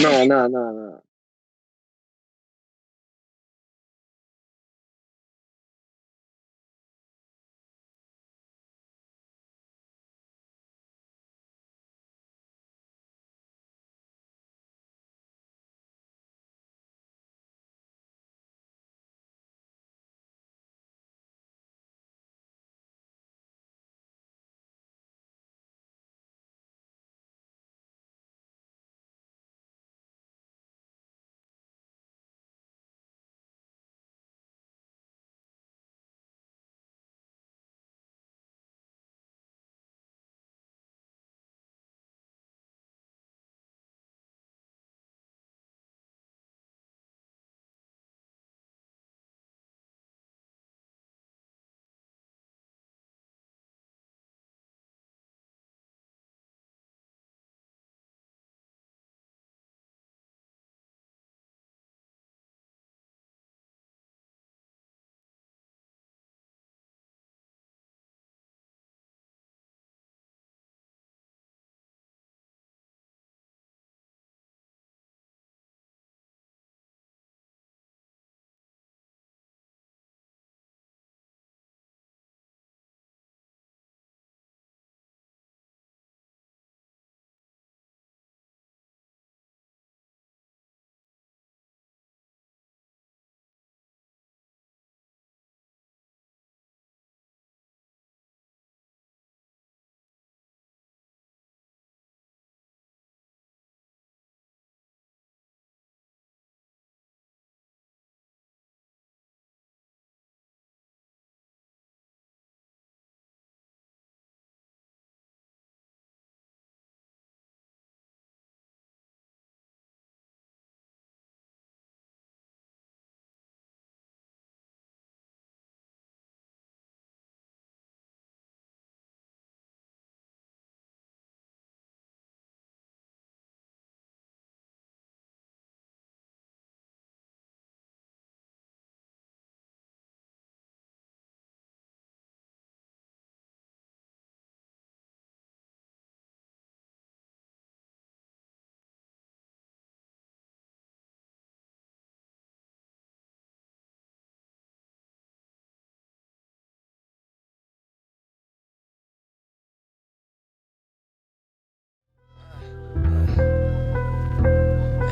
No, no, no, no.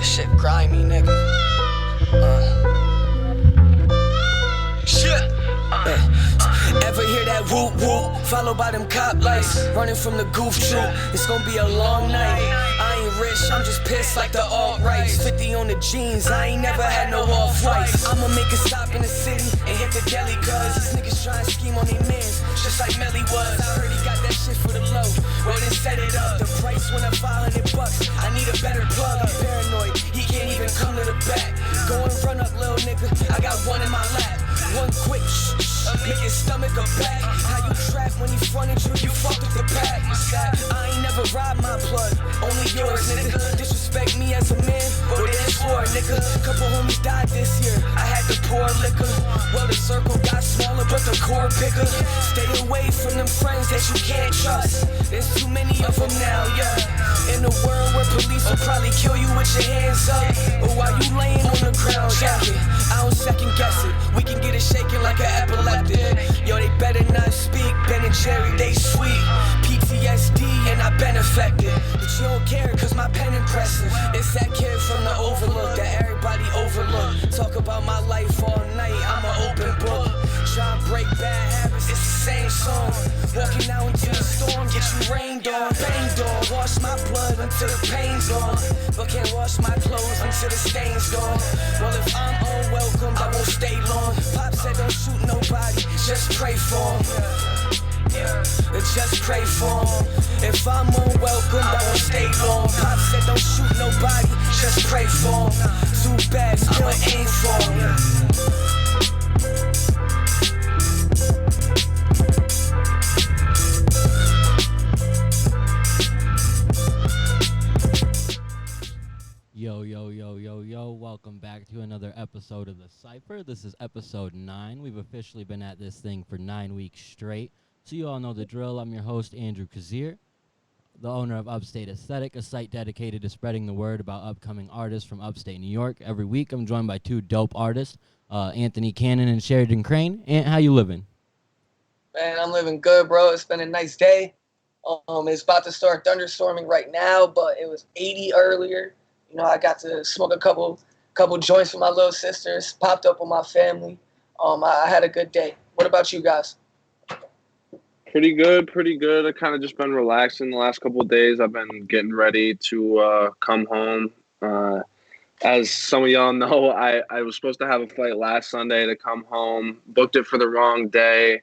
That shit grimy, nigga. Shit. Ever hear that whoop whoop? Followed by them cop lights. Running from the goof troop. It's gonna be a long night. I ain't rich, I'm just pissed like the alt-rights. 50 on the jeans, I ain't never had no off-whites. I'ma make a stop in the city and hit the deli, cause these niggas try and scheme on their mans, just like Melly was. I heard he got that shit for the low. Well, then set it up. The price went up $500. I need a better plug. I'm paranoid. He can't even come to the back. Go and run up, little nigga. I got one in my lap. One quick make his stomach a pack. How you trap when he fronted you? You fucked with the pack. I ain't never robbed my blood, only yours, nigga. Disrespect me as a man, but it is war, nigga. Couple homies died this year. I had to pour liquor. Well, the circle got smaller, but the core bigger. Stay away from them friends that you can't trust. There's too many of them now, yeah. In a world where police will probably kill you with your hands up, but while you laying on the ground, jacking, I don't second guess it. We can get it shaking like an epileptic. Yo, they better not speak. Ben and Jerry, they sweet. PTSD and I've been affected, but you don't care cause my pen impressive. It's that kid from the Overlook that everybody overlook. Talk about my life all night, I'm an open book. Try and break bad habits, it's the same song. Walking out into the storm, get you rained on, banged on. Wash my blood until the pain's gone, but can't wash my clothes until the stain's gone. Well, if I'm unwelcome, I won't stay long. Pop said don't shoot nobody, just pray for him. Just pray for him. If I'm unwelcome, I won't stay long. Pop said don't shoot nobody, just pray for him. Too bad, still aim for him. Yo, welcome back to another episode of the Cypher. This is episode 9. We've officially been at this thing for 9 weeks straight. So you all know the drill. I'm your host, Andrew Kazir. the owner of Upstate Aesthetic, a site dedicated to spreading the word about upcoming artists from upstate New York. Every week, I'm joined by two dope artists, Anthony Cannon and Sheridan Crane. Ant, how you living? Man, I'm living good, bro. It's been a nice day. It's about to start thunderstorming right now, but it was 80 earlier. You know, I got to smoke a couple joints with my little sisters, popped up with my family. I had a good day. What about you guys? Pretty good. I kind of just been relaxing the last couple of days. I've been getting ready to come home. As some of y'all know, I was supposed to have a flight last Sunday to come home. Booked it for the wrong day,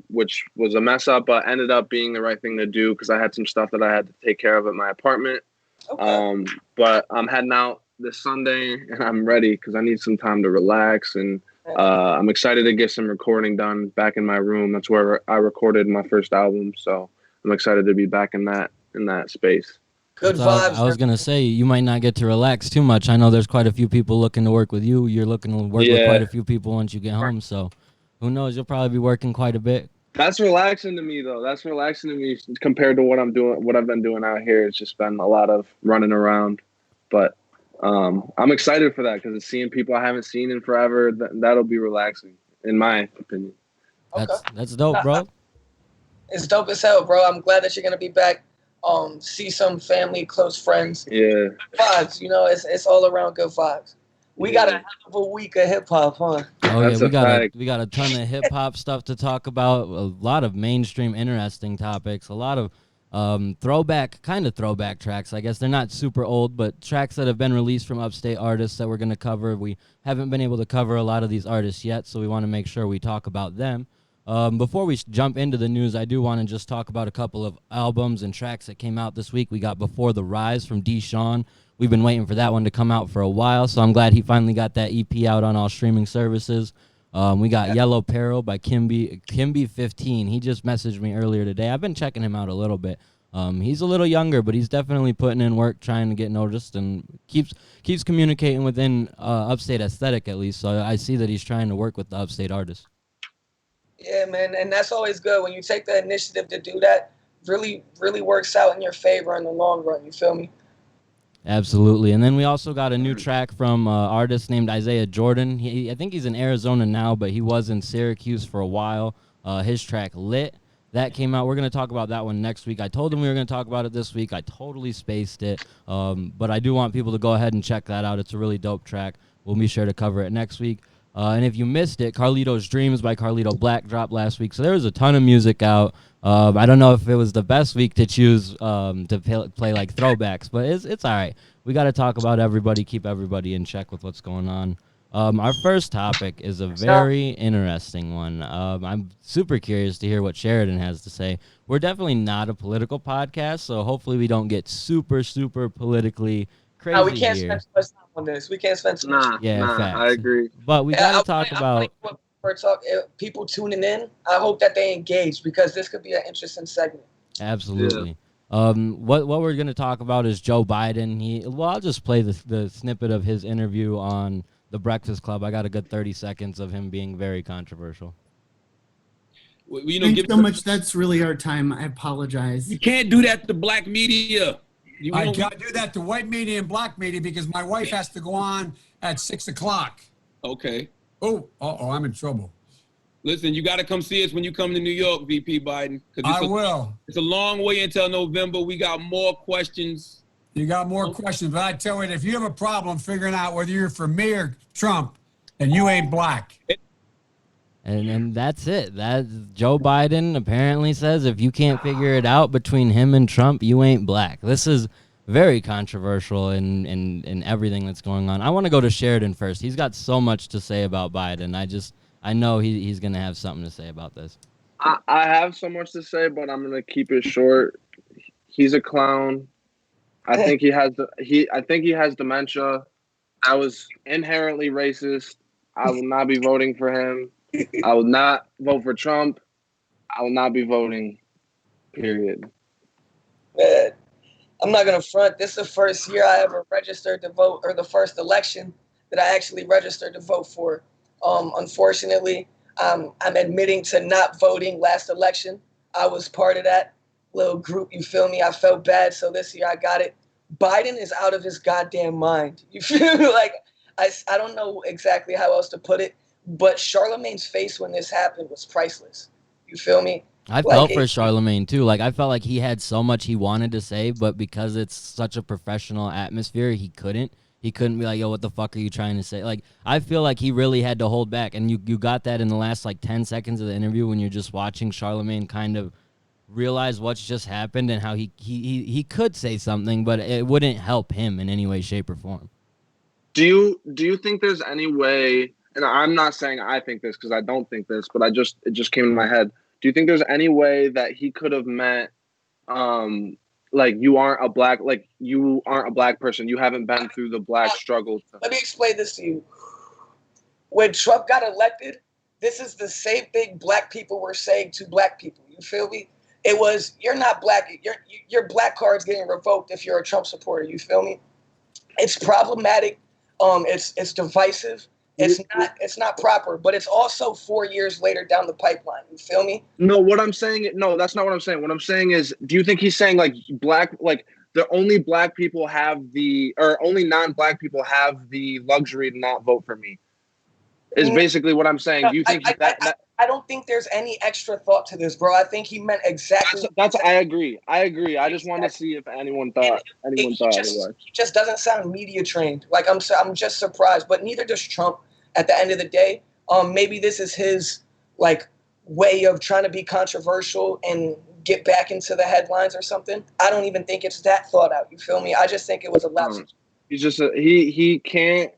which was a mess up, but ended up being the right thing to do because I had some stuff that I had to take care of at my apartment. Okay. But I'm heading out this Sunday, and I'm ready because I need some time to relax, and I'm excited to get some recording done back in my room. That's where I recorded my first album, so I'm excited to be back in that space. Good So vibes. I was going to say, you might not get to relax too much. I know there's quite a few people looking to work with you. You're looking to work with quite a few people once you get home, so who knows? You'll probably be working quite a bit. That's relaxing to me, though. That's relaxing to me compared to what I'm doing, what I've been doing out here. It's just been a lot of running around, but I'm excited for that because it's seeing people I haven't seen in forever. That'll be relaxing, in my opinion. That's dope, bro. It's dope as hell, bro. I'm glad that you're gonna be back. See some family, close friends. Yeah. Vibes, you know, it's all around good vibes. We got a hell of a week of hip hop, huh? Oh That's yeah, we got a ton of hip hop stuff to talk about. A lot of mainstream interesting topics. A lot of throwback tracks. I guess they're not super old, but tracks that have been released from upstate artists that we're going to cover. We haven't been able to cover a lot of these artists yet, so we want to make sure we talk about them. Before we jump into the news, I do want to just talk about a couple of albums and tracks that came out this week. We got Before the Rise from Deshaun. We've been waiting for that one to come out for a while, so I'm glad he finally got that EP out on all streaming services. We got Yellow Peril by Kimby15. He just messaged me earlier today. I've been checking him out a little bit. He's a little younger, but he's definitely putting in work trying to get noticed and keeps communicating within Upstate Aesthetic at least, so I see that he's trying to work with the Upstate artists. Yeah, man, and that's always good when you take the initiative to do that. Really works out in your favor in the long run. You feel me? Absolutely. And then we also got a new track from an artist named Isaiah Jordan. I think he's in Arizona now, but he was in Syracuse for a while. His track Lit, that came out. We're going to talk about that one next week. I told him we were going to talk about it this week. I totally spaced it. But I do want people to go ahead and check that out. It's a really dope track. We'll be sure to cover it next week. And if you missed it, Carlito's Dreams by Carlito Black dropped last week. So there was a ton of music out. I don't know if it was the best week to choose to play like throwbacks, but it's all right. We got to talk about everybody, keep everybody in check with what's going on. Our first topic is a very interesting one. I'm super curious to hear what Sheridan has to say. We're definitely not a political podcast, so hopefully we don't get super politically crazy No, we can't here. spend too much time on this. We can't spend too much time. Yeah, facts. I agree. But we got to talk about... people tuning in, I hope that they engage because this could be an interesting segment. Absolutely. Yeah. What we're going to talk about is Joe Biden. I'll just play the snippet of his interview on The Breakfast Club. I got a good 30 seconds of him being very controversial. Well, thanks so much. That's really our time. I apologize. You can't do that to black media. I can't do that to white media and black media because my wife has to go on at 6 o'clock. Okay. Oh, I'm in trouble. Listen, you got to come see us when you come to New York, VP Biden. I will. It's a long way until November. We got more questions. You got more questions, but I tell you, if you have a problem figuring out whether you're for me or Trump, and you ain't black. And that's it. That Joe Biden apparently says if you can't figure it out between him and Trump, you ain't black. This is very controversial in everything that's going on. I want to go to Sheridan first. He's got so much to say about Biden. I know he's going to have something to say about this. I have so much to say, but I'm going to keep it short. He's a clown. I think he has dementia. I was inherently racist. I will not be voting for him. I will not vote for Trump. I will not be voting, period. Man, I'm not going to front. This is the first year I ever registered to vote, or the first election that I actually registered to vote for. Unfortunately, I'm admitting to not voting last election. I was part of that. little group. You feel me? I felt bad, so this year I got it. Biden is out of his goddamn mind. You feel me? Like, I don't know exactly how else to put it, but Charlemagne's face when this happened was priceless. You feel me? I felt for Charlemagne too. Like, I felt like he had so much he wanted to say, but because it's such a professional atmosphere, he couldn't. He couldn't be like, yo, what the fuck are you trying to say? Like, I feel like he really had to hold back. And you got that in the last, like, 10 seconds of the interview when you're just watching Charlemagne kind of realize what's just happened and how he could say something, but it wouldn't help him in any way, shape, or form. Do you think there's any way, and I'm not saying I think this because I don't think this, but it just came in my head. Do you think there's any way that he could have meant, like you aren't a black person. You haven't been through the black struggle. Let me explain this to you. When Trump got elected, this is the same thing black people were saying to black people. You feel me? It was, you're not black. Your black card's getting revoked if you're a Trump supporter. You feel me? It's problematic. It's divisive. It's not proper, but it's also 4 years later down the pipeline. You feel me? No, that's not what I'm saying. What I'm saying is, do you think he's saying like the only black people have or only non-black people have the luxury to not vote for me? Is basically what I'm saying. Do you think I don't think there's any extra thought to this, bro. I think he meant exactly. I agree. I just want to see if anyone thought otherwise. He just doesn't sound media trained. Like, I'm just surprised, but neither does Trump. At the end of the day, maybe this is his like way of trying to be controversial and get back into the headlines or something. I don't even think it's that thought out. You feel me? I just think it was a lapse. He's just he can't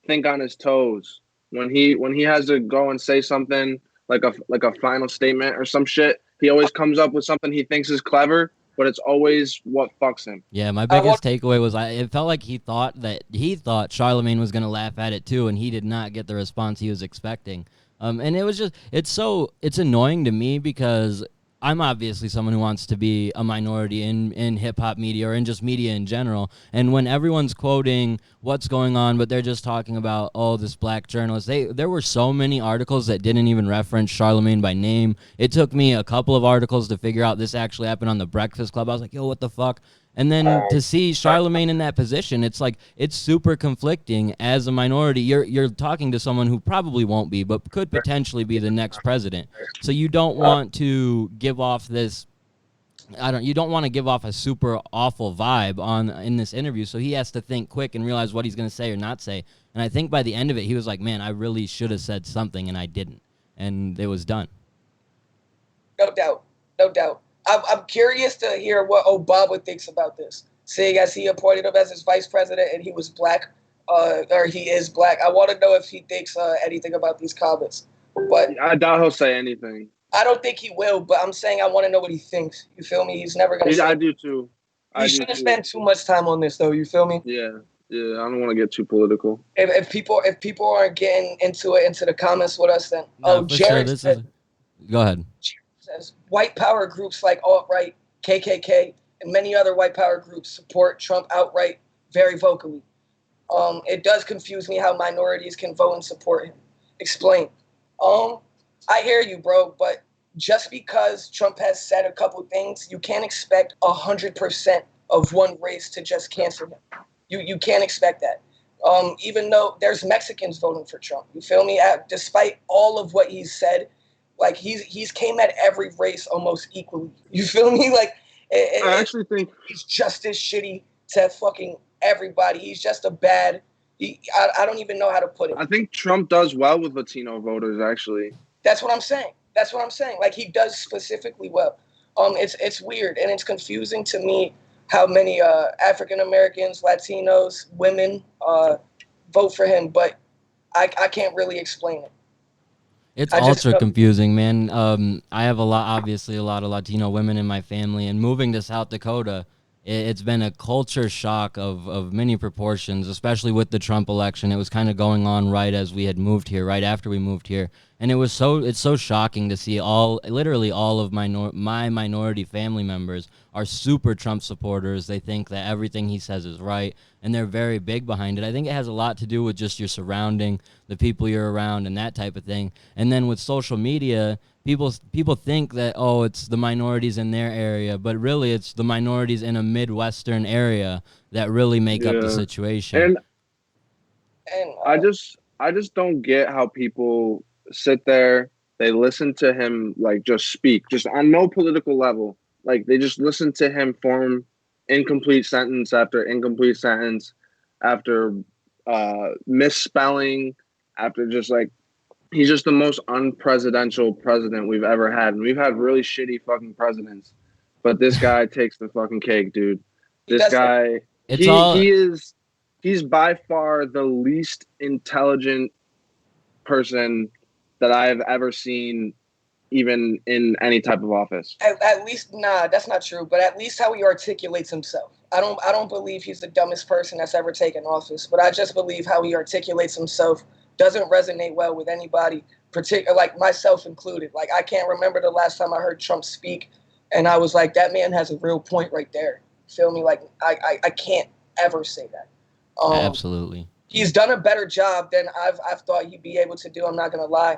think on his toes when he has to go and say something like a final statement or some shit. He always comes up with something he thinks is clever, but it's always what fucks him. Yeah, my biggest takeaway was it felt like he thought Charlemagne was going to laugh at it too, and he did not get the response he was expecting. And it was just, it's annoying to me because I'm obviously someone who wants to be a minority in hip-hop media or in just media in general. And when everyone's quoting what's going on, but they're just talking about, oh, this black journalist, there were so many articles that didn't even reference Charlemagne by name. It took me a couple of articles to figure out this actually happened on the Breakfast Club. I was like, yo, what the fuck? And then to see Charlemagne in that position, it's like, it's super conflicting as a minority. You're talking to someone who probably won't be, but could potentially be the next president. So you don't want to give off this, you don't want to give off a super awful vibe in this interview. So he has to think quick and realize what he's going to say or not say. And I think by the end of it, he was like, man, I really should have said something and I didn't. And it was done. No doubt. I'm curious to hear what Obama thinks about this, seeing as he appointed him as his vice president and he was black, or he is black. I want to know if he thinks anything about these comments. But I doubt he'll say anything. I don't think he will, but I'm saying I want to know what he thinks. You feel me? He's never going to. I do too. You shouldn't spend too much time on this, though. You feel me? Yeah. I don't want to get too political. If people aren't getting into the comments with us, then Jared sure. Go ahead. Says white power groups like alt-right, KKK, and many other white power groups support Trump outright very vocally. It does confuse me how minorities can vote and support him. Explain. I hear you, bro, but just because Trump has said a couple things, you can't expect 100% of one race to just cancel him. You can't expect that. Even though there's Mexicans voting for Trump, you feel me? Despite all of what he's said, like he's came at every race almost equally. You feel me? Like I actually think he's just as shitty to fucking everybody. He's just a bad. I don't even know how to put it. I think Trump does well with Latino voters. Actually, that's what I'm saying. Like he does specifically well. It's weird and it's confusing to me how many African Americans, Latinos, women vote for him, but I can't really explain it. It's ultra confusing, man. I have obviously a lot of Latino women in my family, and moving to South Dakota, it's been a culture shock of many proportions, especially with the Trump election. It was kind of going on right as we had moved here, right after we moved here. And it's so shocking to see literally all of my minority family members are super Trump supporters. They think that everything he says is right, and they're very big behind it. I think it has a lot to do with just your surrounding, the people you're around, and that type of thing. And then with social media, people think that, oh, it's the minorities in their area, but really it's the minorities in a Midwestern area that really make up the situation. And I just don't get how people sit there, they listen to him like just speak, just on no political level. Like they just listen to him form incomplete sentence after incomplete sentence, after misspelling, after just like he's just the most unpresidential president we've ever had. And we've had really shitty fucking presidents. But this guy takes the fucking cake, dude. This guy he's by far the least intelligent person that I've ever seen, even in any type of office. At least, nah, that's not true. But at least how he articulates himself. I don't believe he's the dumbest person that's ever taken office. But I just believe how he articulates himself doesn't resonate well with anybody, particular like myself included. Like I can't remember the last time I heard Trump speak, and I was like, that man has a real point right there. Feel me? Like I can't ever say that. Absolutely. He's done a better job than I've thought he'd be able to do. I'm not gonna lie.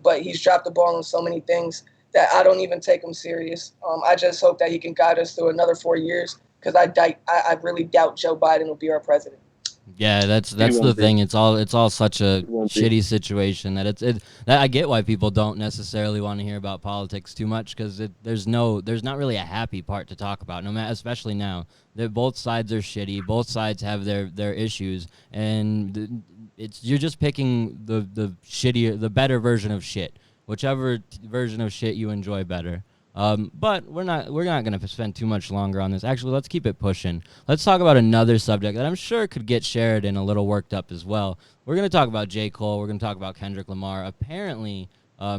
But he's dropped the ball on so many things that I don't even take him serious. I just hope that he can guide us through another 4 years, because I really doubt Joe Biden will be our president. Yeah, that's the thing. It's all such a shitty situation that I get why people don't necessarily want to hear about politics too much, because there's not really a happy part to talk about. No matter, especially now, that both sides are shitty. Both sides have their issues, and you're just picking the shittier, the better version of shit, whichever version of shit you enjoy better. But we're not going to spend too much longer on this. Actually, let's keep it pushing. Let's talk about another subject that I'm sure could get Sheridan a little worked up as well. We're going to talk about J. Cole. We're going to talk about Kendrick Lamar. Apparently,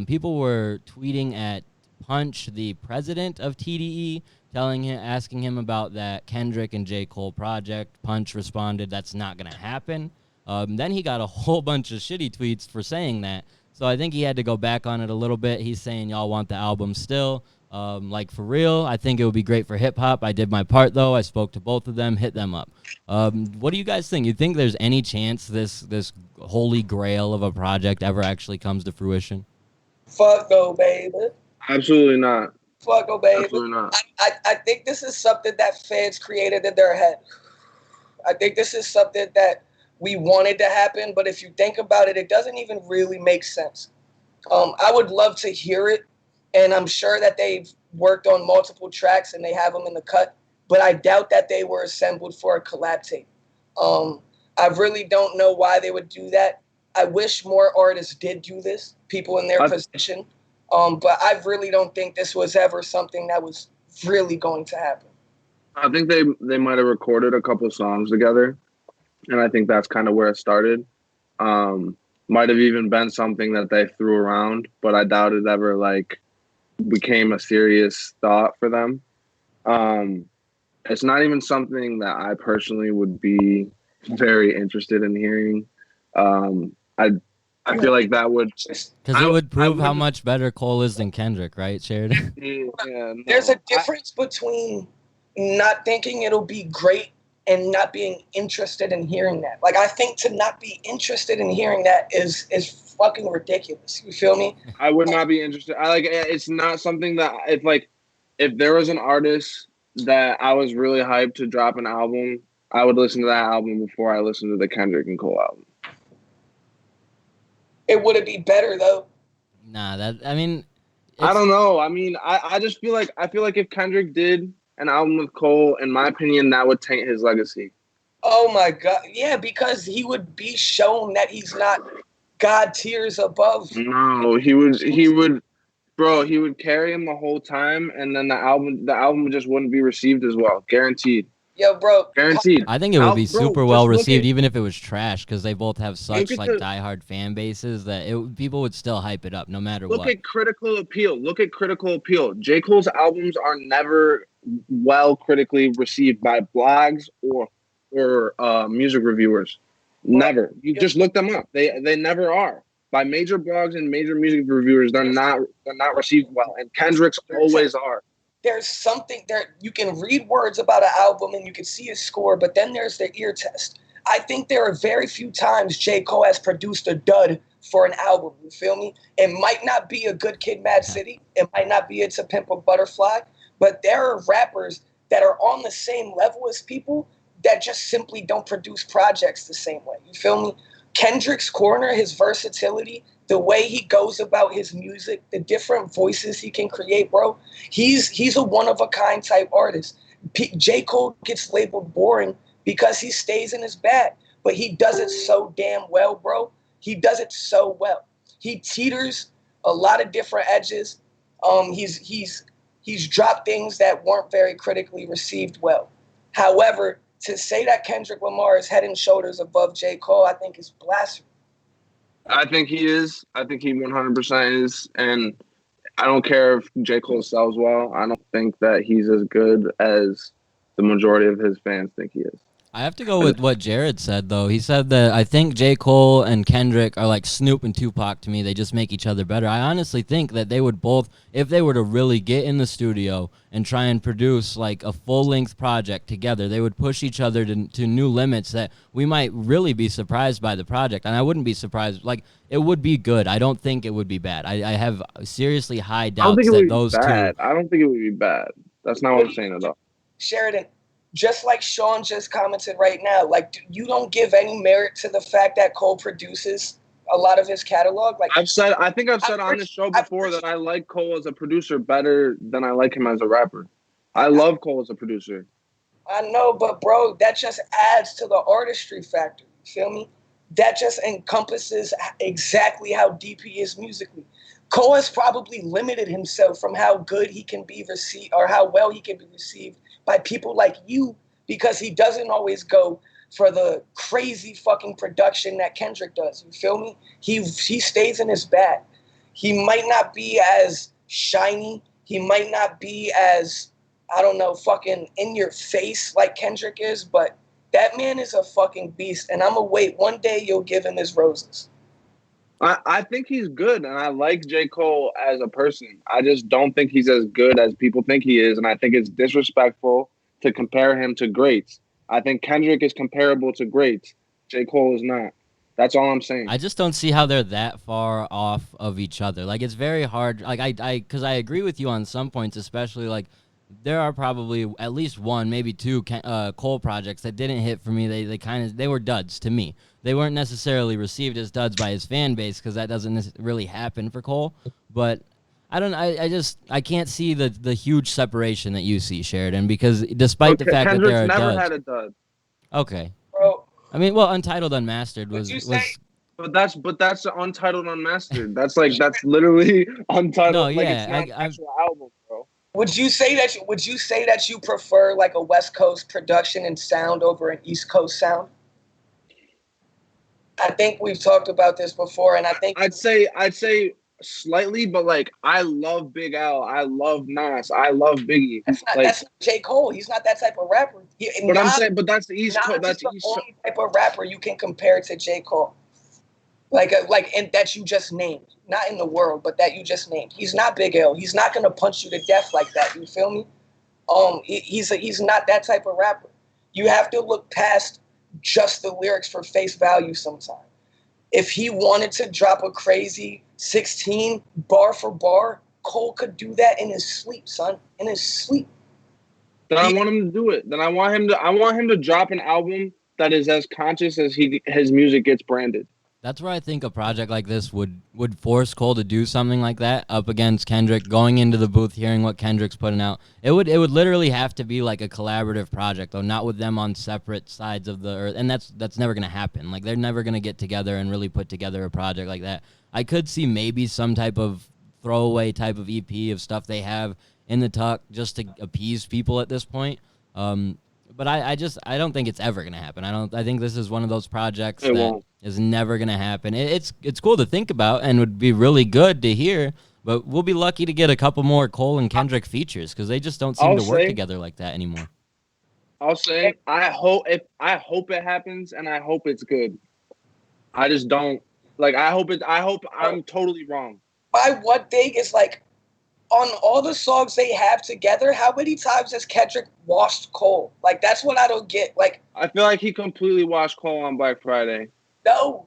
people were tweeting at Punch, the president of TDE, asking him about that Kendrick and J. Cole project. Punch responded, "That's not going to happen." Then he got a whole bunch of shitty tweets for saying that. So I think he had to go back on it a little bit. He's saying y'all want the album still. Like, for real, I think it would be great for hip-hop. I did my part, though. I spoke to both of them. Hit them up. What do you guys think? You think there's any chance this holy grail of a project ever actually comes to fruition? Fuck no, baby. Absolutely not. Fuck no, baby. Absolutely not. I think this is something that fans created in their head. I think this is something that we wanted to happen, but if you think about it, it doesn't even really make sense. I would love to hear it, and I'm sure that they've worked on multiple tracks and they have them in the cut, but I doubt that they were assembled for a collab tape. I really don't know why they would do that. I wish more artists did do this, people in their position, but I really don't think this was ever something that was really going to happen. I think they might have recorded a couple songs together, and I think that's kind of where it started. Might have even been something that they threw around, but I doubt it ever like became a serious thought for them. It's not even something that I personally would be very interested in hearing. I feel like that would, because it would prove how much better Cole is than Kendrick, right, Sheridan? Yeah, no, There's a difference between not thinking it'll be great and not being interested in hearing that. Like, I think to not be interested in hearing that is fucking ridiculous. You feel me? I would not be interested. It's not something that if there was an artist that I was really hyped to drop an album, I would listen to that album before I listened to the Kendrick and Cole album. It would be better though. Nah, I don't know. I mean, I just feel like if Kendrick did an album with Cole, in my opinion, that would taint his legacy. Oh my God. Yeah, because he would be shown that he's not God tiers above. No, he would carry him the whole time, and then the album just wouldn't be received as well. Guaranteed. Yo, bro. Guaranteed. I think it would be super well received, even if it was trash, because they both have such diehard fan bases that people would still hype it up no matter what. Look at critical appeal. J. Cole's albums are never well critically received by blogs or music reviewers. Never. You just look them up. They never are. by major blogs and major music reviewers, they're not received well, and Kendrick's always are. There's something there. You can read words about an album and you can see a score, but then there's the ear test. I think there are very few times J. Cole has produced a dud for an album. You feel me? It might not be a Good Kid, Mad City. It might not be It's a Pimp a Butterfly, but there are rappers that are on the same level as people that just simply don't produce projects the same way. You feel me? Kendrick's corner, his versatility, the way he goes about his music, the different voices he can create, bro. He's a one-of-a-kind type artist. J. Cole gets labeled boring because he stays in his bag, but he does it so damn well, bro. He does it so well. He teeters a lot of different edges. He's dropped things that weren't very critically received well. However, to say that Kendrick Lamar is head and shoulders above J. Cole, I think is blasphemy. I think he is. I think he 100% is. And I don't care if J. Cole sells well. I don't think that he's as good as the majority of his fans think he is. I have to go with what Jared said, though. He said that I think J. Cole and Kendrick are like Snoop and Tupac to me. They just make each other better. I honestly think that they would both, if they were to really get in the studio and try and produce like a full-length project together, they would push each other to new limits that we might really be surprised by the project. And I wouldn't be surprised. Like, it would be good. I don't think it would be bad. I have seriously high doubts that those two... I don't think it would be bad. That's not what I'm saying at all. Sheridan, just like Sean just commented right now, like you don't give any merit to the fact that Cole produces a lot of his catalog. Like I think I've said on this show before that I like Cole as a producer better than I like him as a rapper. I love Cole as a producer. I know, but bro, that just adds to the artistry factor. You feel me? That just encompasses exactly how deep he is musically. Cole has probably limited himself from how good he can be received or how well he can be received by people like you, because he doesn't always go for the crazy fucking production that Kendrick does. You feel me? He stays in his bag. He might not be as shiny. He might not be as, I don't know, fucking in your face like Kendrick is, but that man is a fucking beast. And I'm gonna wait. One day you'll give him his roses. I think he's good, and I like J. Cole as a person. I just don't think he's as good as people think he is, and I think it's disrespectful to compare him to greats. I think Kendrick is comparable to greats. J. Cole is not. That's all I'm saying. I just don't see how they're that far off of each other. Like, it's very hard. Like, because I agree with you on some points, especially, like, there are probably at least one, maybe two Cole projects that didn't hit for me. They were duds to me. They weren't necessarily received as duds by his fan base because that doesn't really happen for Cole. But I can't see the huge separation that you see, Sheridan, because despite the fact Kendrick's that there are never duds. had a dud. Okay. Bro, I mean, well, Untitled Unmastered was. But that's Untitled Unmastered. That's literally Untitled. No, like, yeah, it's not an actual album, bro. Would you say that you prefer like a West Coast production and sound over an East Coast sound? I think we've talked about this before, and I think I'd say slightly, but like I love Big L, I love Nas, I love Biggie. That's not J. Cole. He's not that type of rapper. But that's the East Coast. That's the only type of rapper you can compare to J. Cole. And that you just named, not in the world, but that you just named. He's not Big L. He's not gonna punch you to death like that. You feel me? He's not that type of rapper. You have to look past just the lyrics for face value sometimes. If he wanted to drop a crazy 16 bar for bar, Cole could do that in his sleep, son. In his sleep. Then I want him to do it. Then I want him to drop an album that is as conscious as his music gets branded. That's where I think a project like this would force Cole to do something like that up against Kendrick, going into the booth, hearing what Kendrick's putting out. It would literally have to be like a collaborative project, though, not with them on separate sides of the earth. And that's never going to happen. Like, they're never going to get together and really put together a project like that. I could see maybe some type of throwaway type of EP of stuff they have in the tuck just to appease people at this point. But I don't think it's ever going to happen. I think this is one of those projects that is never going to happen. It's cool to think about and would be really good to hear, but we'll be lucky to get a couple more Cole and Kendrick features because they just don't seem to work together like that anymore. I'll say I hope it happens and I hope it's good. I just don't Like I hope I'm totally wrong. My one thing is like, on all the songs they have together, how many times has Kendrick washed Cole? Like that's what I don't get. Like I feel like he completely washed Cole on Black Friday. no,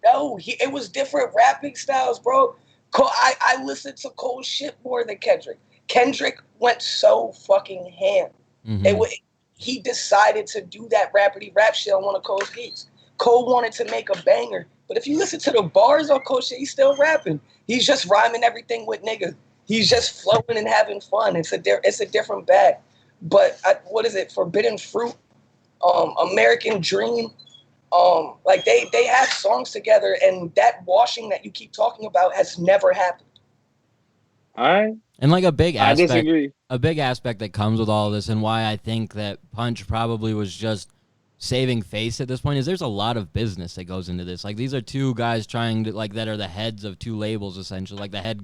it was different rapping styles, bro. I listened to Cole's shit more than Kendrick. Kendrick went so fucking ham. Mm-hmm. He decided to do that rapidy rap shit on one of Cole's beats. Cole wanted to make a banger, but if you listen to the bars on Cole shit, he's still rapping. He's just rhyming everything with nigga. He's just flowing and having fun. It's a different bag. But what is it? Forbidden Fruit, American Dream. Like they have songs together, and that washing that you keep talking about has never happened. And like a big I aspect, disagree. a big aspect that comes with all of this, and why I think that Punch probably was just saving face at this point, is there's a lot of business that goes into this. Like these are two guys trying to that are the heads of two labels essentially, like the head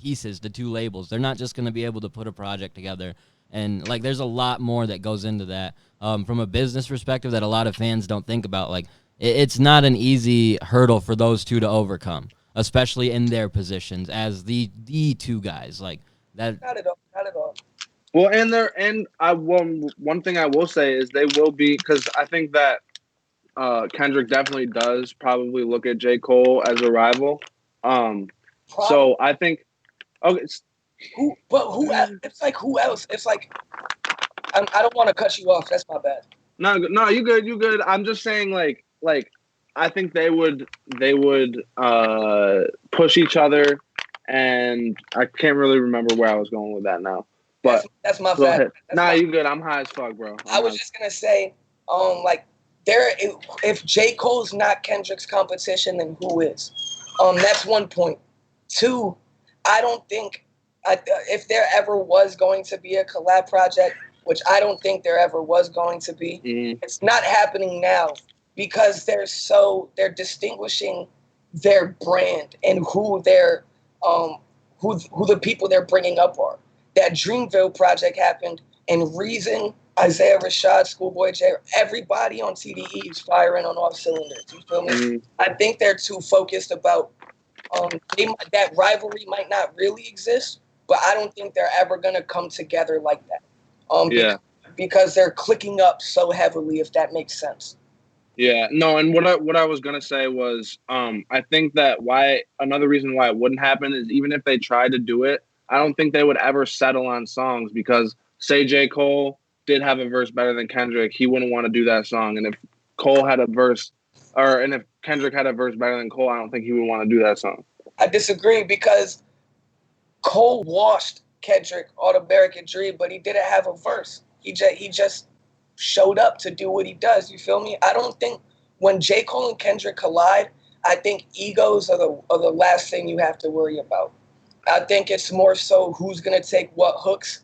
pieces to two labels. They're not just going to be able to put a project together, and like there's a lot more that goes into that from a business perspective that a lot of fans don't think about. Like it's not an easy hurdle for those two to overcome, especially in their positions as the two guys like that. Not at all. Well, one thing I will say is they will be, because I think that Kendrick definitely does probably look at J. Cole as a rival. So I think okay. Who else? It's like who else? It's like I don't want to cut you off. That's my bad. No, you good. I'm just saying like I think they would push each other, and I can't really remember where I was going with that now. But that's my bad. You good. I'm high as fuck, bro. I was just gonna say, like if J. Cole's not Kendrick's competition, then who is? That's one point. Two, I don't think if there ever was going to be a collab project, which I don't think there ever was going to be, it's not happening now because they're distinguishing their brand and who they're who the people they're bringing up are. That Dreamville project happened, and Reason, Isaiah Rashad, Schoolboy J, everybody on TDE is firing on all cylinders. You feel me? I think they're too focused about that rivalry might not really exist, but I don't think they're ever gonna come together like that. Because they're clicking up so heavily, if that makes sense. Yeah, no, and what I was gonna say was, I think that another reason why it wouldn't happen is even if they tried to do it, I don't think they would ever settle on songs because say J. Cole did have a verse better than Kendrick, he wouldn't want to do that song, and if Cole had a verse, and if Kendrick had a verse better than Cole, I don't think he would want to do that song. I disagree because Cole washed Kendrick on American Dream, but he didn't have a verse. He just showed up to do what he does. You feel me? I don't think when J. Cole and Kendrick collide, I think egos are the last thing you have to worry about. I think it's more so who's going to take what hooks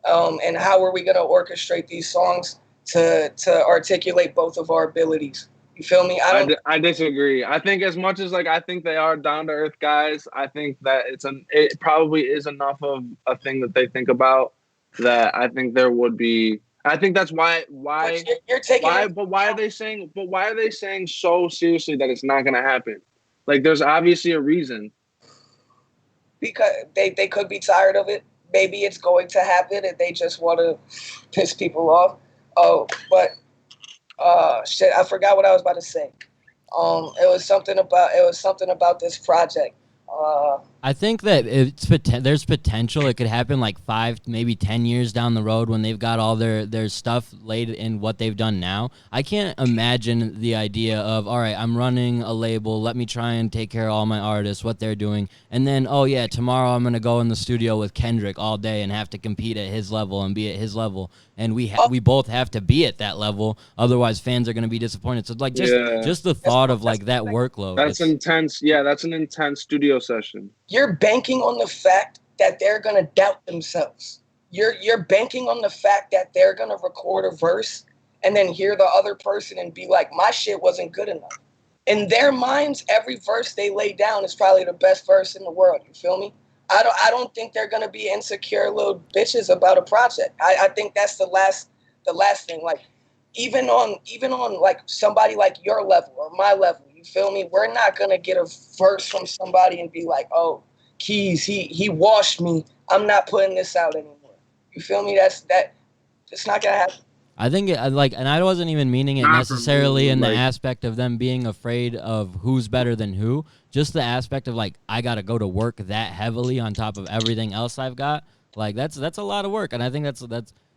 and how are we going to orchestrate these songs to articulate both of our abilities. You feel me? I disagree. I think as much as I think they are down to earth guys, I think that it probably is enough of a thing that they think about that I think there would be. I think that's why you're taking. But why are they saying so seriously that it's not going to happen? Like there's obviously a reason. Because they could be tired of it. Maybe it's going to happen and they just want to piss people off. Oh, but shit, I forgot what I was about to say. It was something about this project. I think that there's potential. It could happen like 5, maybe 10 years down the road when they've got all their stuff laid in what they've done now. I can't imagine the idea of, all right, I'm running a label. Let me try and take care of all my artists, what they're doing. And then, oh, yeah, tomorrow I'm going to go in the studio with Kendrick all day and have to compete at his level and be at his level. And we both have to be at that level. Otherwise, fans are going to be disappointed. So, like, just the thought of, like, that workload. That's intense. Yeah, that's an intense studio session. You're banking on the fact that they're going to doubt themselves. You're banking on the fact that they're going to record a verse and then hear the other person and be like, my shit wasn't good enough. In their minds, every verse they lay down is probably the best verse in the world. You feel me? I don't think they're going to be insecure little bitches about a project. I think that's the last thing. Like even on like somebody like your level or my level, you You feel me? We're not gonna get a verse from somebody and be like, oh, Keys, he washed me. I'm not putting this out anymore. You feel me? It's not gonna happen. I think and I wasn't even meaning it Not for necessarily me, in the like- aspect of them being afraid of who's better than who. Just the aspect of like, I got to go to work that heavily on top of everything else I've got. Like that's a lot of work, and I think that's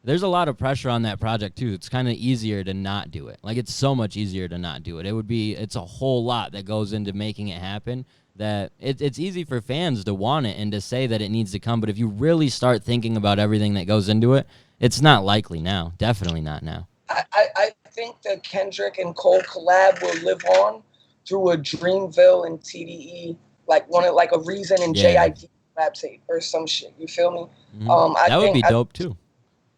there's a lot of pressure on that project too. It's kind of easier to not do it. Like it's so much easier to not do it. It's a whole lot that goes into making it happen. That it's easy for fans to want it and to say that it needs to come, but if you really start thinking about everything that goes into it, it's not likely now. Definitely not now. I think the Kendrick and Cole collab will live on through a Dreamville and TDE, like a Reason and JID collab tape or some shit. You feel me? Mm-hmm. That would be dope too.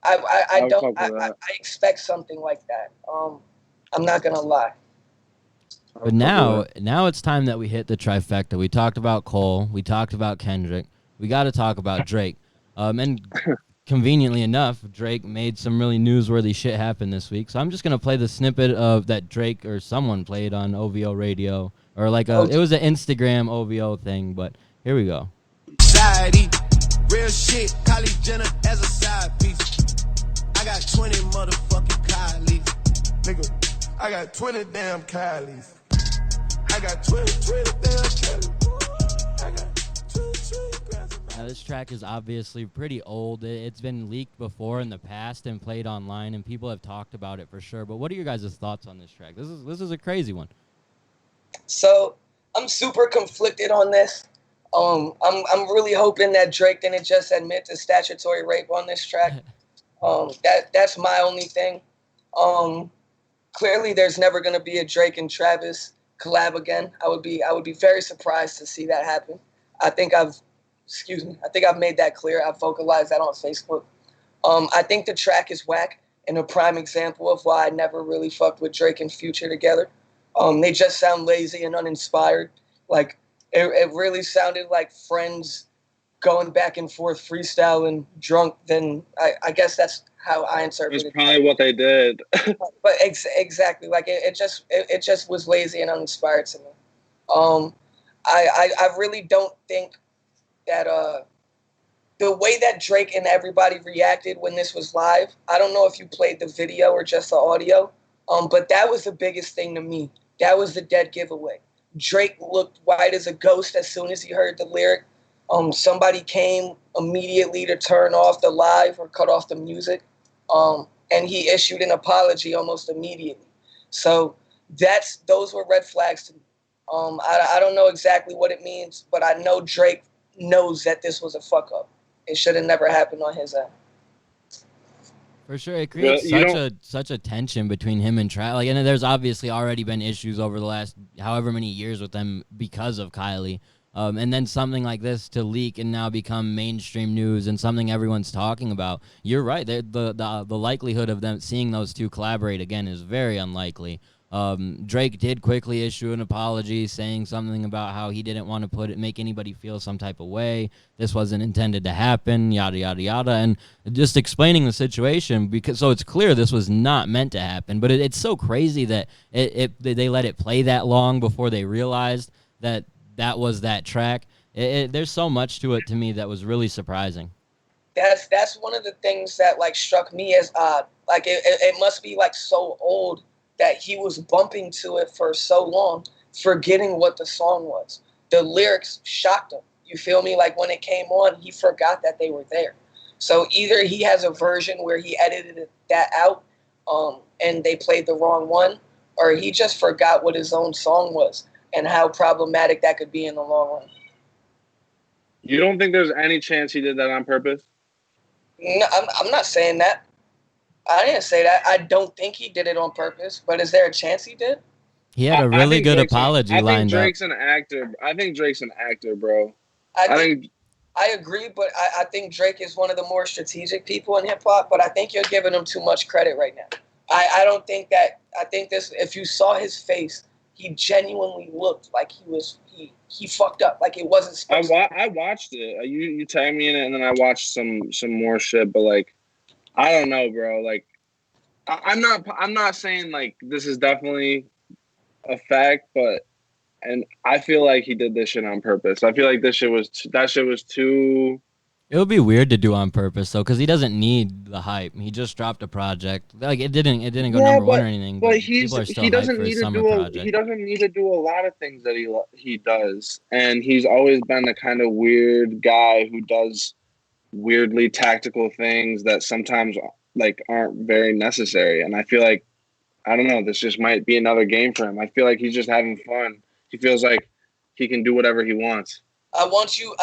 I expect something like that. I'm not gonna lie. But now it's time that we hit the trifecta. We talked about Cole. We talked about Kendrick. We got to talk about Drake. And conveniently enough, Drake made some really newsworthy shit happen this week. So I'm just gonna play the snippet of that Drake or someone played on OVO radio, or it was an Instagram OVO thing. But here we go. Real shit, Kylie Jenner as a side piece. I got 20 motherfucking Kylies. Nigga, I got 20 damn Kylies. I got 20 damn Kylies. I got 20 grams. Now, this track is obviously pretty old. It's been leaked before in the past and played online, and people have talked about it for sure. But what are your guys' thoughts on this track? This is a crazy one. So I'm super conflicted on this. I'm really hoping that Drake didn't just admit to statutory rape on this track. That's my only thing. Clearly, there's never gonna be a Drake and Travis collab again. I would be very surprised to see that happen. I think I've made that clear. I've vocalized that on Facebook. I think the track is whack and a prime example of why I never really fucked with Drake and Future together. They just sound lazy and uninspired. Like it really sounded like friends going back and forth freestyle and drunk. Then I guess that's how I interpret it. That's probably what they did. But exactly, like it just was lazy and uninspired to me. I really don't think that the way that Drake and everybody reacted when this was live, I don't know if you played the video or just the audio, but that was the biggest thing to me. That was the dead giveaway. Drake looked white as a ghost as soon as he heard the lyric. Somebody came immediately to turn off the live or cut off the music, and he issued an apology almost immediately. So those were red flags to me. I don't know exactly what it means, but I know Drake knows that this was a fuck up. It should have never happened on his end. For sure, it creates such a tension between him and Travis. Like, and there's obviously already been issues over the last however many years with them because of Kylie. And then something like this to leak and now become mainstream news and something everyone's talking about. You're right. The likelihood of them seeing those two collaborate again is very unlikely. Drake did quickly issue an apology saying something about how he didn't want to make anybody feel some type of way. This wasn't intended to happen, yada, yada, yada. And just explaining the situation, so it's clear this was not meant to happen. But it's so crazy that they let it play that long before they realized that was that track. There's so much to it to me that was really surprising. That's one of the things that like struck me as odd. Like it must be like so old that he was bumping to it for so long, forgetting what the song was. The lyrics shocked him. You feel me? Like when it came on, he forgot that they were there. So either he has a version where he edited that out, and they played the wrong one, or he just forgot what his own song was and how problematic that could be in the long run. You don't think there's any chance he did that on purpose? No, I'm not saying that. I didn't say that. I don't think he did it on purpose, but is there a chance he did? He had a really good apology lined up. I think Drake's an actor. I think Drake's an actor, bro. I agree, but I think Drake is one of the more strategic people in hip hop, but I think you're giving him too much credit right now. I don't think that. I think this, if you saw his face, he genuinely looked like he fucked up, like it wasn't supposed to. I watched it. You tagged me in it, and then I watched some more shit, but like, I don't know, bro. Like, I'm not saying like this is definitely a fact, but And I feel like he did this shit on purpose. I feel like that shit was too. It would be weird to do on purpose though, because he doesn't need the hype. He just dropped a project. Like it didn't go Yeah, number one or anything. But people are still he hyped doesn't for need his to summer do project. he doesn't need to do a lot of things that he does, and he's always been the kind of weird guy who does weirdly tactical things that sometimes like aren't very necessary. And I feel like, I don't know, this just might be another game for him. I feel like he's just having fun. He feels like he can do whatever he wants. I want you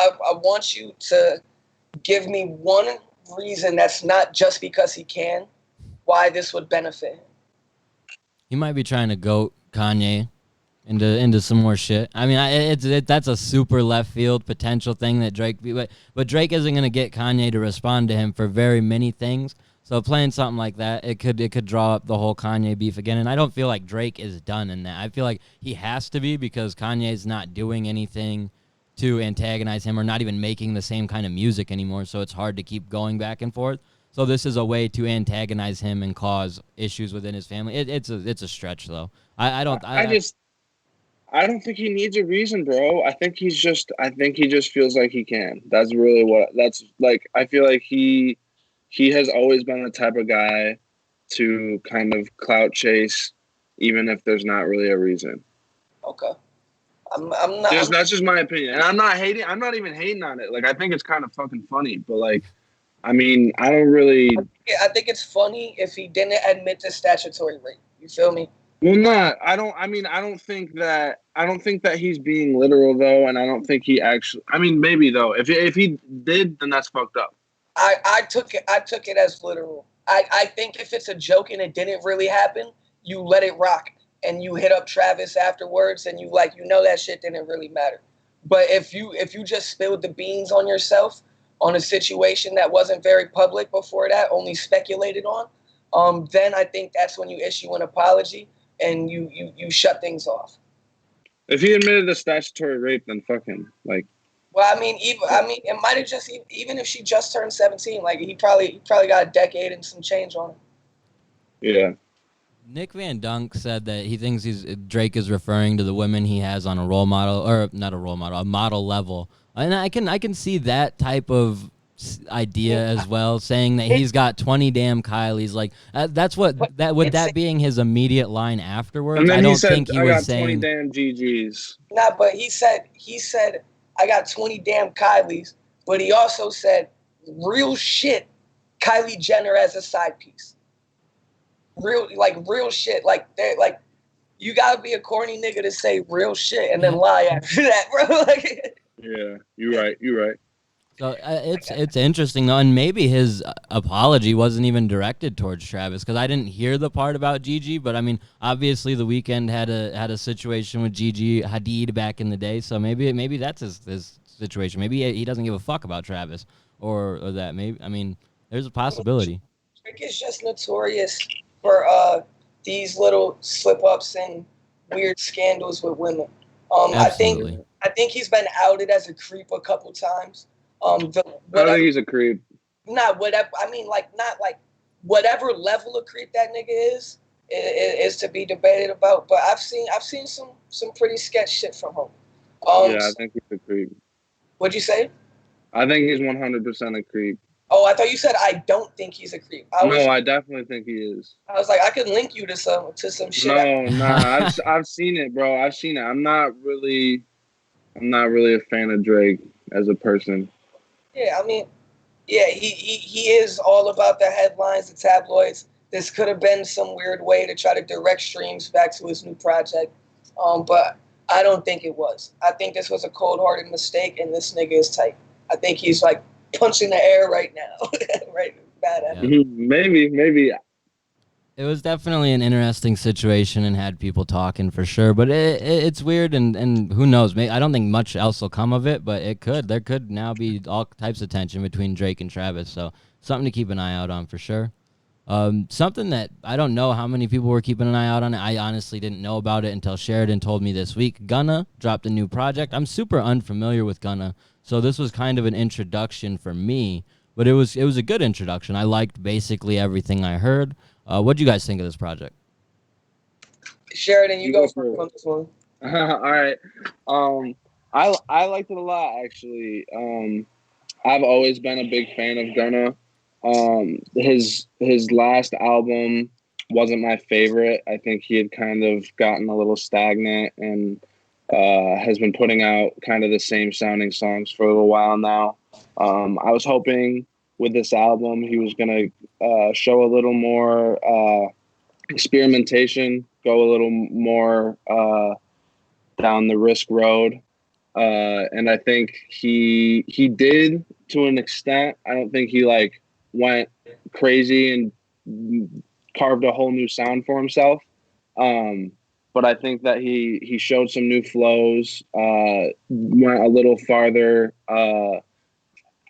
to give me one reason that's not just because he can, why this would benefit him. He might be trying to goat Kanye into some more shit. I mean, that's a super left field potential thing that Drake. But Drake isn't gonna get Kanye to respond to him for very many things. So playing something like that, it could draw up the whole Kanye beef again. And I don't feel like Drake is done in that. I feel like he has to be, because Kanye's not doing anything to antagonize him or not even making the same kind of music anymore. So it's hard to keep going back and forth. So this is a way to antagonize him and cause issues within his family. It's a stretch though. I don't think he needs a reason, bro. I think he just feels like he can. That's really that's like. I feel like he has always been the type of guy to kind of clout chase, even if there's not really a reason. Okay. I'm not. That's just my opinion, and I'm not hating. I'm not even hating on it. Like, I think it's kind of fucking funny, but like, I mean, I don't really. I think it's funny if he didn't admit to statutory rape. You feel me? Well, not. I don't. I mean, I don't think that he's being literal though, and I don't think he actually. I mean, maybe though. If he did, then that's fucked up. I took it as literal. I think if it's a joke and it didn't really happen, you let it rock. And you hit up Travis afterwards and you that shit didn't really matter. But if you just spilled the beans on yourself on a situation that wasn't very public before that, only speculated on, then I think that's when you issue an apology and you shut things off. If he admitted to statutory rape, then fuck him. Like, well, it might have just, even if she just turned 17, like he probably got a decade and some change on him. Yeah. Nick Van Dunk said that he thinks Drake is referring to the women he has on a role model, or not a role model, a model level. And I can see that type of idea as well, saying that he's got 20 damn Kylies. Like that's what that being his immediate line afterwards. And then I don't think he was got 20 saying damn GGs. Nah, but he said I got 20 damn Kylies, but he also said real shit, Kylie Jenner as a side piece. Real shit. Like you gotta be a corny nigga to say real shit and then lie after that, bro. Like, yeah, you're right. So it's interesting though, and maybe his apology wasn't even directed towards Travis, because I didn't hear the part about Gigi. But I mean, obviously the Weeknd had a situation with Gigi Hadid back in the day, so maybe that's his situation. Maybe he doesn't give a fuck about Travis or that. Maybe, I mean, there's a possibility. Drake is just notorious for these little slip-ups and weird scandals with women. Absolutely. I think he's been outed as a creep a couple times. I don't think he's a creep. Not whatever. I mean, not whatever level of creep that nigga is to be debated about. But I've seen some pretty sketch shit from him. Yeah, I think he's a creep. What'd you say? I think he's 100% a creep. Oh, I thought you said I don't think he's a creep. I definitely think he is. I was like, I could link you to some shit. No, I've seen it, bro. I've seen it. I'm not really a fan of Drake as a person. Yeah, I mean, yeah, he is all about the headlines, the tabloids. This could have been some weird way to try to direct streams back to his new project, but I don't think it was. I think this was a cold-hearted mistake, and this nigga is tight. I think he's like punching the air right now. Right, bad at Yeah. Maybe. It was definitely an interesting situation and had people talking for sure. But it's weird, and who knows? I don't think much else will come of it, but it could. There could now be all types of tension between Drake and Travis. So something to keep an eye out on for sure. Something that I don't know how many people were keeping an eye out on. I honestly didn't know about it until Sheridan told me this week. Gunna dropped a new project. I'm super unfamiliar with Gunna, so this was kind of an introduction for me. But it was a good introduction. I liked basically everything I heard. What do you guys think of this project? Sheridan, you go first on this one. All right. I liked it a lot actually. I've always been a big fan of Gunna. His last album wasn't my favorite. I think he had kind of gotten a little stagnant and has been putting out kind of the same sounding songs for a little while now. I was hoping with this album he was gonna show a little more experimentation, go a little more down the Risk road. And I think he did to an extent. I don't think he like went crazy and carved a whole new sound for himself. But I think that he showed some new flows, went a little farther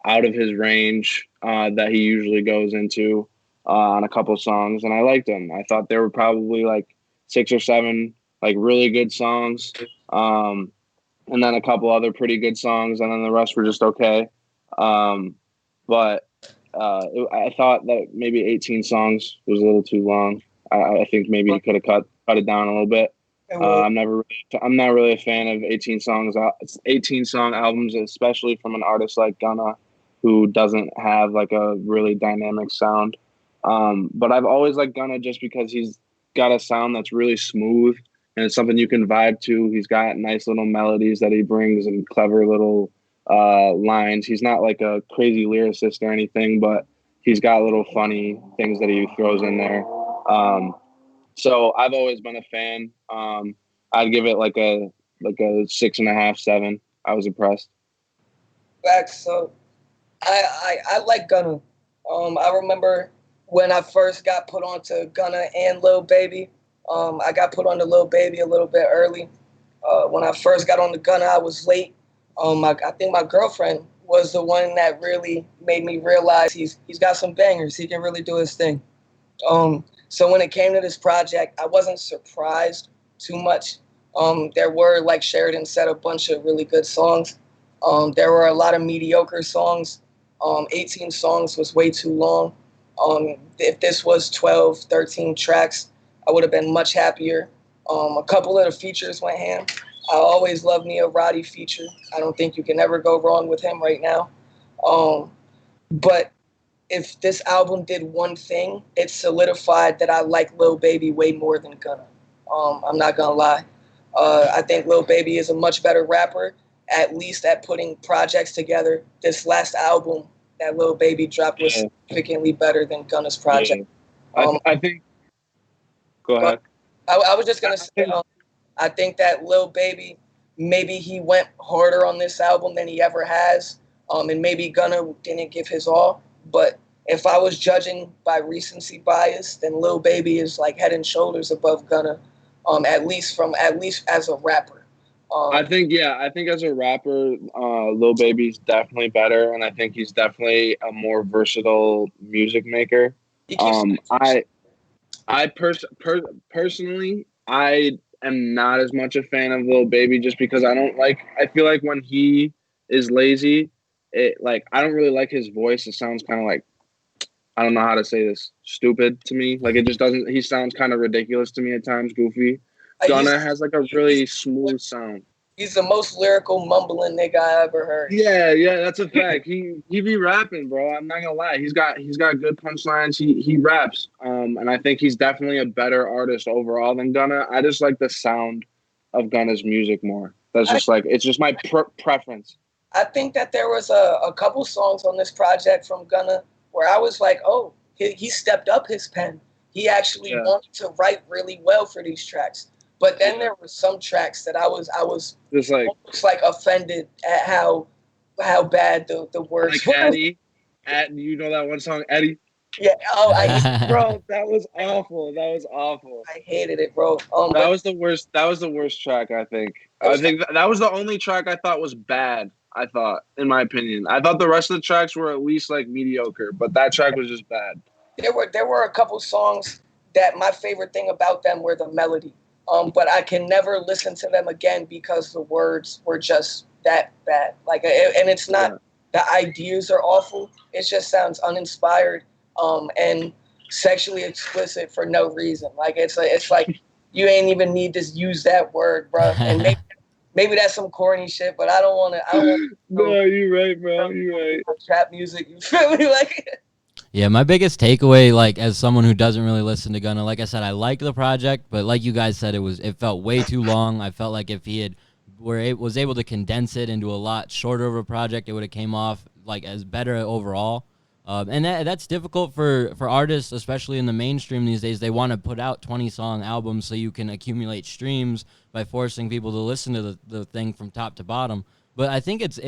out of his range that he usually goes into on a couple songs, and I liked them. I thought there were probably like 6 or 7 like really good songs. And then a couple other pretty good songs, and then the rest were just okay. But I thought that maybe 18 songs was a little too long. I think maybe he could have cut it down a little bit. I'm not really a fan of 18 songs. 18 song albums, especially from an artist like Gunna, who doesn't have like a really dynamic sound. But I've always liked Gunna just because he's got a sound that's really smooth and it's something you can vibe to. He's got nice little melodies that he brings and clever little lines. He's not like a crazy lyricist or anything, but he's got little funny things that he throws in there. So I've always been a fan. I'd give it like a 6.5, 7. I was impressed. Facts. So I like Gunna. I remember when I first got put onto Gunna and Lil Baby. I got put on to Lil Baby a little bit early. When I first got on the Gunna, I was late. I think my girlfriend was the one that really made me realize he's got some bangers. He can really do his thing. So when it came to this project, I wasn't surprised too much. There were, like Sheridan said, a bunch of really good songs. There were a lot of mediocre songs. 18 songs was way too long. If this was 12, 13 tracks, I would have been much happier. A couple of the features went ham. I always love me a Roddy feature. I don't think you can ever go wrong with him right now. But if this album did one thing, it solidified that I like Lil Baby way more than Gunna. I'm not gonna lie. I think Lil Baby is a much better rapper, at least at putting projects together. This last album that Lil Baby dropped was significantly better than Gunna's project. I think. Go ahead. I was just gonna say, I think that Lil Baby, maybe he went harder on this album than he ever has, and maybe Gunna didn't give his all. But if I was judging by recency bias, then Lil Baby is like head and shoulders above Gunna, at least as a rapper. I think as a rapper, Lil Baby's definitely better, and I think he's definitely a more versatile music maker. Personally, I am not as much a fan of Lil Baby just because I feel like when he is lazy, I don't really like his voice. It sounds kind of like, I don't know how to say this, stupid to me. Like it just doesn't, he sounds kind of ridiculous to me at times, goofy. Gunna has like a really smooth sound. He's the most lyrical mumbling nigga I ever heard. Yeah, that's a fact. He be rapping, bro. I'm not gonna lie. He's got good punchlines. He raps. And I think he's definitely a better artist overall than Gunna. I just like the sound of Gunna's music more. That's just it's just my preference. I think that there was a couple songs on this project from Gunna where I was like, oh, he stepped up his pen. He actually wanted to write really well for these tracks. But then there were some tracks that I was just like almost like offended at how bad the words like Eddie. You know that one song, Eddie? Yeah. Oh, bro, that was awful. I hated it, bro. That was the worst. That was the worst track. I think that was the only track I thought was bad. I thought, in my opinion, I thought the rest of the tracks were at least like mediocre, but that track was just bad. There were a couple songs that my favorite thing about them were the melody. But I can never listen to them again because the words were just that bad. And it's not the ideas are awful. It just sounds uninspired, and sexually explicit for no reason. It's like you ain't even need to use that word, bro. And maybe that's some corny shit, but I don't want to. No, you're right, bro. You're right. Trap music, you feel me? Like, Yeah, my biggest takeaway, like as someone who doesn't really listen to Gunna, like I said, I like the project, but like you guys said, it felt way too long. I felt like if he was able to condense it into a lot shorter of a project, it would have came off like as better overall. And that's difficult for artists, especially in the mainstream these days. They want to put out 20-song albums so you can accumulate streams by forcing people to listen to the thing from top to bottom. But I think it's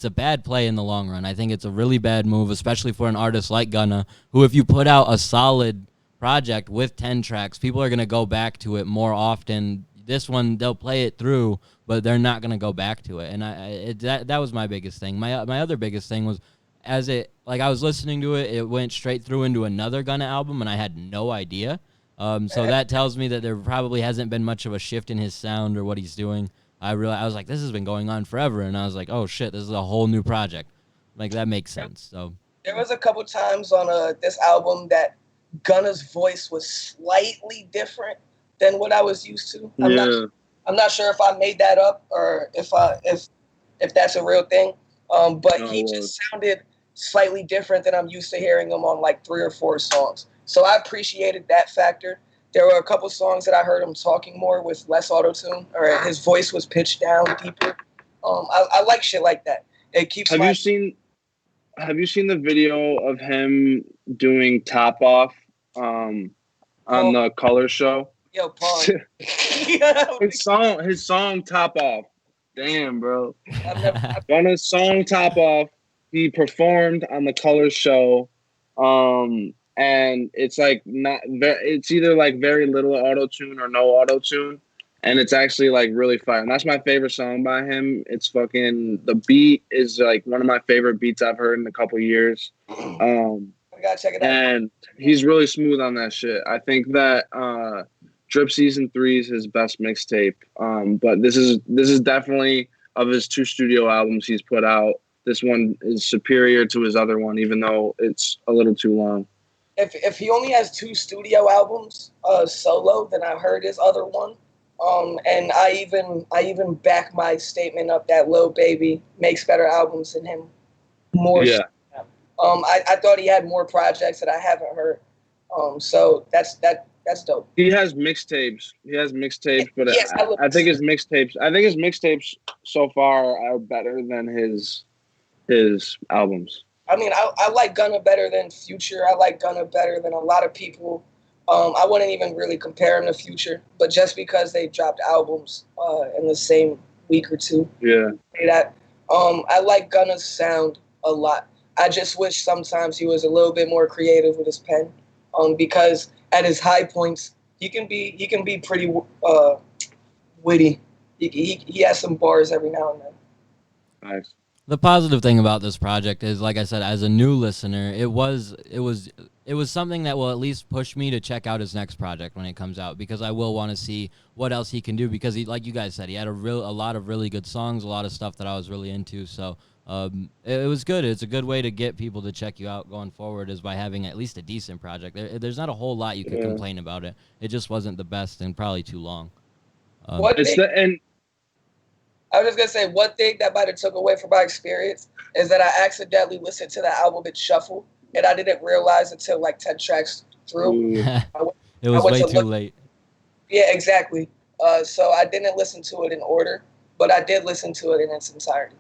a bad play in the long run. I think it's a really bad move, especially for an artist like Gunna, who if you put out a solid project with 10 tracks, people are going to go back to it more often. This one, they'll play it through, but they're not going to go back to it. And that was my biggest thing. My other biggest thing was, I was listening to it, it went straight through into another Gunna album, and I had no idea. So that tells me that there probably hasn't been much of a shift in his sound or what he's doing. I was like, this has been going on forever, and I was like, oh shit, this is a whole new project. Like, that makes sense. So there was a couple times on this album that Gunna's voice was slightly different than what I was used to. I'm not sure if I made that up or if that's a real thing. But he just sounded slightly different than I'm used to hearing him on like 3 or 4 songs. So I appreciated that factor. There were a couple songs that I heard him talking more with less auto-tune, or his voice was pitched down deeper. I like shit like that. It keeps. Have you seen the video of him doing Top Off on the Color Show? Yo, Paul. his song Top Off. Damn, bro. Gunna's song Top Off. He performed on the Color Show. And it's like it's either like very little auto-tune or no auto-tune, and it's actually like really fire. And that's my favorite song by him. It's fucking, the beat is like one of my favorite beats I've heard in a couple years. I gotta check it out. And he's really smooth on that shit. I think that Drip Season 3 is his best mixtape. But this is definitely, of his 2 studio albums he's put out, this one is superior to his other one, even though it's a little too long. If he only has 2 studio albums solo, then I heard his other one. And I even back my statement up that Lil Baby makes better albums than him. More. Yeah. I thought he had more projects that I haven't heard. So that's dope. He has mixtapes. But yes, I think his mixtapes so far are better than his albums. I mean, I like Gunna better than Future. I like Gunna better than a lot of people. I wouldn't even really compare him to Future, but just because they dropped albums in the same week or 2. Yeah. I like Gunna's sound a lot. I just wish sometimes he was a little bit more creative with his pen, because at his high points, he can be pretty witty. He has some bars every now and then. Nice. The positive thing about this project is, like I said, as a new listener, it was something that will at least push me to check out his next project when it comes out, because I will want to see what else he can do, because he, like you guys said, he had a lot of really good songs, a lot of stuff that I was really into. So it was good. It's a good way to get people to check you out going forward, is by having at least a decent project. There's not a whole lot you could complain about it. It just wasn't the best and probably too long. I was just going to say, one thing that might have took away from my experience is that I accidentally listened to the album in shuffle, and I didn't realize until like 10 tracks through. It was way too late. Yeah, exactly. So I didn't listen to it in order, but I did listen to it in its entirety.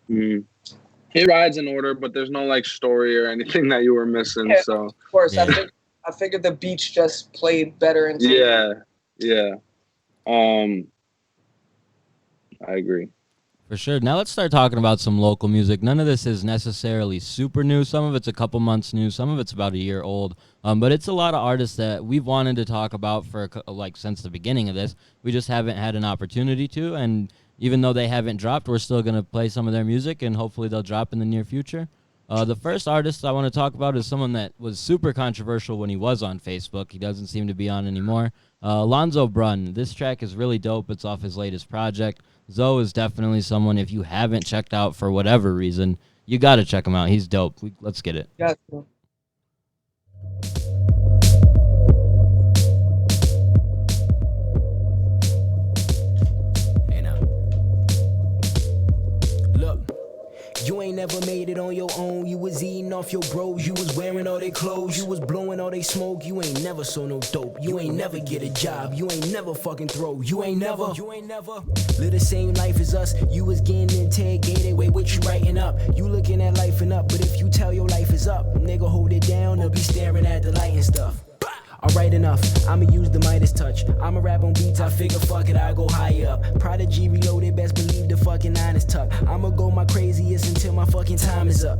It rides in order, but there's no like story or anything that you were missing. Yeah, so of course, yeah. I figured the beats just played better. Yeah. I agree. For sure. Now let's start talking about some local music. None of this is necessarily super new. Some of it's a couple months new. Some of it's about a year old. But it's a lot of artists that we've wanted to talk about for since the beginning of this. We just haven't had an opportunity to. And even though they haven't dropped, we're still going to play some of their music, and hopefully they'll drop in the near future. The first artist I want to talk about is someone that was super controversial when he was on Facebook. He doesn't seem to be on anymore. Alonzo Brunn. This track is really dope. It's off his latest project. Zoe is definitely someone, if you haven't checked out for whatever reason, you got to check him out. He's dope. Let's get it. Yeah. never made it on your own. You was eating off your bros. You was wearing all their clothes. You was blowing all they smoke. You ain't never sold no dope. You ain't never get a job. You ain't never fucking throw. You ain't never live the same life as us. You was getting interrogated. Wait, what you writing up? You looking at life and up. But if you tell your life is up, nigga, hold it down or be staring at the light and stuff. Alright, enough. I'ma use the Midas touch. I'ma rap on beats, I figure fuck it, I'll go higher up. Prodigy reloaded, best believe the fucking 9 is tucked. I'ma go my craziest until my fucking time is up.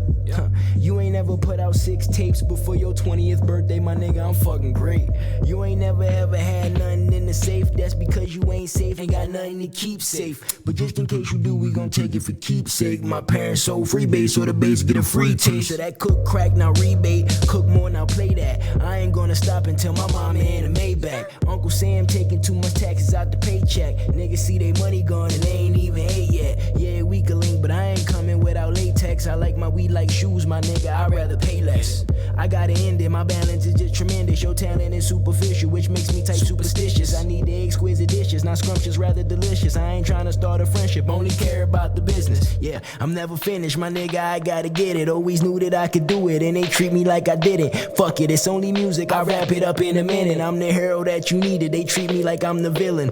You ain't never put out 6 tapes before your 20th birthday, my nigga, I'm fucking great. You ain't never ever had nothing in the safe, that's because you ain't safe, ain't got nothing to keep safe. But just in case you do, we gon' take it for keepsake. My parents sold freebase, so the base get a free taste. So that cook crack, now rebate, cook more, now play that. I ain't gonna stop until my mama in a Maybach. Uncle Sam taking too much taxes out the paycheck. Niggas see they money gone and they ain't even ate yet. Yeah, we can link, but I ain't coming without latex. I like my weed like shoes, my nigga, I'd rather pay less. I gotta end it, my balance is just tremendous. Your talent is superficial, which makes me type superstitious. I need the exquisite dishes, not scrumptious, rather delicious. I ain't trying to start a friendship, only care about the business. Yeah, I'm never finished, my nigga, I gotta get it. Always knew that I could do it, and they treat me like I didn't. Fuck it, it's only music, I wrap it up in a minute. I'm the hero that you needed, they treat me like I'm the villain.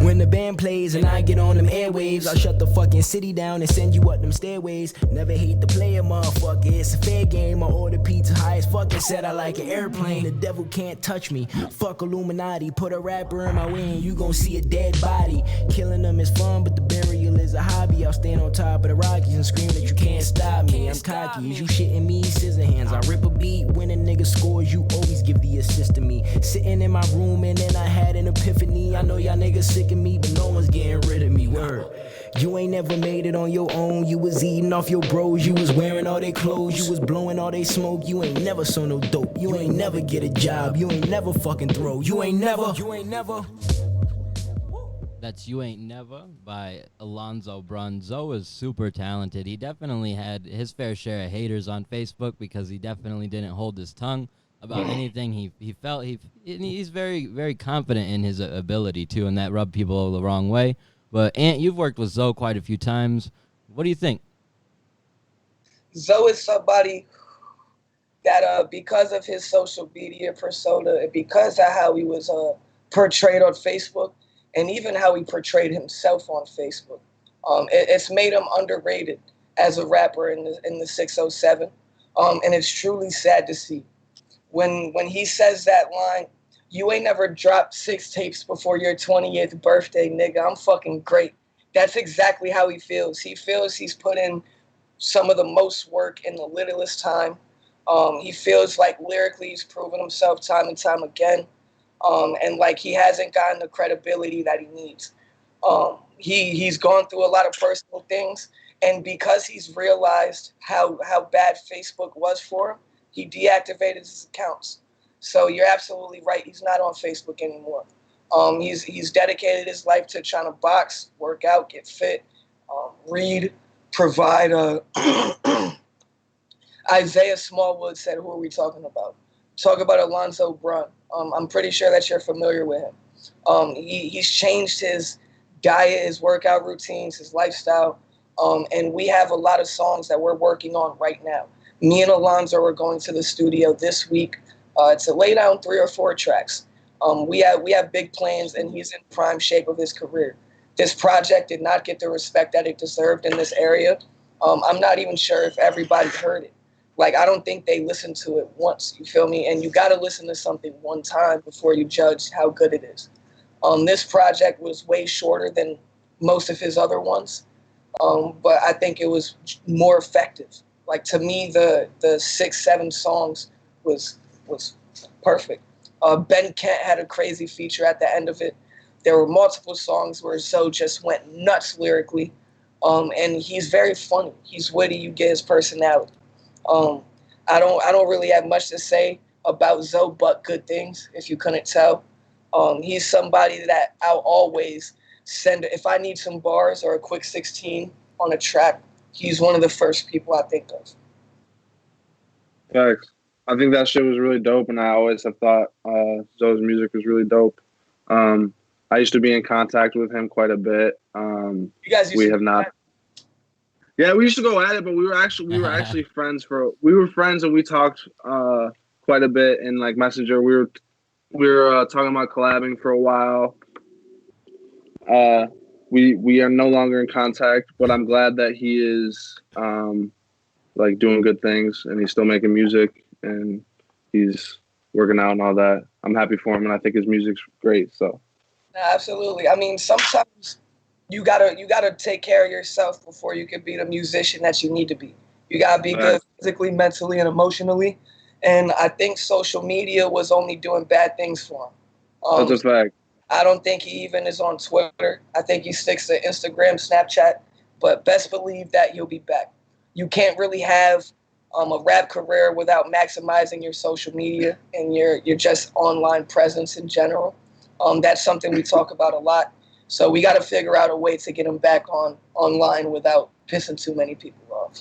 When the band plays and I get on them airwaves, I'll shut the fucking city down and send you up them stairways. Never hate the player, motherfucker, it's a fair game. I order pizza high as fucking said I like an airplane. The devil can't touch me, fuck Illuminati. Put a rapper in my way and you gon' see a dead body. Killing them is fun, but the burial is a hobby. I'll stand on top of the Rockies and scream that you can't stop me. I'm cocky, is you shitting me? Scissor hands, I rip a beat. When a nigga scores, you always give the assist to me. Sitting in my room and then I had an epiphany. I know y'all niggas sick of me, but no one's getting rid of me, word. You ain't never made it on your own. You was eating off your bros. You was wearing all they clothes. You was blowing all they smoke. You ain't never sold no dope. You ain't never get a job. You ain't never fucking throw. You ain't never. That's You Ain't Never by Alonzo Brun. Zoe is super talented. He definitely had his fair share of haters on Facebook because he definitely didn't hold his tongue about anything he felt. He's very, very confident in his ability, too, and that rubbed people the wrong way. But, Ant, you've worked with Zoe quite a few times. What do you think? Zoe is somebody that because of his social media persona and because of how he was portrayed on Facebook and even how he portrayed himself on Facebook, it's made him underrated as a rapper in the 607. And it's truly sad to see. When he says that line, you ain't never dropped 6 tapes before your 20th birthday, nigga. I'm fucking great. That's exactly how he feels. He feels he's put in some of the most work in the littlest time. He feels like lyrically he's proven himself time and time again. And like he hasn't gotten the credibility that he needs. He's gone through a lot of personal things. And because he's realized how bad Facebook was for him, he deactivated his accounts. So you're absolutely right. He's not on Facebook anymore. He's dedicated his life to trying to box, work out, get fit, read, provide. Isaiah Smallwood said, who are we talking about? Talk about Alonzo Brun. I'm pretty sure that you're familiar with him. He's changed his diet, his workout routines, his lifestyle. And we have a lot of songs that we're working on right now. Me and Alonzo are going to the studio this week to lay down 3 or 4 tracks. We have big plans, and he's in prime shape of his career. This project did not get the respect that it deserved in this area. I'm not even sure if everybody heard it. Like, I don't think they listened to it once, you feel me? And you got to listen to something one time before you judge how good it is. This project was way shorter than most of his other ones, but I think it was more effective. Like, to me, the 6-7 songs was perfect. Ben Kent had a crazy feature at the end of it. There were multiple songs where Zoe just went nuts lyrically, and he's very funny. He's witty. You get his personality. I don't really have much to say about Zoe but good things, if you couldn't tell. He's somebody that I'll always send. If I need some bars or a quick 16 on a track, he's one of the first people I think of. Facts. I think that shit was really dope, and I always have thought Zoe's music was really dope. I used to be in contact with him quite a bit. You guys used we to have not. Yeah, we used to go at it, but we were actually friends and we talked quite a bit in like Messenger. We were talking about collabing for a while. We are no longer in contact, but I'm glad that he is like doing good things and he's still making music and he's working out and all that. I'm happy for him and I think his music's great. So Absolutely. I mean, sometimes you gotta take care of yourself before you can be the musician that you need to be. You gotta be good physically, mentally, and emotionally. And I think social media was only doing bad things for him. that's a fact. I don't think he even is on Twitter. I think he sticks to Instagram, Snapchat. But best believe that he'll be back. You can't really have a rap career without maximizing your social media and your just online presence in general. That's something we talk about a lot. So we got to figure out a way to get him back online without pissing too many people off.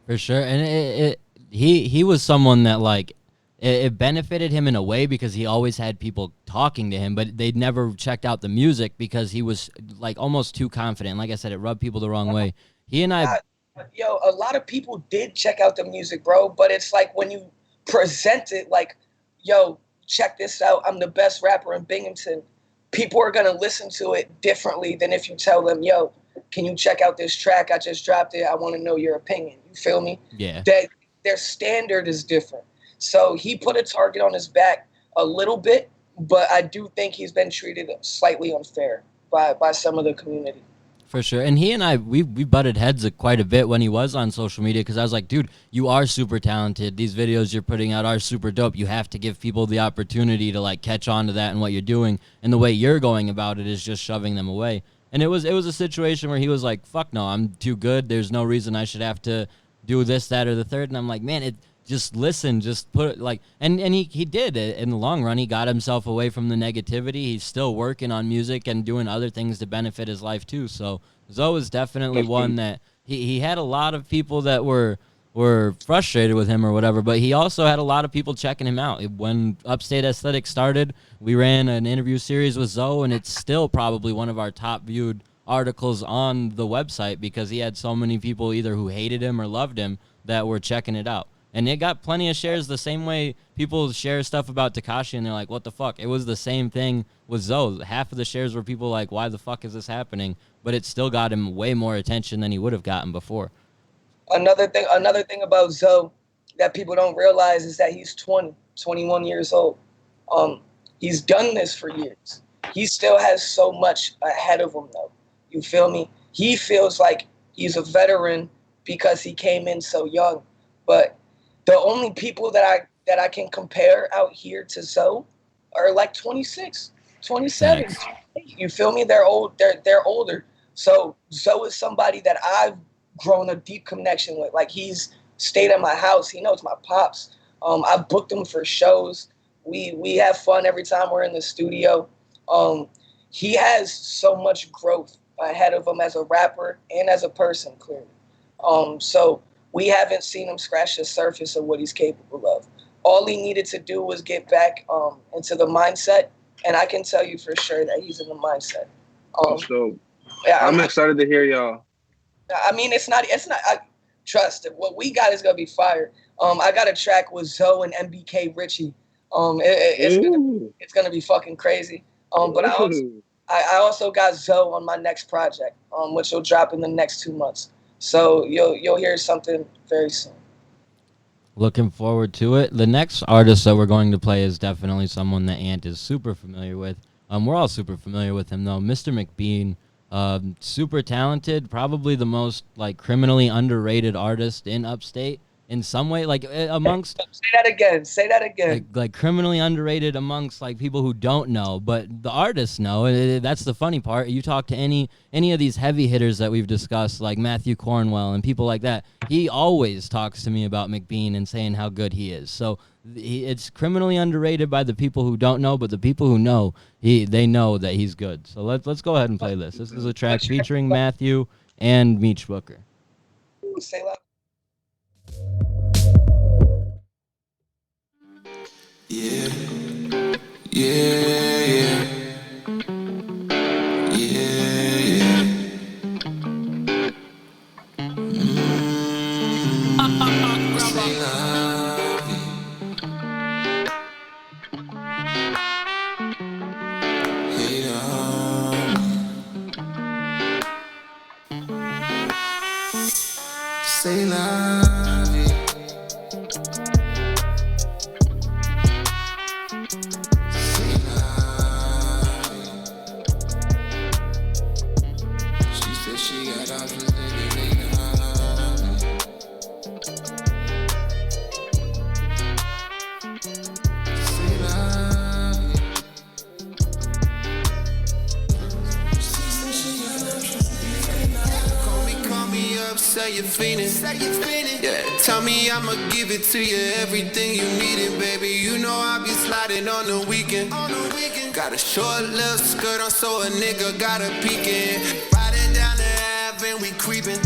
For sure, and he was someone that like it benefited him in a way because he always had people talking to him, but they'd never checked out the music because he was like almost too confident. Like I said, it rubbed people the wrong way. He and I, Yo, a lot of people did check out the music, bro, but it's like when you present it like, yo, check this out, I'm the best rapper in Binghamton, people are going to listen to it differently than if you tell them, yo, can you check out this track? I just dropped it. I want to know your opinion. You feel me? yeah, That their standard is different. So he put a target on his back a little bit, but I do think he's been treated slightly unfair by some of the community. for sure. And he and I, we butted heads quite a bit when he was on social media because I was like, dude, you are super talented. These videos you're putting out are super dope. You have to give people the opportunity to like catch on to that and what you're doing. And the way you're going about it is just shoving them away. And it was a situation where he was like, fuck no, I'm too good. There's no reason I should have to do this, that, or the third. And I'm like, man, just listen, just put it like, and he did it in the long run. He got himself away from the negativity. He's still working on music and doing other things to benefit his life too. So Zoe is definitely one that he had a lot of people that were frustrated with him or whatever, but he also had a lot of people checking him out. When Upstate Aesthetic started, we ran an interview series with Zoe, and it's still probably one of our top viewed articles on the website because he had so many people either who hated him or loved him that were checking it out. And it got plenty of shares the same way people share stuff about Tekashi and they're like, what the fuck? It was the same thing with Zoe. Half of the shares were people like, why the fuck is this happening? But it still got him way more attention than he would have gotten before. Another thing about Zoe that people don't realize is that he's 21 years old. He's done this for years. He still has so much ahead of him, though. You feel me? He feels like he's a veteran because he came in so young. But the only people that I can compare out here to Zoe are like 26, 27. Thanks. You feel me? They're old. They're older. So Zoe is somebody that I've grown a deep connection with. Like he's stayed at my house. He knows my pops. I've booked him for shows. We have fun every time we're in the studio. He has so much growth ahead of him as a rapper and as a person, clearly. So we haven't seen him scratch the surface of what he's capable of. All he needed to do was get back into the mindset, and I can tell you for sure that he's in the mindset. So I'm excited to hear y'all. I mean, it's not. Trust it. What we got is gonna be fire. I got a track with Zoe and MBK Richie. It's gonna be fucking crazy. But I also got Zoe on my next project, which will drop in the next 2 months. So you'll hear something very soon. Looking forward to it. The next artist that we're going to play is definitely someone that Ant is super familiar with. We're all super familiar with him though. Mr. McBean, super talented, probably the most like criminally underrated artist in Upstate in some way, like amongst Say that again. like criminally underrated amongst like people who don't know, but the artists know. That's the funny part. You talk to any of these heavy hitters that we've discussed, like Matthew Cornwell and people like that, he always talks to me about McBean and saying how good he is. So it's criminally underrated by the people who don't know, but the people who know, they know that he's good. So let's go ahead and play this. This is a track featuring Matthew and Meech Booker. Say that. Yeah, yeah, yeah, yeah, yeah. Say la vie. Say la vie. She said she got options, nigga, they love me. Say la vie. She said she got options. Call me up, say you're feeling. Yeah, tell me I'ma give it to you, everything you needed, baby. You know I be sliding on the weekend. Got a short little skirt on, so a nigga gotta peek in. Riding down the Ave and we creeping.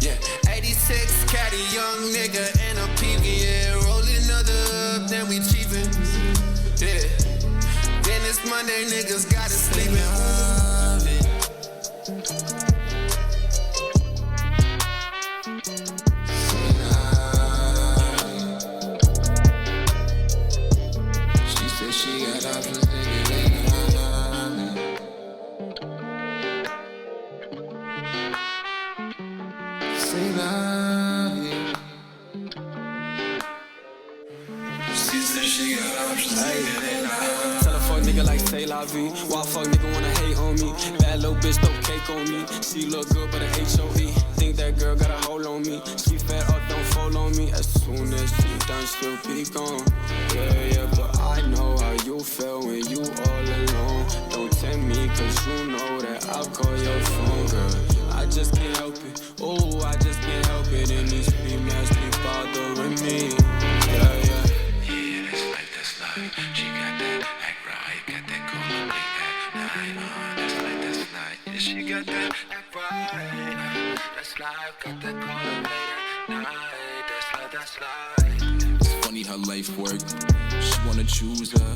Yeah, 86 caddy, young nigga and a peeping. Yeah, rolling another up, then we cheapin'. Yeah, then it's Monday, niggas got it sleeping. She said she got options, nigga, they love me. Say la vie. She said she got options, nigga, they love me. Tell a fuck nigga like say la vie. Why fuck nigga wanna hate on me? Bad little bitch throw cake on me. She look good but a HOE. Think that girl got a hold on me. She fed up, don't fall on me. As soon as she done, she'll be gone. Yeah, but I know how you feel when you all alone. Don't tempt me cause you know that I'll call your phone, girl. I just can't help it. Oh, I just can't help it. And these females keep bothering me. Yeah. Yeah, that's like. She got that act right, got that cool like that's like. Yeah, she got that act right. That's like, got that cool night. That's like. It's funny how life works. She wanna choose her.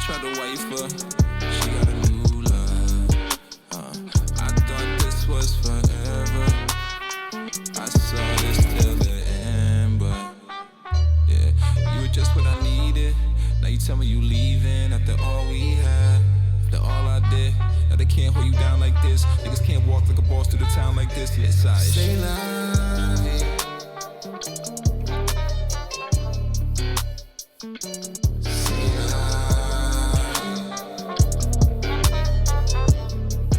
Try to wife her. She got a new love. I thought this was forever. I saw this till the end, but yeah, you were just what I needed. Now you tell me you leaving after all we had, after all I did. Now they can't hold you down like this. Niggas can't walk like a boss through the town like this. Yeah, side. Say la vie. Say la vie.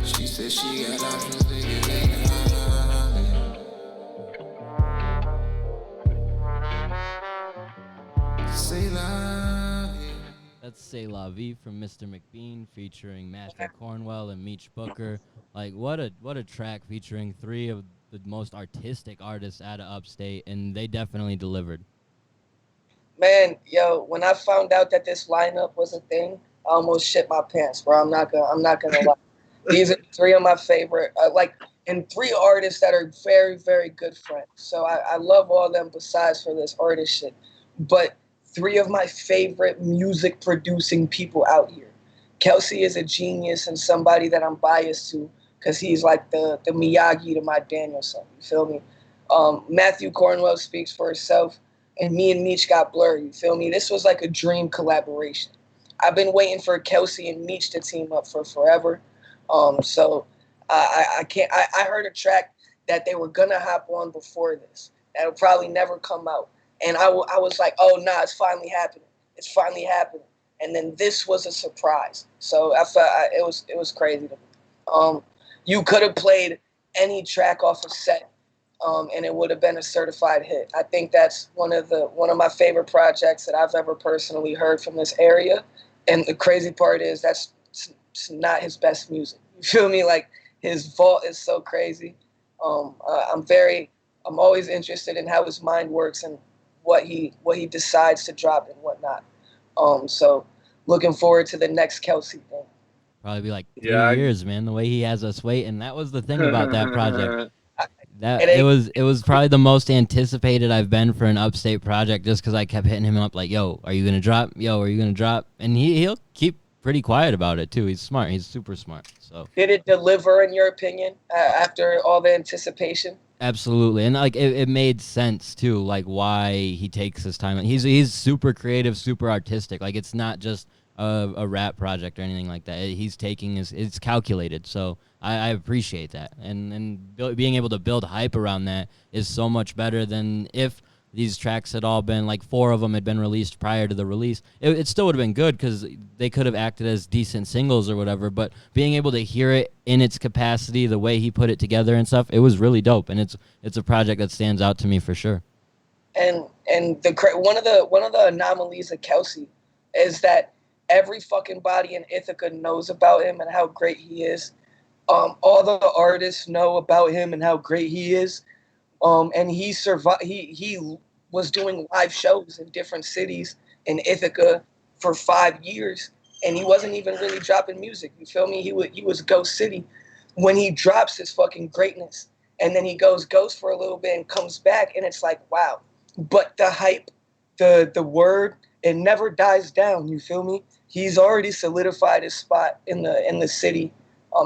She said she got options, nigga, they love me. Say la vie. That's Say La Vie from Mr. McBean featuring Matthew Cornwell and Meech Booker. Like, what a track featuring three of the most artistic artists out of upstate, and they definitely delivered. Man, yo, when I found out that this lineup was a thing, I almost shit my pants, bro. I'm not gonna lie. These are three of my favorite, and three artists that are very, very good friends. So I love all them besides for this artist shit. But three of my favorite music producing people out here. Kelsey is a genius and somebody that I'm biased to because he's like the Miyagi to my Danielson. You feel me? Matthew Cornwell speaks for himself, and me and Meech got blurred. You feel me? This was like a dream collaboration. I've been waiting for Kelsey and Meech to team up for forever. So I can't. I heard a track that they were gonna hop on before this. That'll probably never come out. And I was like, oh, nah, it's finally happening. It's finally happening. And then this was a surprise. So I felt it was crazy to me. You could have played any track off a set, and it would have been a certified hit. I think that's one of my favorite projects that I've ever personally heard from this area. And the crazy part is that's not his best music. You feel me? Like, his vault is so crazy. I'm always interested in how his mind works and what he decides to drop and whatnot. So looking forward to the next Kelsey thing. Probably be like 3 years, man. The way he has us waiting. That was the thing about that project. It was probably the most anticipated I've been for an upstate project, just because I kept hitting him up like, "Yo, are you gonna drop? Yo, are you gonna drop?" And he'll keep pretty quiet about it too. He's smart. He's super smart. So did it deliver in your opinion after all the anticipation? Absolutely, and like it made sense too, like why he takes his time. He's super creative, super artistic. Like, it's not just a rap project or anything like that. He's taking it's calculated. So I appreciate that, and being able to build hype around that is so much better than if these tracks had all been, like 4 of them had been released prior to the release. It still would have been good because they could have acted as decent singles or whatever, but being able to hear it in its capacity, the way he put it together and stuff, it was really dope, and it's a project that stands out to me for sure. And one of the anomalies of Kelsey is that every fucking body in Ithaca knows about him and how great he is. All the artists know about him and how great he is. And he survived. He was doing live shows in different cities in Ithaca for 5 years, and he wasn't even really dropping music. You feel me? He was Ghost City when he drops his fucking greatness, and then he goes ghost for a little bit and comes back, and it's like, wow. But the hype, the word, it never dies down. You feel me? He's already solidified his spot in the city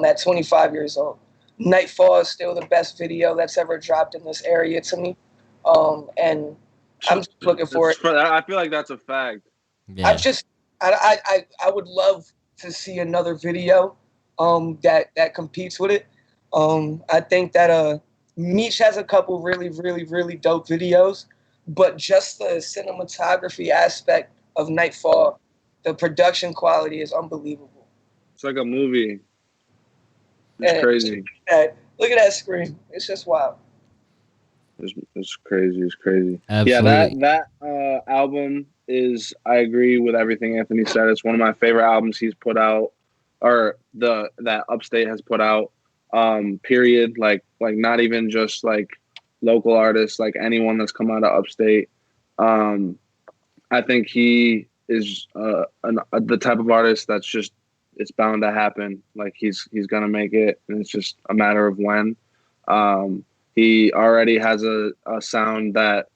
at 25 years old. Nightfall is still the best video that's ever dropped in this area to me. And I'm just looking for it. I feel like that's a fact. Yeah. I would love to see another video that competes with it. I think that Meech has a couple really, really, really dope videos, but just the cinematography aspect of Nightfall, the production quality is unbelievable. It's like a movie. It's crazy. Look at that screen. It's just wild. It's crazy. It's crazy. Absolutely. Yeah, that album is, I agree with everything Anthony said. It's one of my favorite albums he's put out, or that Upstate has put out. Period. Like not even just like local artists, like anyone that's come out of Upstate. I think he is the type of artist that's just, it's bound to happen. Like he's gonna make it, and it's just a matter of when. He already has a sound that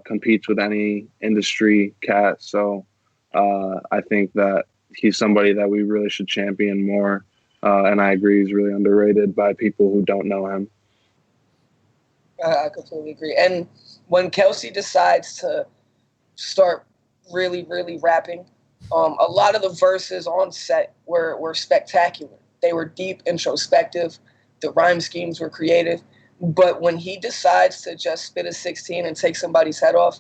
competes with any industry cat. So I think that he's somebody that we really should champion more. And I agree, he's really underrated by people who don't know him. I completely agree. And when Kelsey decides to start really, really rapping, a lot of the verses on set were spectacular. They were deep, introspective. The rhyme schemes were creative. But when he decides to just spit a 16 and take somebody's head off,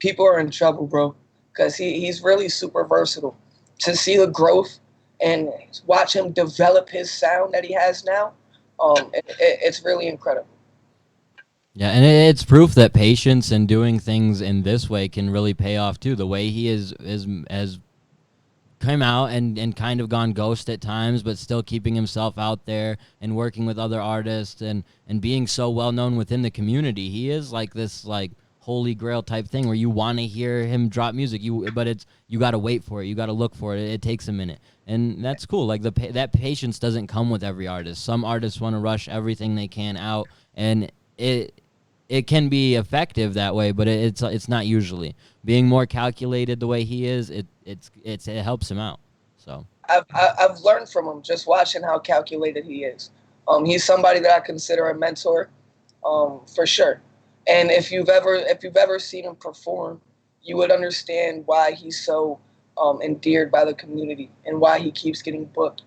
people are in trouble, bro. Because he's really super versatile. To see the growth and watch him develop his sound that he has now, it's really incredible. Yeah, and it's proof that patience and doing things in this way can really pay off too. The way he has come out and kind of gone ghost at times, but still keeping himself out there and working with other artists and being so well known within the community. He is like this like holy grail type thing where you want to hear him drop music, but you got to wait for it, you got to look for it. It takes a minute, and that's cool. Like that patience doesn't come with every artist. Some artists want to rush everything they can out, and it can be effective that way, but it's not usually. Being more calculated the way he is, it helps him out. So I've learned from him just watching how calculated he is. He's somebody that I consider a mentor, for sure. And if you've ever seen him perform, you would understand why he's so endeared by the community and why he keeps getting booked,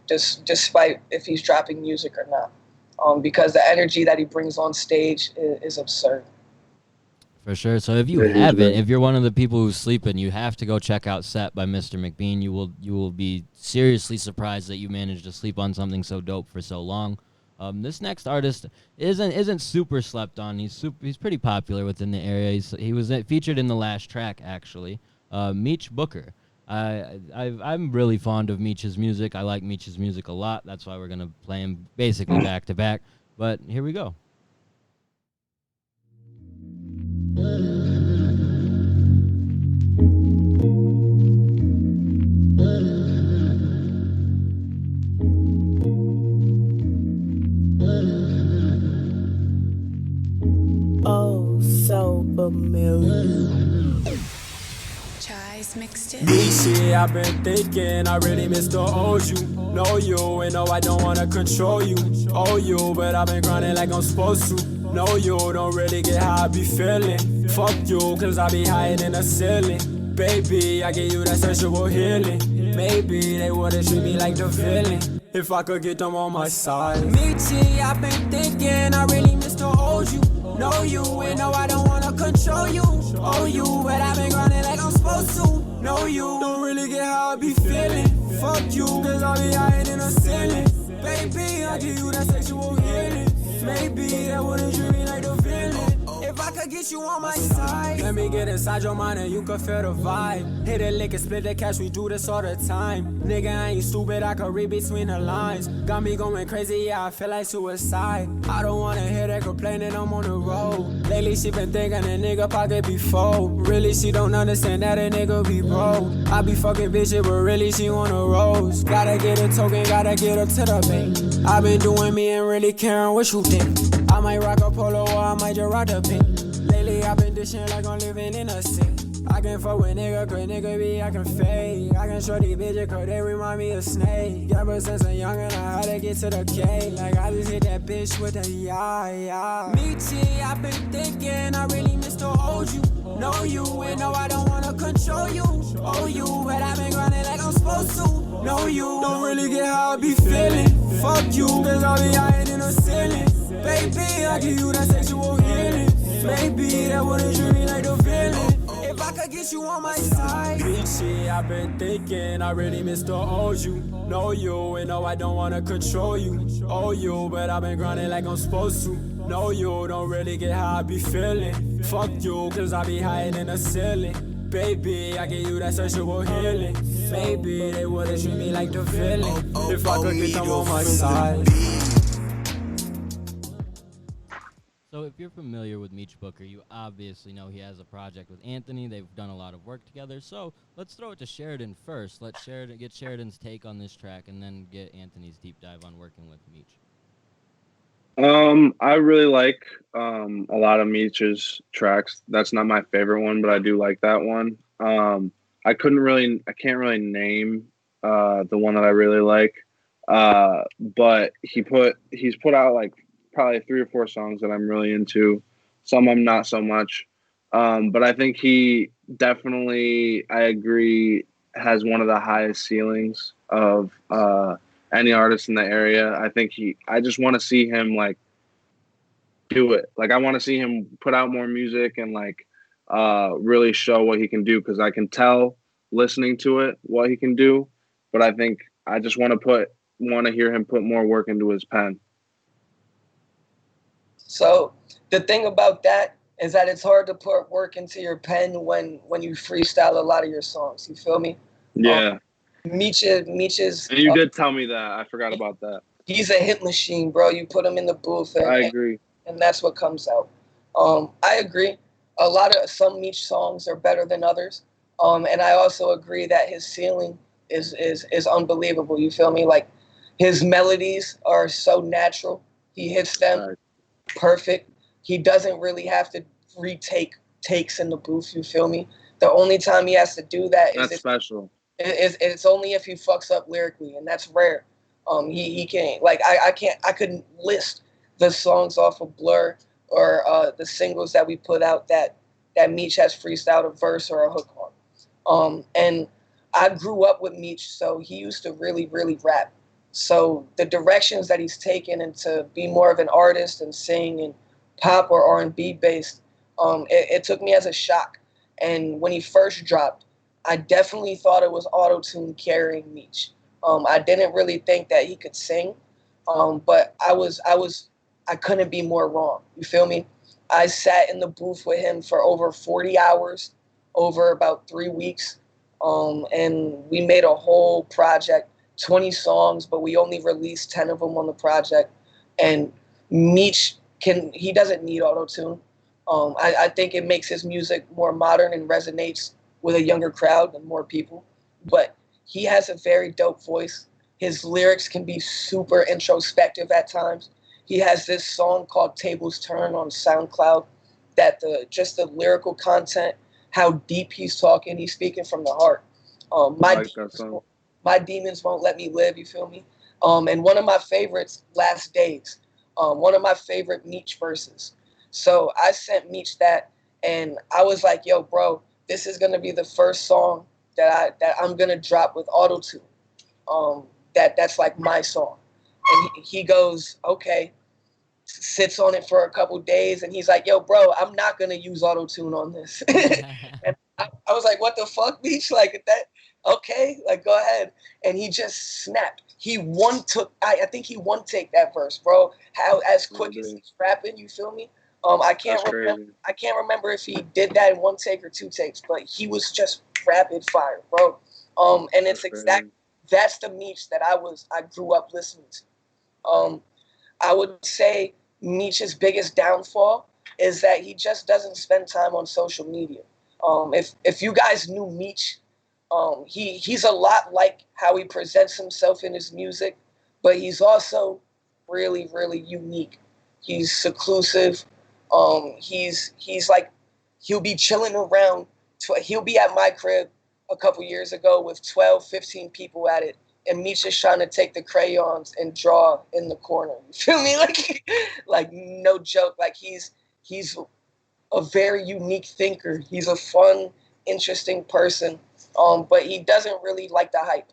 despite if he's dropping music or not. Because the energy that he brings on stage is absurd. For sure. So if you haven't, if you're one of the people who's sleeping, you have to go check out Set by Mr. McBean. You will be seriously surprised that you managed to sleep on something so dope for so long. This next artist isn't super slept on. He's pretty popular within the area. He was featured in the last track actually. Meech Booker. I'm really fond of Meech's music. I like Meech's music a lot. That's why we're gonna play him basically back to back. But here we go. Oh, so familiar. Mixed it. Shit, I've been thinking, I really miss the old you. Know you, and no, I don't wanna control you. Oh, you, but I've been grinding like I'm supposed to. No, you don't really get how I be feeling. Fuck you, cause I be higher than the ceiling. Baby, I give you that sexual healing. Maybe they wouldn't treat me like the villain if I could get them on my side. Meaty, I've been thinking I really miss to hold you. Know you, and no, I don't wanna control you. Oh, you, but I've been grinding like I'm supposed to. Know you, don't really get how I be feeling. Fuck you, cause I'll be higher in the ceiling. Baby, I give you that sexual healing. Maybe that wouldn't treat me like the villain if I could get you on my side. Let me get inside your mind and you can feel the vibe. Hit a lick and split the cash, we do this all the time. Nigga, I ain't stupid, I can read between the lines. Got me going crazy, yeah, I feel like suicide. I don't wanna hear that complaining, I'm on the road. Lately she been thinking a nigga pocket be full. Really, she don't understand that a nigga be broke. I be fucking bitches, but really she wanna rose. Gotta get a token, gotta get up to the bank. I been doing me and really caring what you think. I might rock a polo or I might just rock the pink. Lately I've been dishing like I'm living in a city. I can fuck with nigga, cause nigga be, I can fade. I can show these bitches cause they remind me of Snake. Ever since I'm young and I had to get to the K. Like I just hit that bitch with a yeah. Meaty, I've been thinking I really miss to hold you. Know you, and no, I don't wanna control you. Oh, you, but I've been grinding like I'm supposed to. Know you, don't really get how I be feeling. Fuck you, cause I'll be higher in the ceiling. Baby, I give you that sexual healing. Maybe that wouldn't treat me like the villain if I could get you on my side. Bitchy, I've been thinking I really miss to hold you. Know you, and no, I don't wanna control you. Oh, you, but I've been grinding like I'm supposed to. Know you, don't really get how I be feeling. Fuck you, cause I be higher than the ceiling. Baby, I give you that sexual healing. Maybe they wouldn't treat me like the villain if I could get them on my side. So if you're familiar with Meech Booker, you obviously know he has a project with Anthony. They've done a lot of work together. So let's throw it to Sheridan first. Let Sheridan get Sheridan's take on this track and then get Anthony's deep dive on working with Meech. I really like a lot of Meech's tracks. That's not my favorite one, but I do like that one. I can't really name the one that I really like. But he's put out like probably 3 or 4 songs that I'm really into. Some I'm not so much. But I think he definitely, I agree, has one of the highest ceilings of any artist in the area. I just want to see him like do it. Like I want to see him put out more music and like really show what he can do, because I can tell listening to it what he can do. But I think I just want to hear him put more work into his pen. So the thing about that is that it's hard to put work into your pen when you freestyle a lot of your songs. You feel me? Yeah. Meech is. And you did tell me that. I forgot about that. He's a hit machine, bro. You put him in the booth, and I agree, and that's what comes out. I agree. Some Meech songs are better than others, and I also agree that his ceiling is unbelievable. You feel me? Like his melodies are so natural. He hits them perfect. He doesn't really have to retake takes in the booth. You feel me? The only time he has to do that is special. It's only if he fucks up lyrically, and that's rare. He can't, like I couldn't list the songs off of Blur or the singles that we put out that Meech has freestyled a verse or a hook on. And I grew up with Meech, so he used to really, really rap. So the directions that he's taken into be more of an artist and sing and pop or R&B based, it took me as a shock. And when he first dropped, I definitely thought it was auto-tune carrying Meech. I didn't really think that he could sing, but I couldn't be more wrong. You feel me? I sat in the booth with him for over 40 hours, over about 3 weeks, and we made a whole project, 20 songs, but we only released 10 of them on the project. And Meech he doesn't need auto-tune. I think it makes his music more modern and resonates with a younger crowd and more people. But he has a very dope voice. His lyrics can be super introspective at times. He has this song called Tables Turn on SoundCloud that just the lyrical content, how deep he's talking, he's speaking from the heart. My demons won't let me live, you feel me? And one of my favorites, Last Days, one of my favorite Meech verses. So I sent Meech that, and I was like, yo, bro, this is gonna be the first song that I'm gonna drop with auto-tune. That's like my song. And he goes, okay, sits on it for a couple days, and he's like, yo, bro, I'm not gonna use auto-tune on this. And I was like, what the fuck, Beach? Like that, okay, like go ahead. And he just snapped. I think he one take that verse, bro. How as quick as he's rapping, you feel me? I can't remember if he did that in one take or two takes, but he was just rapid fire, bro. And it's that's the Meech that I grew up listening to. I would say Meech's biggest downfall is that he just doesn't spend time on social media. If you guys knew Meech, he's a lot like how he presents himself in his music, but he's also really, really unique. He's seclusive. He's like, he'll be chilling around. He'll be at my crib a couple years ago with 12, 15 people at it, and Meech is trying to take the crayons and draw in the corner. You feel me? Like no joke. Like he's a very unique thinker. He's a fun, interesting person. But he doesn't really like the hype.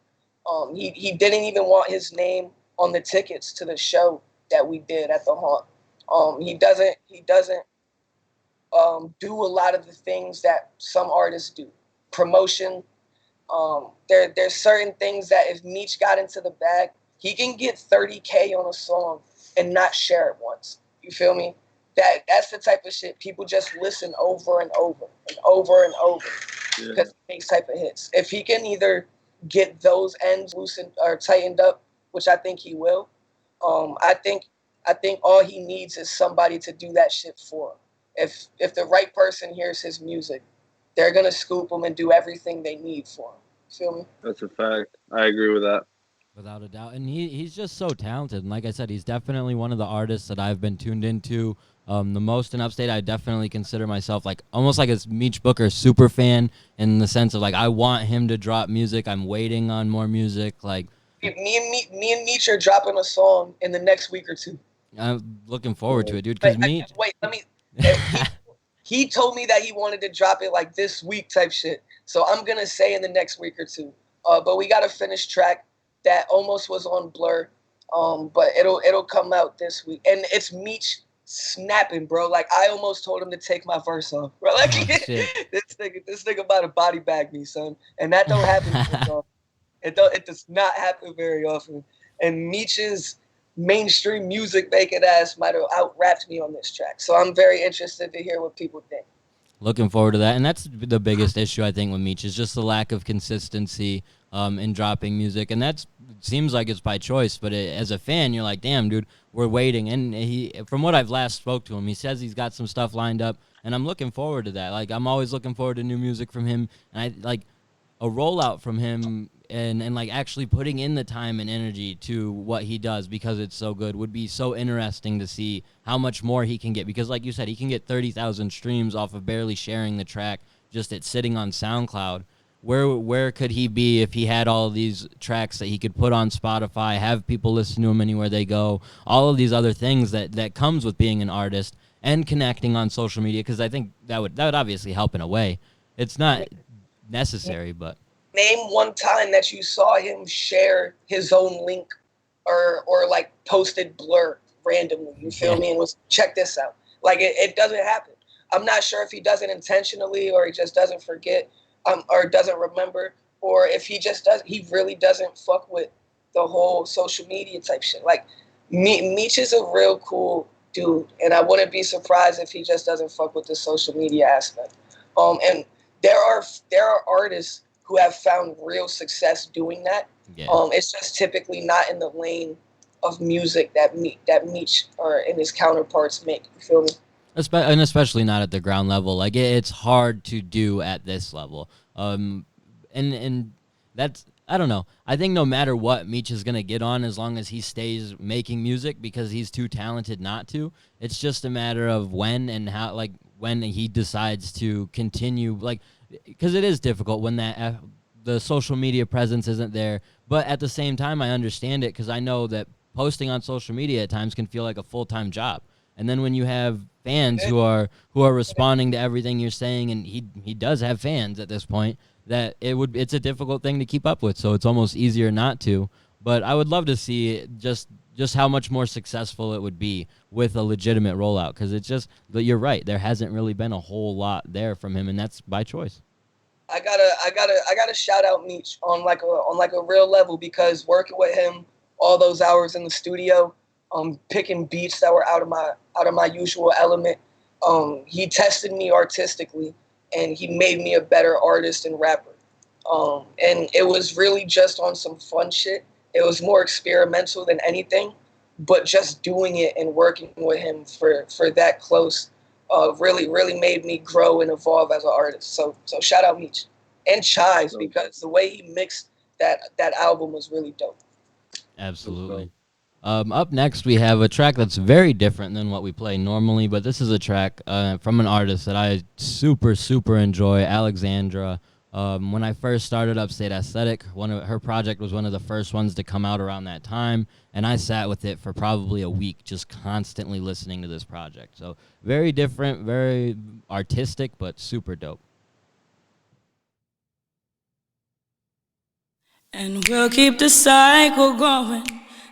He didn't even want his name on the tickets to the show that we did at the Haunt. He doesn't do a lot of the things that some artists do. Promotion. There's certain things that if Meech got into the bag, he can get 30K on a song and not share it once. You feel me? That's the type of shit people just listen over and over and over and over because he makes type of hits. If he can either get those ends loosened or tightened up, which I think he will, I think all he needs is somebody to do that shit for him. If the right person hears his music, they're gonna scoop him and do everything they need for him. Feel me? That's a fact. I agree with that. Without a doubt. And he's just so talented. And like I said, he's definitely one of the artists that I've been tuned into the most in Upstate. I definitely consider myself like almost like a Meech Booker super fan in the sense of like I want him to drop music. I'm waiting on more music. Like me and Meech are dropping a song in the next week or two. I'm looking forward to it, dude. Because Meech... Wait, let me... He told me that he wanted to drop it like this week type shit. So I'm going to say in the next week or two. But we got a finished track that almost was on Blur. But it'll come out this week. And it's Meech snapping, bro. Like I almost told him to take my verse off. Bro, like this nigga about to body bag me, son. And that don't happen very often. It does not happen very often. And Meech's mainstream music making ass might have out-rapped me on this track. So I'm very interested to hear what people think. Looking forward to that. And that's the biggest issue, I think, with Meech is just the lack of consistency in dropping music. And that seems like it's by choice. But as a fan, you're like, damn, dude, we're waiting. And he, from what I've last spoke to him, he says he's got some stuff lined up. And I'm looking forward to that. Like, I'm always looking forward to new music from him. And I like a rollout from him and like actually putting in the time and energy to what he does because it's so good would be so interesting to see how much more he can get. Because like you said, he can get 30,000 streams off of barely sharing the track, just it sitting on SoundCloud. Where could he be if he had all of these tracks that he could put on Spotify, have people listen to him anywhere they go, all of these other things that comes with being an artist and connecting on social media? Because I think that would obviously help in a way. It's not necessary, but name one time that you saw him share his own link or like posted Blur randomly, you feel me, and was check this out. Like it doesn't happen. I'm not sure if he does it intentionally or he just doesn't forget or doesn't remember, or if he really doesn't fuck with the whole social media type shit. Like Meech is a real cool dude, and I wouldn't be surprised if he just doesn't fuck with the social media aspect. And there are artists who have found real success doing that. Yeah. It's just typically not in the lane of music that Meech or and his counterparts make. You feel me? And especially not at the ground level. Like it's hard to do at this level. And that's, I don't know. I think no matter what Meech is gonna get on, as long as he stays making music, because he's too talented not to. It's just a matter of when and how, like when he decides to continue, like. Because it is difficult when the social media presence isn't there. But at the same time, I understand it because I know that posting on social media at times can feel like a full-time job. And then when you have fans who are responding to everything you're saying, and he does have fans at this point, that it's a difficult thing to keep up with. So it's almost easier not to. But I would love to see just how much more successful it would be with a legitimate rollout, because you're right, there hasn't really been a whole lot there from him, and that's by choice. I gotta shout out Meech on like a real level, because working with him all those hours in the studio, picking beats that were out of my usual element, he tested me artistically, and he made me a better artist and rapper. And it was really just on some fun shit. It was more experimental than anything, but just doing it and working with him for that close really made me grow and evolve as an artist. So shout out Meech and Chives, because the way he mixed that album was really dope. Absolutely. Up next, we have a track that's very different than what we play normally, but this is a track from an artist that I super enjoy, Alexandra. When I first started Upstate Aesthetic, her project was one of the first ones to come out around that time, and I sat with it for probably a week, just constantly listening to this project. So very different, very artistic, but super dope. And we'll keep the cycle going.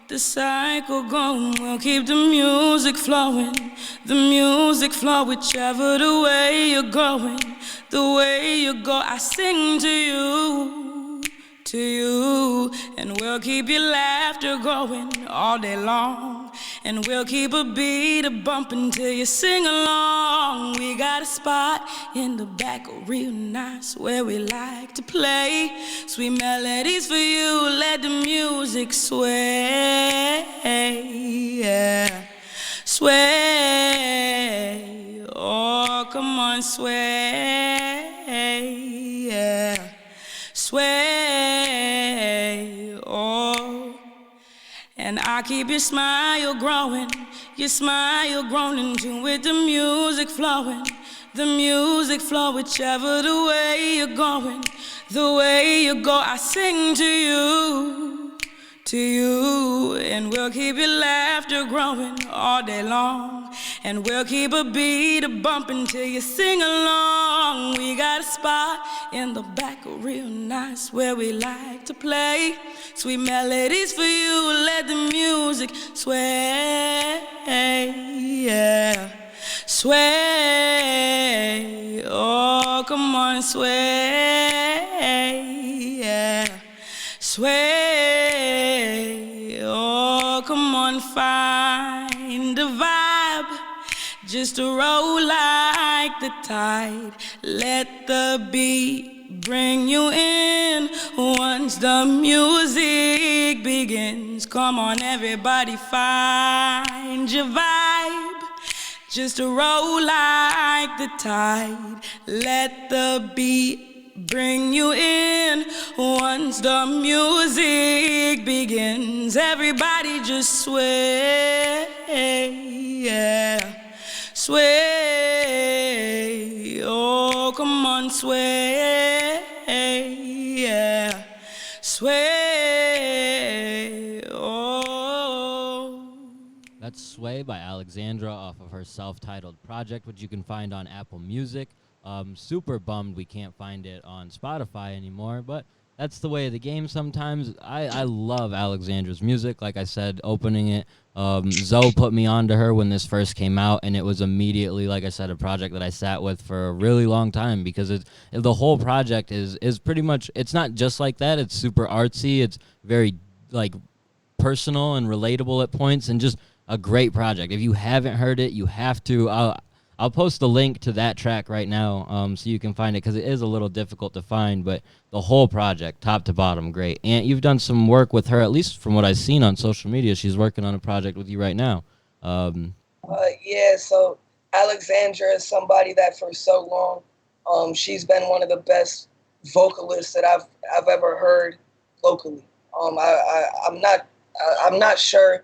The cycle going, we'll keep the music flowing. The music flow, whichever the way you're going. The way you go, I sing to you. And we'll keep your laughter going all day long. And we'll keep a beat a bumping till you sing along. We got a spot in the back, real nice, where we like to play sweet melodies for you. Let the music sway, yeah. Sway, oh come on, sway, yeah. Sway, oh. And I keep your smile growing too, with the music flowing. The music flow, whichever the way you're going. The way you go, I sing to you. And we'll keep your laughter growing all day long. And we'll keep a beat a bumping till you sing along. We got a spot in the back, real nice, where we like to play sweet melodies for you. Let the music sway, yeah. Sway, oh come on, sway, yeah. Sway, oh come on, find a vibe, just to roll like the tide. Let the beat bring you in once the music begins. Come on everybody, find your vibe, just to roll like the tide. Let the beat bring you in once the music begins. Everybody just sway, yeah. Sway, oh come on, sway, yeah. Sway, oh. That's Sway by Alexandra off of her self-titled project, which you can find on Apple Music. Super bummed we can't find it on Spotify anymore, but that's the way of the game sometimes. I love Alexandra's music. Like I said, opening it, Zoe put me onto her when this first came out, and it was immediately, like I said, a project that I sat with for a really long time, because the whole project is pretty much, it's not just like that. It's super artsy. It's very like personal and relatable at points, and just a great project. If you haven't heard it, you have to. I'll post a link to that track right now, so you can find it, because it is a little difficult to find, but the whole project, top to bottom, great. And you've done some work with her, at least from what I've seen on social media. She's working on a project with you right now. Yeah, so Alexandra is somebody that for so long, she's been one of the best vocalists that I've ever heard locally. I'm not sure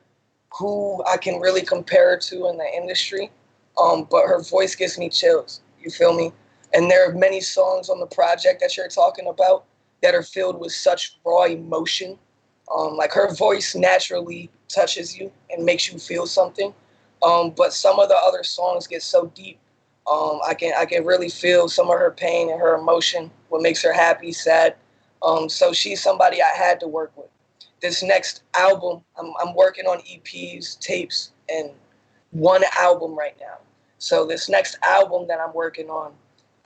who I can really compare her to in the industry. But her voice gives me chills, you feel me? And there are many songs on the project that you're talking about that are filled with such raw emotion. Like her voice naturally touches you and makes you feel something. But some of the other songs get so deep. I can really feel some of her pain and her emotion, what makes her happy, sad. So she's somebody I had to work with. This next album, I'm working on EPs, tapes, and one album right now. So this next album that I'm working on,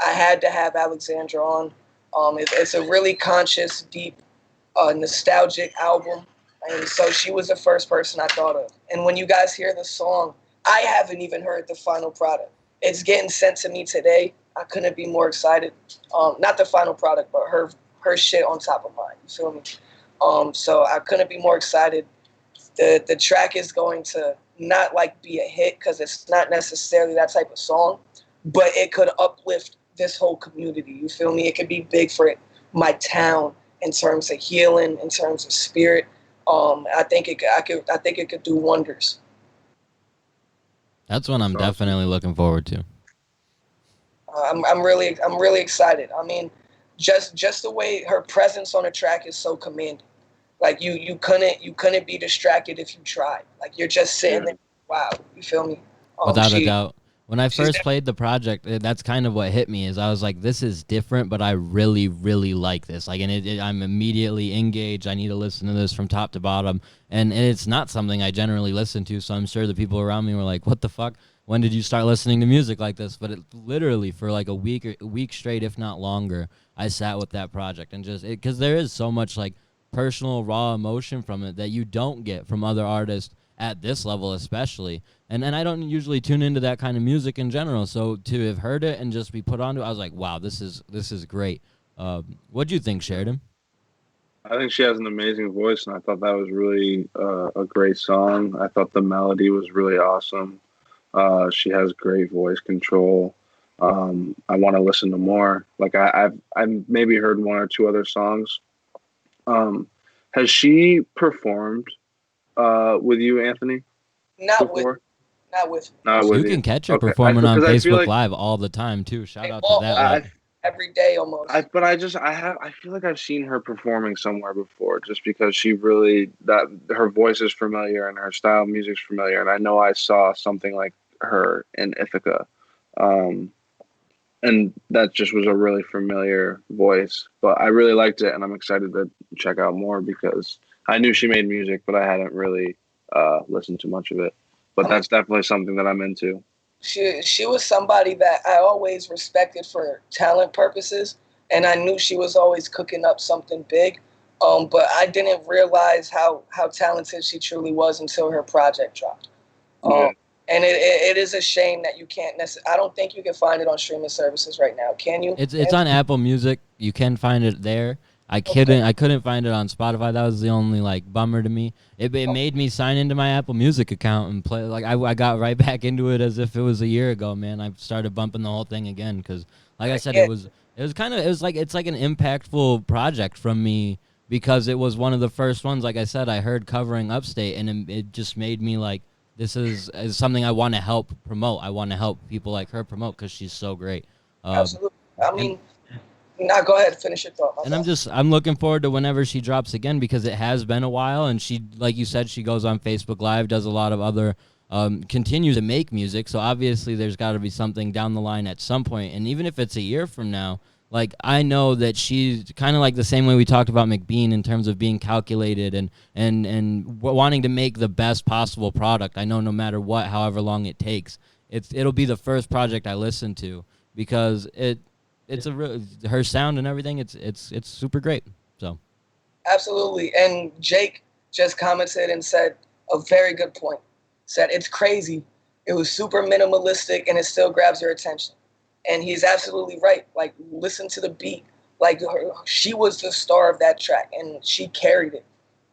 I had to have Alexandra on. It's a really conscious, deep, nostalgic album. And so she was the first person I thought of. And when you guys hear the song, I haven't even heard the final product. It's getting sent to me today. I couldn't be more excited. Not the final product, but her shit on top of mine. You feel me? So I couldn't be more excited. The track is going to not like be a hit because it's not necessarily that type of song, but it could uplift this whole community. You feel me? It could be big for my town in terms of healing, in terms of spirit. I think it could do wonders. That's one I'm definitely looking forward to. I'm really excited. I mean, just the way her presence on the track is so commanding. Like you couldn't be distracted if you tried. Like you're just sitting there. Wow, you feel me? Without a doubt. When I first played the project, that's kind of what hit me. Is I was like, this is different, but I really, really like this. Like, and I'm immediately engaged. I need to listen to this from top to bottom, and it's not something I generally listen to. So I'm sure the people around me were like, "What the fuck? When did you start listening to music like this?" But it literally for like a week straight, if not longer, I sat with that project and just because there is so much like personal raw emotion from it that you don't get from other artists at this level especially. And I don't usually tune into that kind of music in general, so to have heard it and just be put onto it, I was like, wow, this is great. What'd you think, Sheridan? I think she has an amazing voice, and I thought that was really a great song. I thought the melody was really awesome. She has great voice control. I want to listen to more. Like I've maybe heard one or two other songs. Has she performed with you, Anthony? Not with You can catch her performing on Facebook Live all the time too. Shout out to that. Every day almost. I feel like I've seen her performing somewhere before, just because she really her voice is familiar and her style of music's familiar, and I know I saw something like her in Ithaca, and that just was a really familiar voice. But I really liked it, and I'm excited to check out more because I knew she made music, but I hadn't really listened to much of it. But that's definitely something that I'm into. She was somebody that I always respected for talent purposes, and I knew she was always cooking up something big. But I didn't realize how talented she truly was until her project dropped. And it is a shame that you can't necessarily. I don't think you can find it on streaming services right now. Can you? It's on Apple Music. You can find it there. I couldn't find it on Spotify. That was the only like bummer to me. It made me sign into my Apple Music account and play. Like I got right back into it as if it was a year ago. Man, I started bumping the whole thing again because, like I said, it's like an impactful project from me because it was one of the first ones. Like I said, I heard covering Upstate, and it just made me like, this is something I want to help promote. I want to help people like her promote because she's so great. Absolutely. I mean. Now go ahead, finish your thought. And I'm looking forward to whenever she drops again because it has been a while, and she, like you said, she goes on Facebook Live, does a lot of other, continues to make music. So obviously there's got to be something down the line at some point, and even if it's a year from now, like I know that she's kind of like the same way we talked about McBean in terms of being calculated and wanting to make the best possible product. I know no matter what, however long it takes, it'll be the first project I listen to because it's her sound and everything. It's super great. So, absolutely. And Jake just commented and said a very good point. Said it's crazy. It was super minimalistic and it still grabs your attention. And he's absolutely right. Like listen to the beat. Like she was the star of that track and she carried it.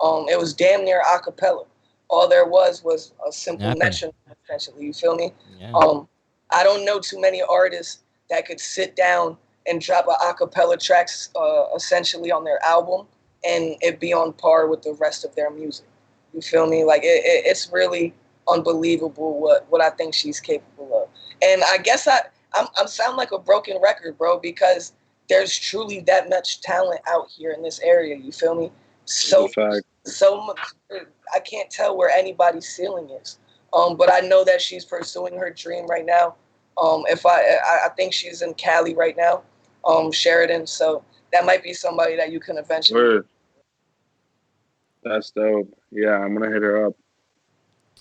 It was damn near a cappella. All there was a simple metronome. Essentially, you feel me? Yeah. I don't know too many artists that could sit down and drop a acapella tracks essentially on their album and it be on par with the rest of their music. You feel me? Like it's really unbelievable what I think she's capable of. And I guess I'm sound like a broken record, bro, because there's truly that much talent out here in this area. You feel me? So much. I can't tell where anybody's ceiling is. But I know that she's pursuing her dream right now. If I think she's in Cali right now, Sheridan. So that might be somebody that you can eventually. Word. That's dope. Yeah, I'm gonna hit her up.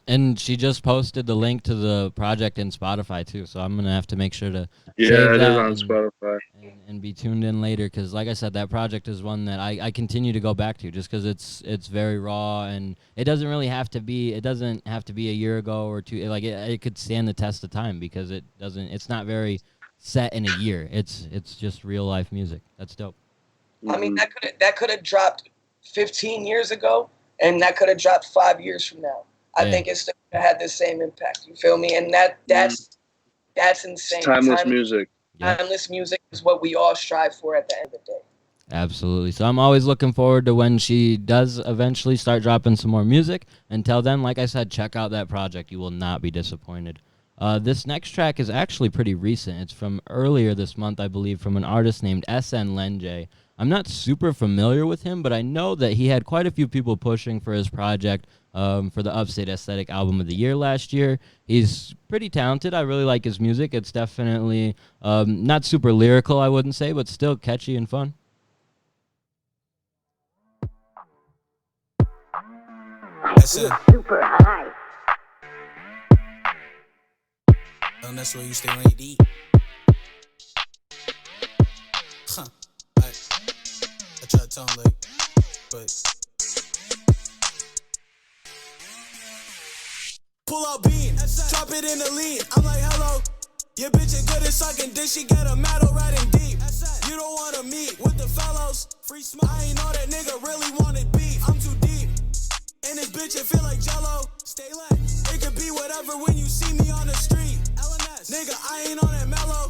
And she just posted the link to the project in Spotify too, so I'm gonna have to make sure to Yeah, save it that is on Spotify. and be tuned in later. Because, like I said, that project is one that I continue to go back to, just because it's very raw and it doesn't really have to be. It doesn't have to be a year ago or two. Like it could stand the test of time because it doesn't. It's not very set in a year. It's just real life music. That's dope. I mean, that could have dropped 15 years ago, and that could have dropped 5 years from now. I think it's still had the same impact. You feel me? And that's insane. It's timeless music. Timeless music is what we all strive for at the end of the day. Absolutely. So I'm always looking forward to when she does eventually start dropping some more music. Until then, like I said, check out that project. You will not be disappointed. This next track is actually pretty recent. It's from earlier this month, I believe, from an artist named SN Lenjay. I'm not super familiar with him, but I know that he had quite a few people pushing for his project for the Upstate Aesthetic Album of the Year last year. He's pretty talented. I really like his music. It's definitely not super lyrical, I wouldn't say, but still catchy and fun. Super high. And that's where you stay when you eat. Huh. I try to tell him like, but pull out bean, drop it in the lean. I'm like, hello, your bitch is good at sucking dick. She get a medal riding deep. You don't wanna meet with the fellows. Free smoke. I ain't know that nigga really wanted beef. I'm too deep. And this bitch, it feel like Jello. Stay lit. It could be whatever when you see me on the street. LNS. Nigga, I ain't on that mellow.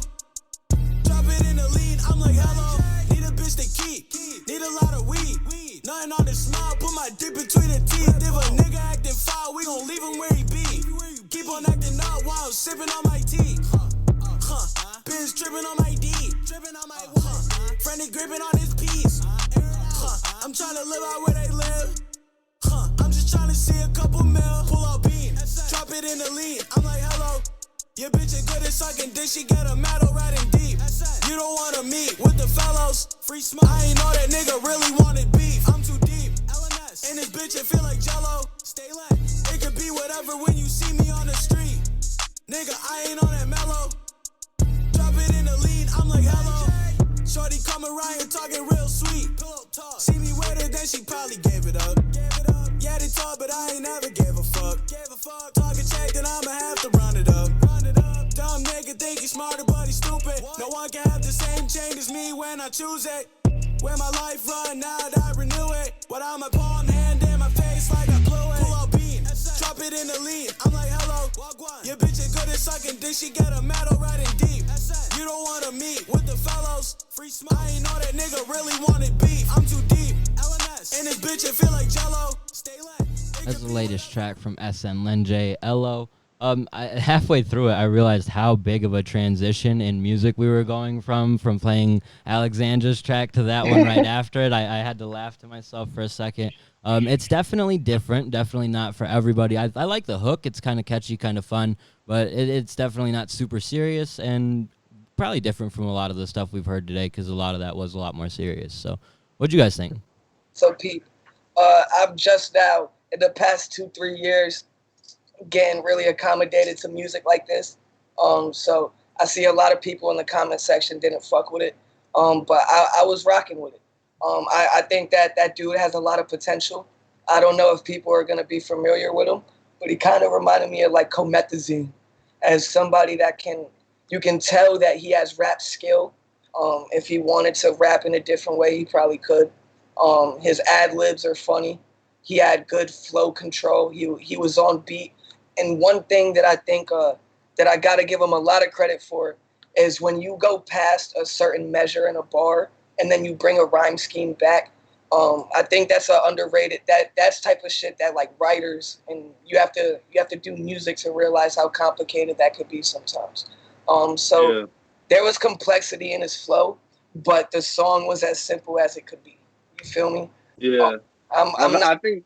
Drop it in the lean. I'm like, hello. Need a bitch to keep. Need a lot of weed. Nothing on the smile. Put my dick between the teeth. If a nigga acting foul, we gon' leave him where he be. Keep on acting out while I'm sipping on my tea. Bitch tripping on my D. Friendly gripping on his piece. I'm trying to live out where they live. I'm just trying to see a couple mil. Pull out bean, drop it in the lean. I'm like, hello, your bitch is good at sucking dick. She get a medal riding deep. You don't wanna meet with the fellows. Free smoke. I ain't know that nigga really wanted beef. I'm too deep. LNS. And this bitch, it feel like Jello. Stay lit. It could be whatever when you see me on the street. Nigga, I ain't on that mellow. Drop it in the lean. I'm like, hello. Shorty come around here talking real sweet. See me with her, then she probably gave it up. Yeah, they talk, but I ain't never gave a fuck. Talk a check, then I'ma have to run it up. Dumb nigga think he's smarter, but he's stupid. No one can have the same chain as me when I choose it. When my life run out, I renew it. Without my palm hand in my face like I blew it. Pull out bean, drop it in the lean. I'm like, hello, your bitch is good at sucking dick. She get a medal riding deep. You don't wanna meet with the fellows. Free smoke. I ain't know that nigga really wanted beef. I'm too deep. LNS. And this bitch, it feel like Jello. Stay lit. That's the latest track from SN Lenjay, Elo. Halfway through it, I realized how big of a transition in music we were going from playing Alexandra's track to that one right after it. I had to laugh to myself for a second. It's definitely different, definitely not for everybody. I like the hook. It's kind of catchy, kind of fun, but it's definitely not super serious and probably different from a lot of the stuff we've heard today because a lot of that was a lot more serious. So what'd you guys think? So, Pete, I've just now, in the past 2-3 years, getting really accommodated to music like this. So I see a lot of people in the comment section didn't fuck with it, but I was rocking with it. I think that dude has a lot of potential. I don't know if people are going to be familiar with him, but he kind of reminded me of like Comethazine as somebody that you can tell that he has rap skill. If he wanted to rap in a different way, he probably could. His ad-libs are funny. He had good flow control. He was on beat. And one thing that I think that I got to give him a lot of credit for is when you go past a certain measure in a bar and then you bring a rhyme scheme back. I think that's a underrated. That's type of shit that like writers and you have to do music to realize how complicated that could be sometimes. There was complexity in his flow, but the song was as simple as it could be. You feel me? Yeah. I think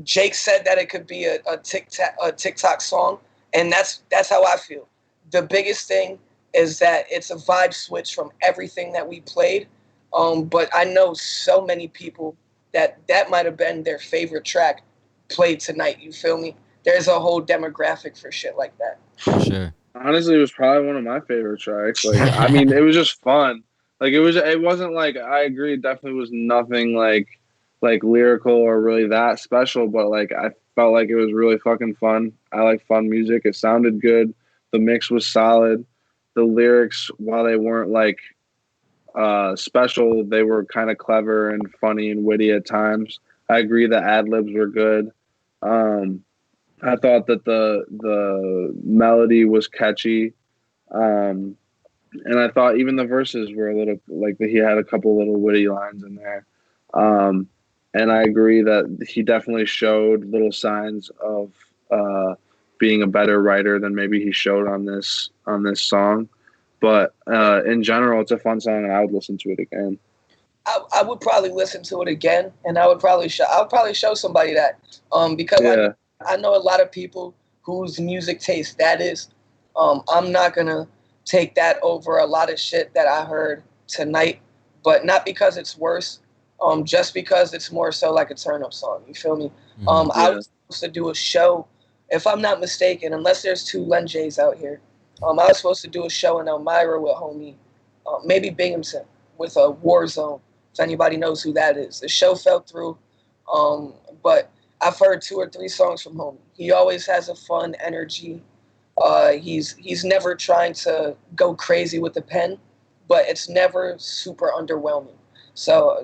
Jake said that it could be a TikTok song, and that's how I feel. The biggest thing is that it's a vibe switch from everything that we played. But I know so many people that might have been their favorite track played tonight. You feel me? There's a whole demographic for shit like that. For sure. Honestly, it was probably one of my favorite tracks. Like, I mean, it was just fun. Like, it wasn't like, I agree, it definitely was nothing like lyrical or really that special, but like I felt like it was really fucking fun. I like fun music. It sounded good. The mix was solid. The lyrics, while they weren't like special, they were kind of clever and funny and witty at times. I agree the ad libs were good. I thought that the melody was catchy. And I thought even the verses were a little like he had a couple little witty lines in there. And I agree that he definitely showed little signs of being a better writer than maybe he showed on this song. But in general, it's a fun song, and I would listen to it again. I would probably listen to it again, and I would probably show somebody that because Yeah. I know a lot of people whose music taste that is. I'm not gonna take that over a lot of shit that I heard tonight, but not because it's worse. Just because it's more so like a turn-up song. You feel me? I was supposed to do a show, if I'm not mistaken, unless there's two Lenjays out here. I was supposed to do a show in Elmira with homie, maybe Binghamton, with a Warzone, if anybody knows who that is. The show fell through, but I've heard 2 or 3 songs from homie. He always has a fun energy. He's never trying to go crazy with the pen, but it's never super underwhelming. So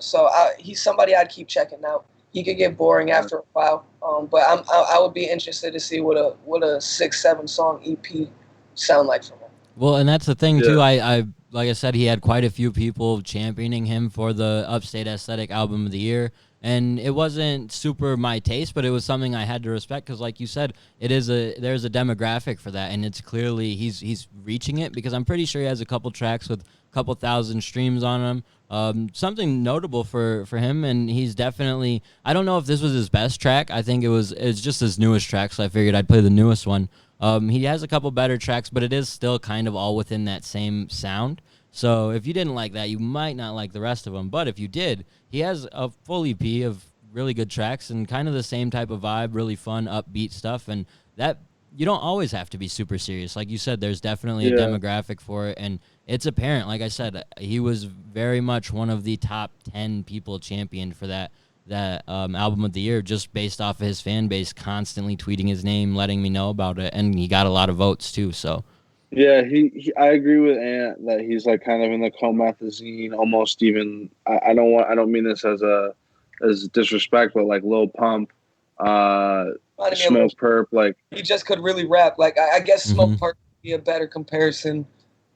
he's somebody I'd keep checking out. He could get boring after a while, but I would be interested to see what a 6-7 song EP sound like from him. Well, and that's the thing too. I like I said, he had quite a few people championing him for the Upstate Aesthetic Album of the Year. And it wasn't super my taste, but it was something I had to respect because, like you said, there's a demographic for that, and it's clearly he's reaching it because I'm pretty sure he has a couple tracks with a couple thousand streams on them. Something notable for him, and he's definitely. I don't know if this was his best track. I think it's just his newest track, so I figured I'd play the newest one. He has a couple better tracks, but it is still kind of all within that same sound. So if you didn't like that, you might not like the rest of them. But if you did, he has a full EP of really good tracks and kind of the same type of vibe, really fun, upbeat stuff. And that you don't always have to be super serious. Like you said, there's definitely a demographic for it. And it's apparent. Like I said, he was very much one of the top 10 people championed for that album of the year just based off of his fan base constantly tweeting his name, letting me know about it. And he got a lot of votes too, so. Yeah, I agree with Ant that he's like kind of in the comethazine, almost even. I don't mean this as disrespect, but like Lil Pump, Smoke Perp, like he just could really rap. Like I guess Smoke Perp would be a better comparison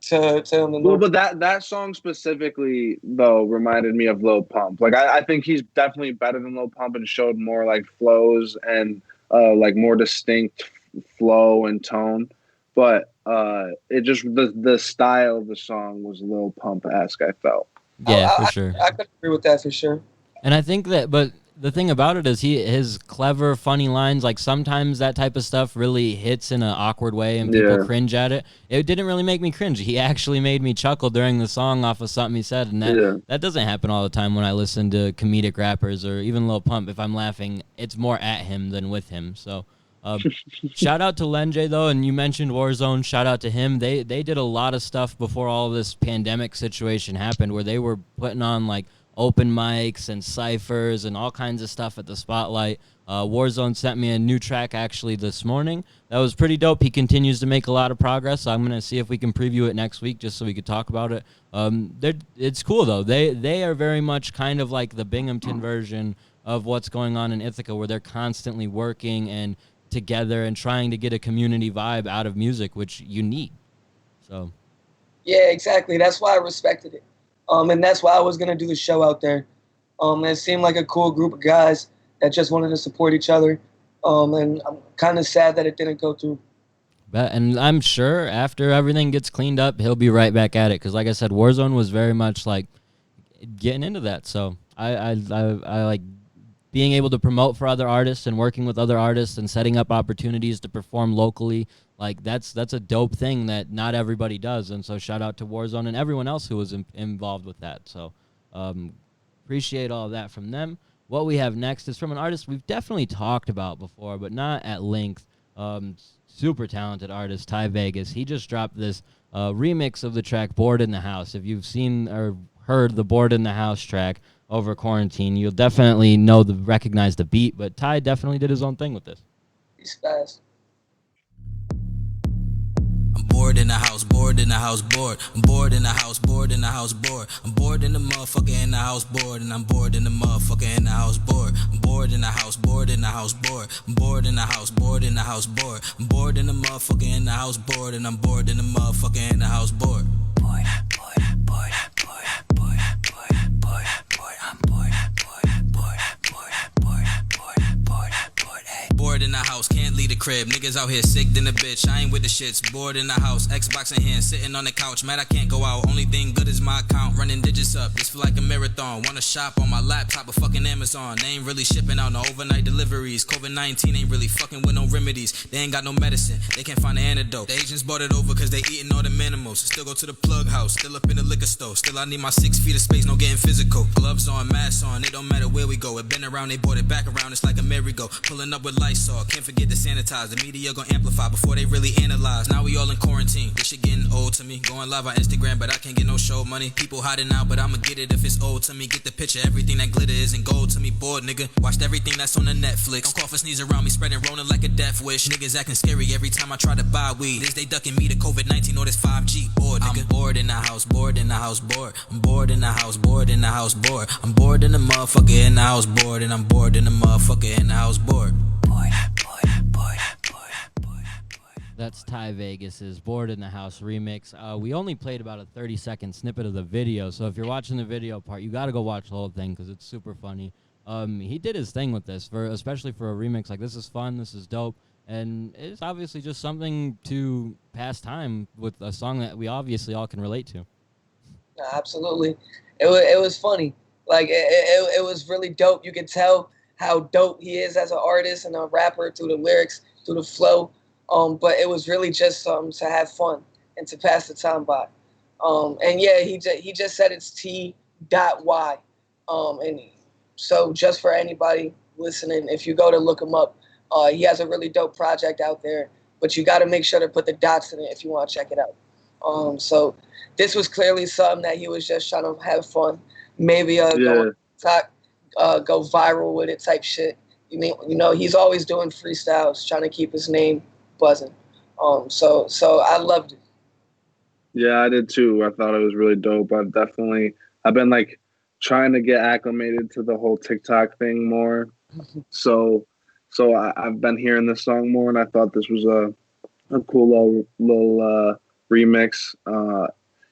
to him. Well, but that song specifically though reminded me of Lil Pump. Like I think he's definitely better than Lil Pump and showed more like flows and like more distinct flow and tone. But it just the style of the song was Lil Pump-esque, I felt. Yeah, for sure. I could agree with that for sure. And I think that, but the thing about it is his clever, funny lines, like sometimes that type of stuff really hits in an awkward way and people cringe at it. It didn't really make me cringe. He actually made me chuckle during the song off of something he said. And that doesn't happen all the time when I listen to comedic rappers or even Lil Pump. If I'm laughing, it's more at him than with him. So shout out to Lenjay though, and you mentioned Warzone. Shout out to him. They did a lot of stuff before all this pandemic situation happened, where they were putting on like open mics and ciphers and all kinds of stuff at the Spotlight. Warzone sent me a new track actually this morning. That was pretty dope. He continues to make a lot of progress. So I'm gonna see if we can preview it next week just so we could talk about it. It's cool though. They are very much kind of like the Binghamton version of what's going on in Ithaca, where they're constantly working and together and trying to get a community vibe out of music, which you need. So yeah, exactly. That's why I respected it. And that's why I was gonna do the show out there. It seemed like a cool group of guys that just wanted to support each other. And I'm kind of sad that it didn't go through. And I'm sure after everything gets cleaned up, he'll be right back at it. Because like I said, Warzone was very much like getting into that. So I like being able to promote for other artists and working with other artists and setting up opportunities to perform locally, like that's a dope thing that not everybody does. And so shout out to Warzone and everyone else who was involved with that. So appreciate all of that from them. What we have next is from an artist we've definitely talked about before, but not at length. Super talented artist, Ty Vegas. He just dropped this remix of the track Bored in the House. If you've seen or heard the Bored in the House track over quarantine, you'll definitely recognize the beat, but Ty definitely did his own thing with this. He's fast. I'm bored in the house, bored in the house, bored. I'm bored in the house, bored in the house, bored. I'm bored in the motherfucker in the house, bored. And I'm bored in the motherfucker in the house, bored. I'm bored in the house, bored in the house, bored. I'm bored in the house, bored in the house, bored. I'm bored in the motherfucker in the house, bored. And I'm bored in the motherfucker in the house, bored. Bored, bored, bored, bored, bored, bored, bored, bored. I'm bored, bored, bored, bored, bored, bored, bored, bored. Hey. Bored in the house, can't leave the crib. Niggas out here sick than a bitch. I ain't with the shits. Bored in the house, Xbox in hand, sitting on the couch. Mad I can't go out. Only thing good is my account. Running digits up. This feel like a marathon. Wanna shop on my laptop or fucking Amazon. They ain't really shipping out no overnight deliveries. COVID-19 ain't really fucking with no remedies. They ain't got no medicine. They can't find the antidote. The agents bought it over cause they eating all the minimals. Still go to the plug house. Still up in the liquor store. Still I need my 6 feet of space. No getting physical. Gloves on, masks on. It don't matter where we go. It been around. They brought it back around. It's like a merry-go. Pulling up with Lysol. Can't forget to sanitize. The media gon' amplify before they really analyze. Now we all in quarantine. This shit getting old to me. Going live on Instagram, but I can't get no show money. People hiding out, but I'ma get it if it's old to me. Get the picture. Everything that glitter isn't gold to me. Bored, nigga. Watched everything that's on the Netflix. Don't cough or sneeze around me, spreading Rona like a death wish. Niggas acting scary every time I try to buy weed. This they ducking me to COVID-19 or this 5G. Bored, nigga. I'm bored in the house, bored in the house, bored. I'm bored in the house, bored in the house, bored. I'm bored in the motherfucker in the house, bored. And I'm bored in the motherfucker in the house, bored. Bored, bored, bored, bored. That's Ty Vegas's Bored in the House remix. We only played about a 30-second snippet of the video, so if you're watching the video part, you got to go watch the whole thing because it's super funny. He did his thing with this, especially for a remix. Like, this is fun, this is dope, and it's obviously just something to pass time with a song that we obviously all can relate to. Absolutely. It was funny. Like, it was really dope. You could tell how dope he is as an artist and a rapper through the lyrics, through the flow. But it was really just something to have fun and to pass the time by. And yeah, he just said it's T.Y. And so just for anybody listening, if you go to look him up, he has a really dope project out there, but you got to make sure to put the dots in it if you want to check it out. So this was clearly something that he was just trying to have fun. Maybe go on TikTok, go viral with it type shit. You know, he's always doing freestyles, trying to keep his name buzzing. So I loved it. Yeah, I did too. I thought it was really dope. I've been like trying to get acclimated to the whole TikTok thing more. So I've been hearing this song more, and I thought this was a cool little remix.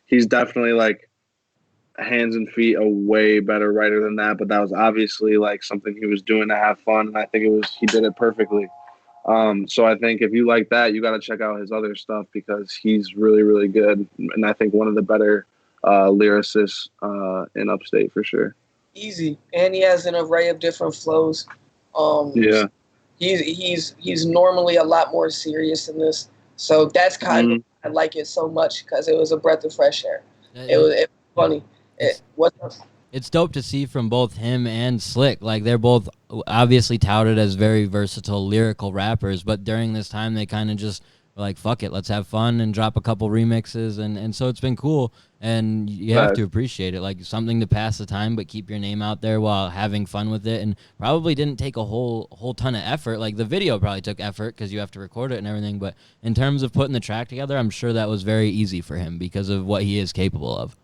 He's definitely like hands and feet a way better writer than that, but that was obviously like something he was doing to have fun, and I think he did it perfectly. So I think if you like that, you got to check out his other stuff because he's really, really good, and I think one of the better lyricists in Upstate for sure. Easy, and he has an array of different flows. Yeah, he's normally a lot more serious than this, so that's kind of I like it so much because it was a breath of fresh air. It was funny. It's dope to see from both him and Slick. Like, they're both obviously touted as very versatile lyrical rappers, but during this time they kind of just were like, fuck it, let's have fun and drop a couple remixes, and so it's been cool, and you have to appreciate it. Like, something to pass the time but keep your name out there while having fun with it, and probably didn't take a whole ton of effort. Like, the video probably took effort because you have to record it and everything, but in terms of putting the track together, I'm sure that was very easy for him because of what he is capable of.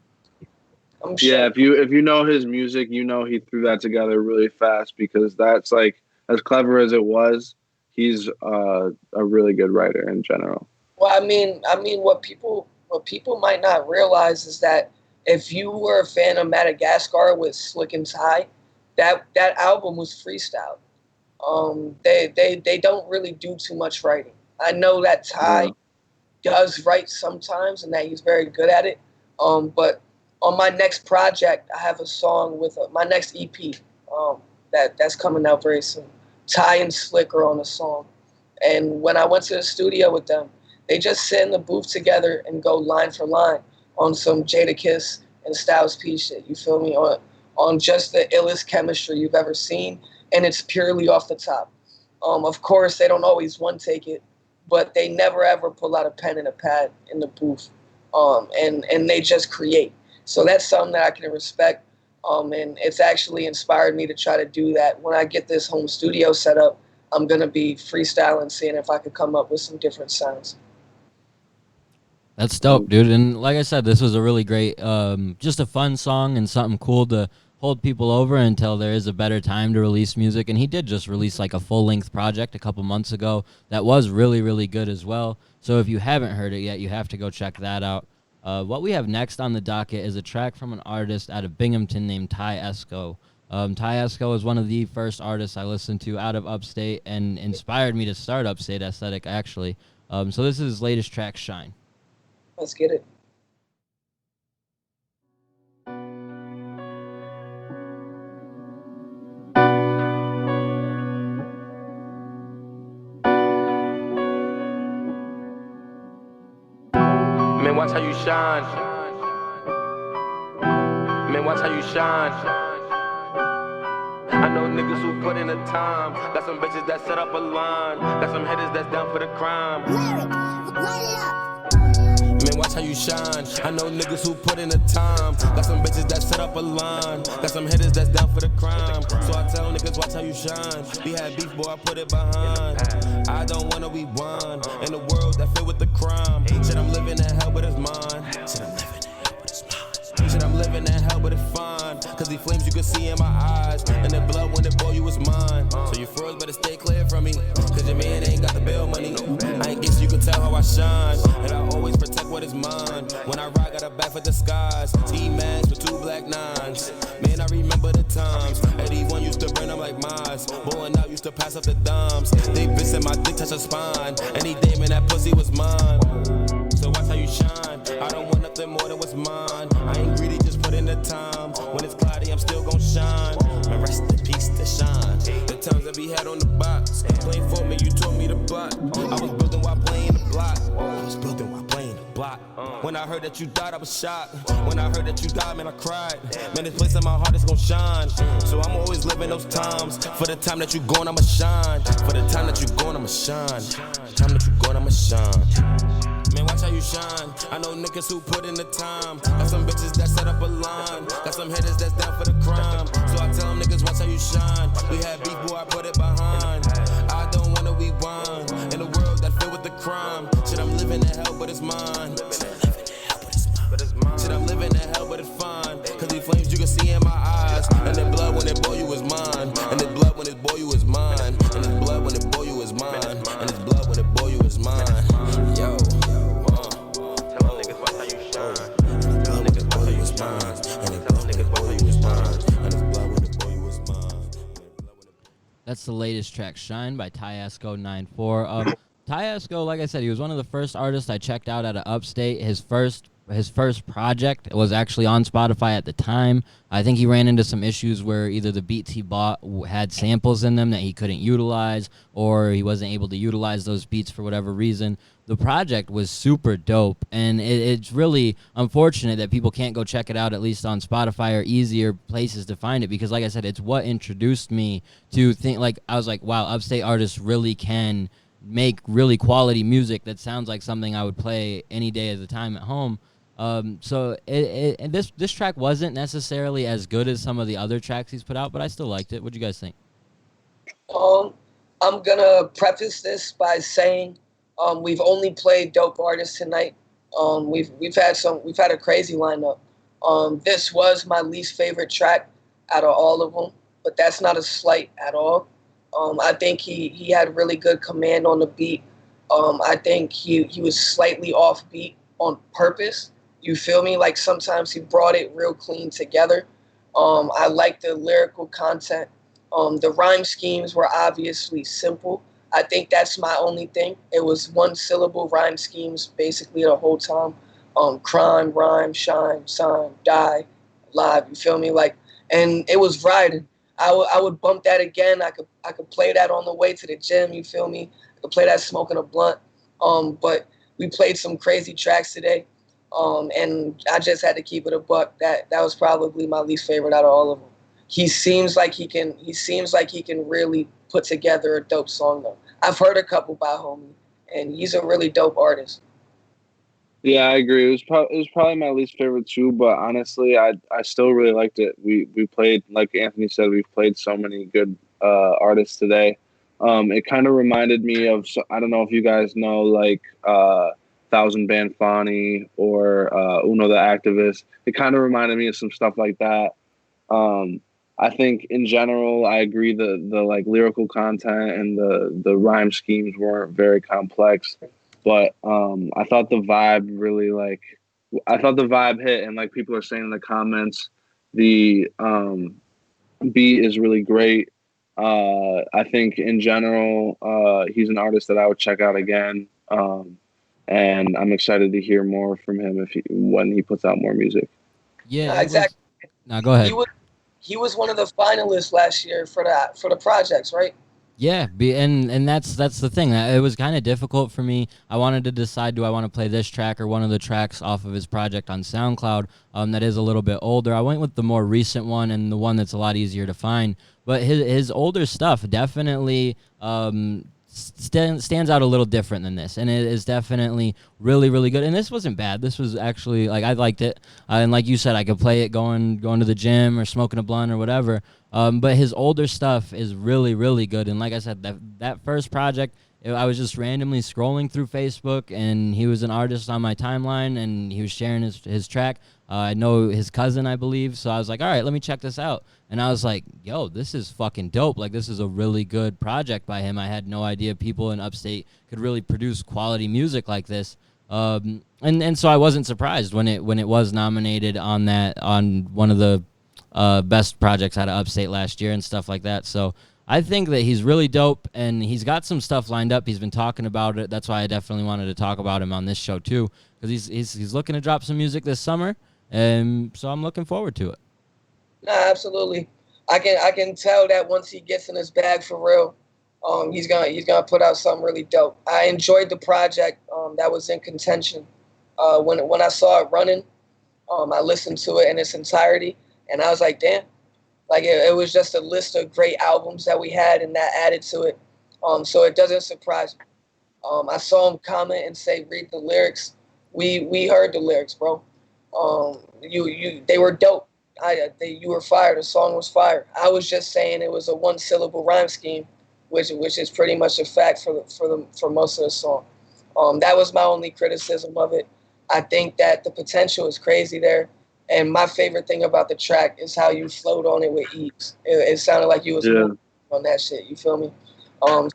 Yeah, if you know his music, you know he threw that together really fast because that's like, as clever as it was, he's a really good writer in general. Well, I mean, what people might not realize is that if you were a fan of Madagascar with Slick and Ty, that album was freestyle. They don't really do too much writing. I know that Ty does write sometimes and that he's very good at it. But on my next project, I have a song with my next EP. that's coming out very soon. Ty and Slick are on the song. And when I went to the studio with them, they just sit in the booth together and go line for line on some Jadakiss and Styles P shit. You feel me? On just the illest chemistry you've ever seen, and it's purely off the top. Of course, they don't always one take it, but they never ever pull out a pen and a pad in the booth, and they just create. So that's something that I can respect, and it's actually inspired me to try to do that. When I get this home studio set up, I'm gonna be freestyling, seeing if I could come up with some different sounds. That's dope, dude. And like I said, this was a really great, just a fun song and something cool to hold people over until there is a better time to release music. And he did just release like a full-length project a couple months ago that was really, really good as well. So if you haven't heard it yet, you have to go check that out. What we have next on the docket is a track from an artist out of Binghamton named Ty Esco. Ty Esco is one of the first artists I listened to out of Upstate and inspired me to start Upstate Aesthetic, actually. So this is his latest track, Shine. Let's get it. Man, watch how you shine. Man, watch how you shine. I know niggas who put in the time. Got some bitches that set up a line. Got some hitters that's down for the crime. Man, watch how you shine. I know niggas who put in the time. Got some bitches that set up a line. Got some hitters that's down for the crime. So I tell niggas, watch how you shine. We had beef, boy, I put it behind. I don't wanna be one in a world that filled with the crime. Shit, I'm living in hell, but it's mine. Shit, I'm living in hell, but it's mine. Shit, I'm living in hell, but it's fine. Cause these flames you can see in my eyes. And the blood when it boil you was mine. So you froze, better stay clear from me. Cause your man ain't got the bill money. I ain't guess you can tell how I shine. And I always protect what is mine. When I ride, got a back for the skies. T-Max with 2 black 9s. Man, I remember the times. 81 used to burn them like mice. Blowing out used to pass up the dimes. They bitch and my dick touch her spine. Any day, man, that pussy was mine. So watch how you shine. I don't want nothing more than what's mine. I ain't greedy, just put in the time. When it's cloudy, I'm still gon' shine. And rest in peace to shine. The times that we had on the box. Playing for me, you told me to block. I was building while playing the block. I was building while playing the block. When I heard that you died, I was shocked. When I heard that you died, man, I cried. Man, this place in my heart is gon' shine. So I'm always living those times. For the time that you gone, I'ma shine. For the time that you gone, I'ma shine. Time that you gone, I'ma shine. Man, watch how you shine. I know niggas who put in the time. Got some bitches that set up a line. Got some hitters that's down for the crime. So I tell them niggas, watch how you shine. We had beef, boy, I put it behind. I don't wanna be one in a world that filled with the crime. Shit, I'm living in hell, but it's mine. Shit, I'm living in hell, but it's fine. Cause these flames you can see in my eyes. And the blood when it boil you is mine. And the blood when it boil you is mine. And the blood when it boil you is mine. And the blood when it boil you is mine. Yo. That's the latest track, Shine, by Ty Esco 94. Ty Esco, like I said, he was one of the first artists I checked out of Upstate. His first project was actually on Spotify at the time. I think he ran into some issues where either the beats he bought had samples in them that he couldn't utilize, or he wasn't able to utilize those beats for whatever reason. The project was super dope, and it's really unfortunate that people can't go check it out, at least on Spotify or easier places to find it, because like I said, it's what introduced me to think, like, I was like, wow, Upstate artists really can make really quality music that sounds like something I would play any day of the time at home. So and this track wasn't necessarily as good as some of the other tracks he's put out, but I still liked it. What do you guys think? I'm gonna preface this by saying we've only played dope artists tonight. We've had a crazy lineup. This was my least favorite track out of all of them, but that's not a slight at all. I think he had really good command on the beat. I think he was slightly off beat on purpose. You feel me? Like sometimes he brought it real clean together. I like the lyrical content. The rhyme schemes were obviously simple. I think that's my only thing. It was one syllable rhyme schemes basically the whole time. Crime, rhyme, shine, sign, die, live. You feel me? Like, and it was riding. I would bump that again. I could play that on the way to the gym. You feel me? I could play that smoking a blunt. But we played some crazy tracks today. And I just had to keep it a buck. That was probably my least favorite out of all of them. He seems like he can really put together a dope song though. I've heard a couple by Homie, and he's a really dope artist. Yeah, I agree. It was probably my least favorite too, but honestly, I still really liked it. We played, like Anthony said, we've played so many good artists today. It kind of reminded me of, I don't know if you guys know, like Thousand Band Fani or Uno the Activist. It kind of reminded me of some stuff like that. I think in general, I agree the like lyrical content and the rhyme schemes weren't very complex, but I thought the vibe hit, and like people are saying in the comments, the beat is really great. I think in general, he's an artist that I would check out again, and I'm excited to hear more from him when he puts out more music. Yeah, exactly. Now go ahead. He was one of the finalists last year for the projects, right? Yeah, and that's the thing. It was kind of difficult for me. I wanted to decide, do I want to play this track or one of the tracks off of his project on SoundCloud that is a little bit older. I went with the more recent one and the one that's a lot easier to find. But his older stuff definitely stands out a little different than this, and it is definitely really, really good. And this wasn't bad. This was actually, like, I liked it, and like you said, I could play it going to the gym or smoking a blunt or whatever. But his older stuff is really, really good. And like I said, that first project, I was just randomly scrolling through Facebook, and he was an artist on my timeline, and he was sharing his track. I know his cousin, I believe, so I was like, all right, let me check this out. And I was like, yo, this is fucking dope. Like, this is a really good project by him. I had no idea people in Upstate could really produce quality music like this. And so I wasn't surprised when it was nominated on one of the best projects out of Upstate last year and stuff like that. So I think that he's really dope, and he's got some stuff lined up. He's been talking about it. That's why I definitely wanted to talk about him on this show too, because he's looking to drop some music this summer, and so I'm looking forward to it. Nah, absolutely. I can tell that once he gets in his bag for real, he's gonna put out something really dope. I enjoyed the project that was in contention. When I saw it running, I listened to it in its entirety, and I was like, damn. Like, it was just a list of great albums that we had, and that added to it. So it doesn't surprise me. I saw him comment and say, read the lyrics. We heard the lyrics, bro. They were dope. You were fire. The song was fire. I was just saying it was a one-syllable rhyme scheme, which is pretty much a fact for most of the song. That was my only criticism of it. I think that the potential is crazy there. And my favorite thing about the track is how you flowed on it with ease. It sounded like you was on that shit. You feel me? So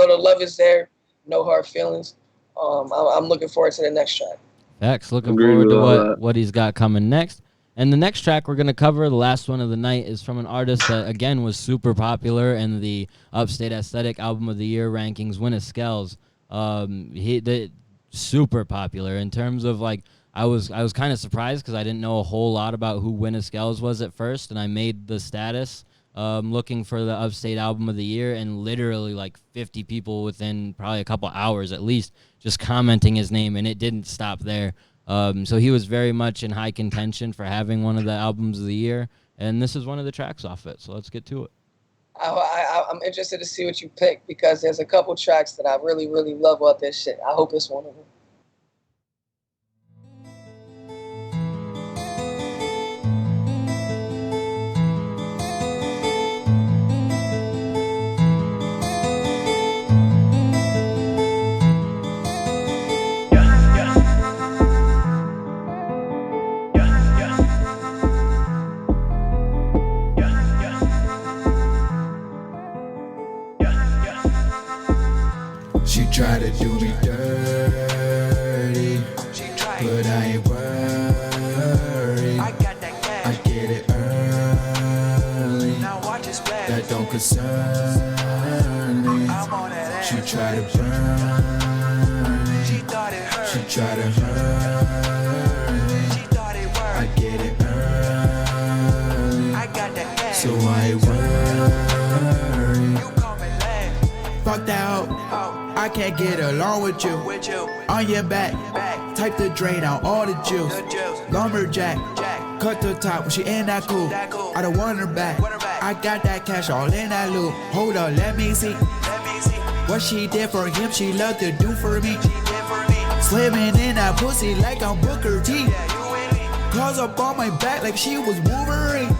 the love is there. No hard feelings. I'm looking forward to the next track. Facts. Looking forward to what he's got coming next. And the next track we're going to cover, the last one of the night, is from an artist that, again, was super popular in the Upstate Aesthetic Album of the Year rankings, Winna Skels. Super popular in terms of, like, I was kind of surprised because I didn't know a whole lot about who Winna Skels was at first, and I made the status looking for the Upstate Album of the Year, and literally like 50 people within probably a couple hours at least just commenting his name, and it didn't stop there. So he was very much in high contention for having one of the albums of the year, and this is one of the tracks off it, so let's get to it. I'm interested to see what you pick, because there's a couple tracks that I really, really love about this shit. I hope it's one of them. She tried to do me dirty, but I ain't worried. I get it early, that don't concern me. She tried to burn me, she tried to hurt me. I get it early, so I ain't worried. can't get along with you. On your back, type to drain out all the juice. Lumberjack, cut the top when she in that coupe. I don't want her back. I got that cash all in that loop. Hold up, let me see what she did for him. She loved to do for me. Slimming in that pussy like I'm Booker T. Claws up on my back like she was Wolverine.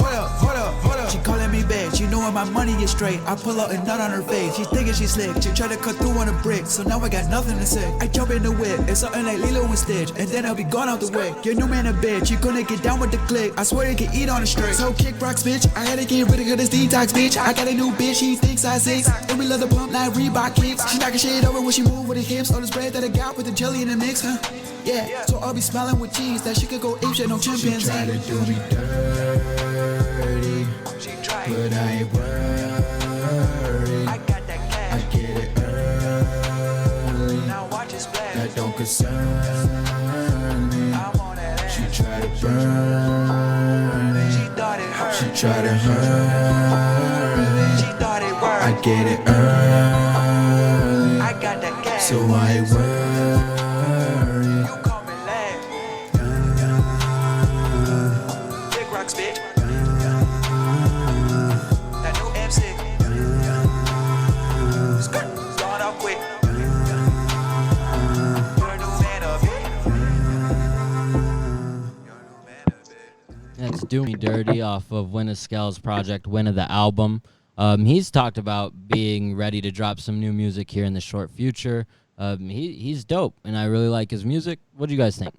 Hold up. She calling me back. She knowing my money is straight. I pull out a nut on her face. She thinking she slick. She try to cut through on a brick. So now I got nothing to say. I jump in the whip. It's something like Lilo and Stitch. And then I'll be gone out the way. Your new man a bitch. You gonna get down with the click. I swear you can eat on the straight. So kick rocks, bitch. I had to get rid of this detox, bitch. I got a new bitch. She thinks I 6. And we love the pump like Reebok kicks. She knocking shit over when she move with the hips. On the spread that I got with the jelly in the mix, huh? Yeah. So I'll be smiling with cheese. That she could go ape shit, no chimpanzee. She try to do me dirty. But I ain't worried. I got that cash. I get it early. Now watch it splash. That don't concern me. I'm on that. She tried to burn me. She thought it hurt. She tried to hurt me. She thought it worked. I get it early. I got that cash. So I ain't worried. You call me last. Big rocks, bitch. That's Do Me Dirty off of Winna Skell's project, Winna the Album. He's talked about being ready to drop some new music here in the short future. He's dope, and I really like his music. What do you guys think?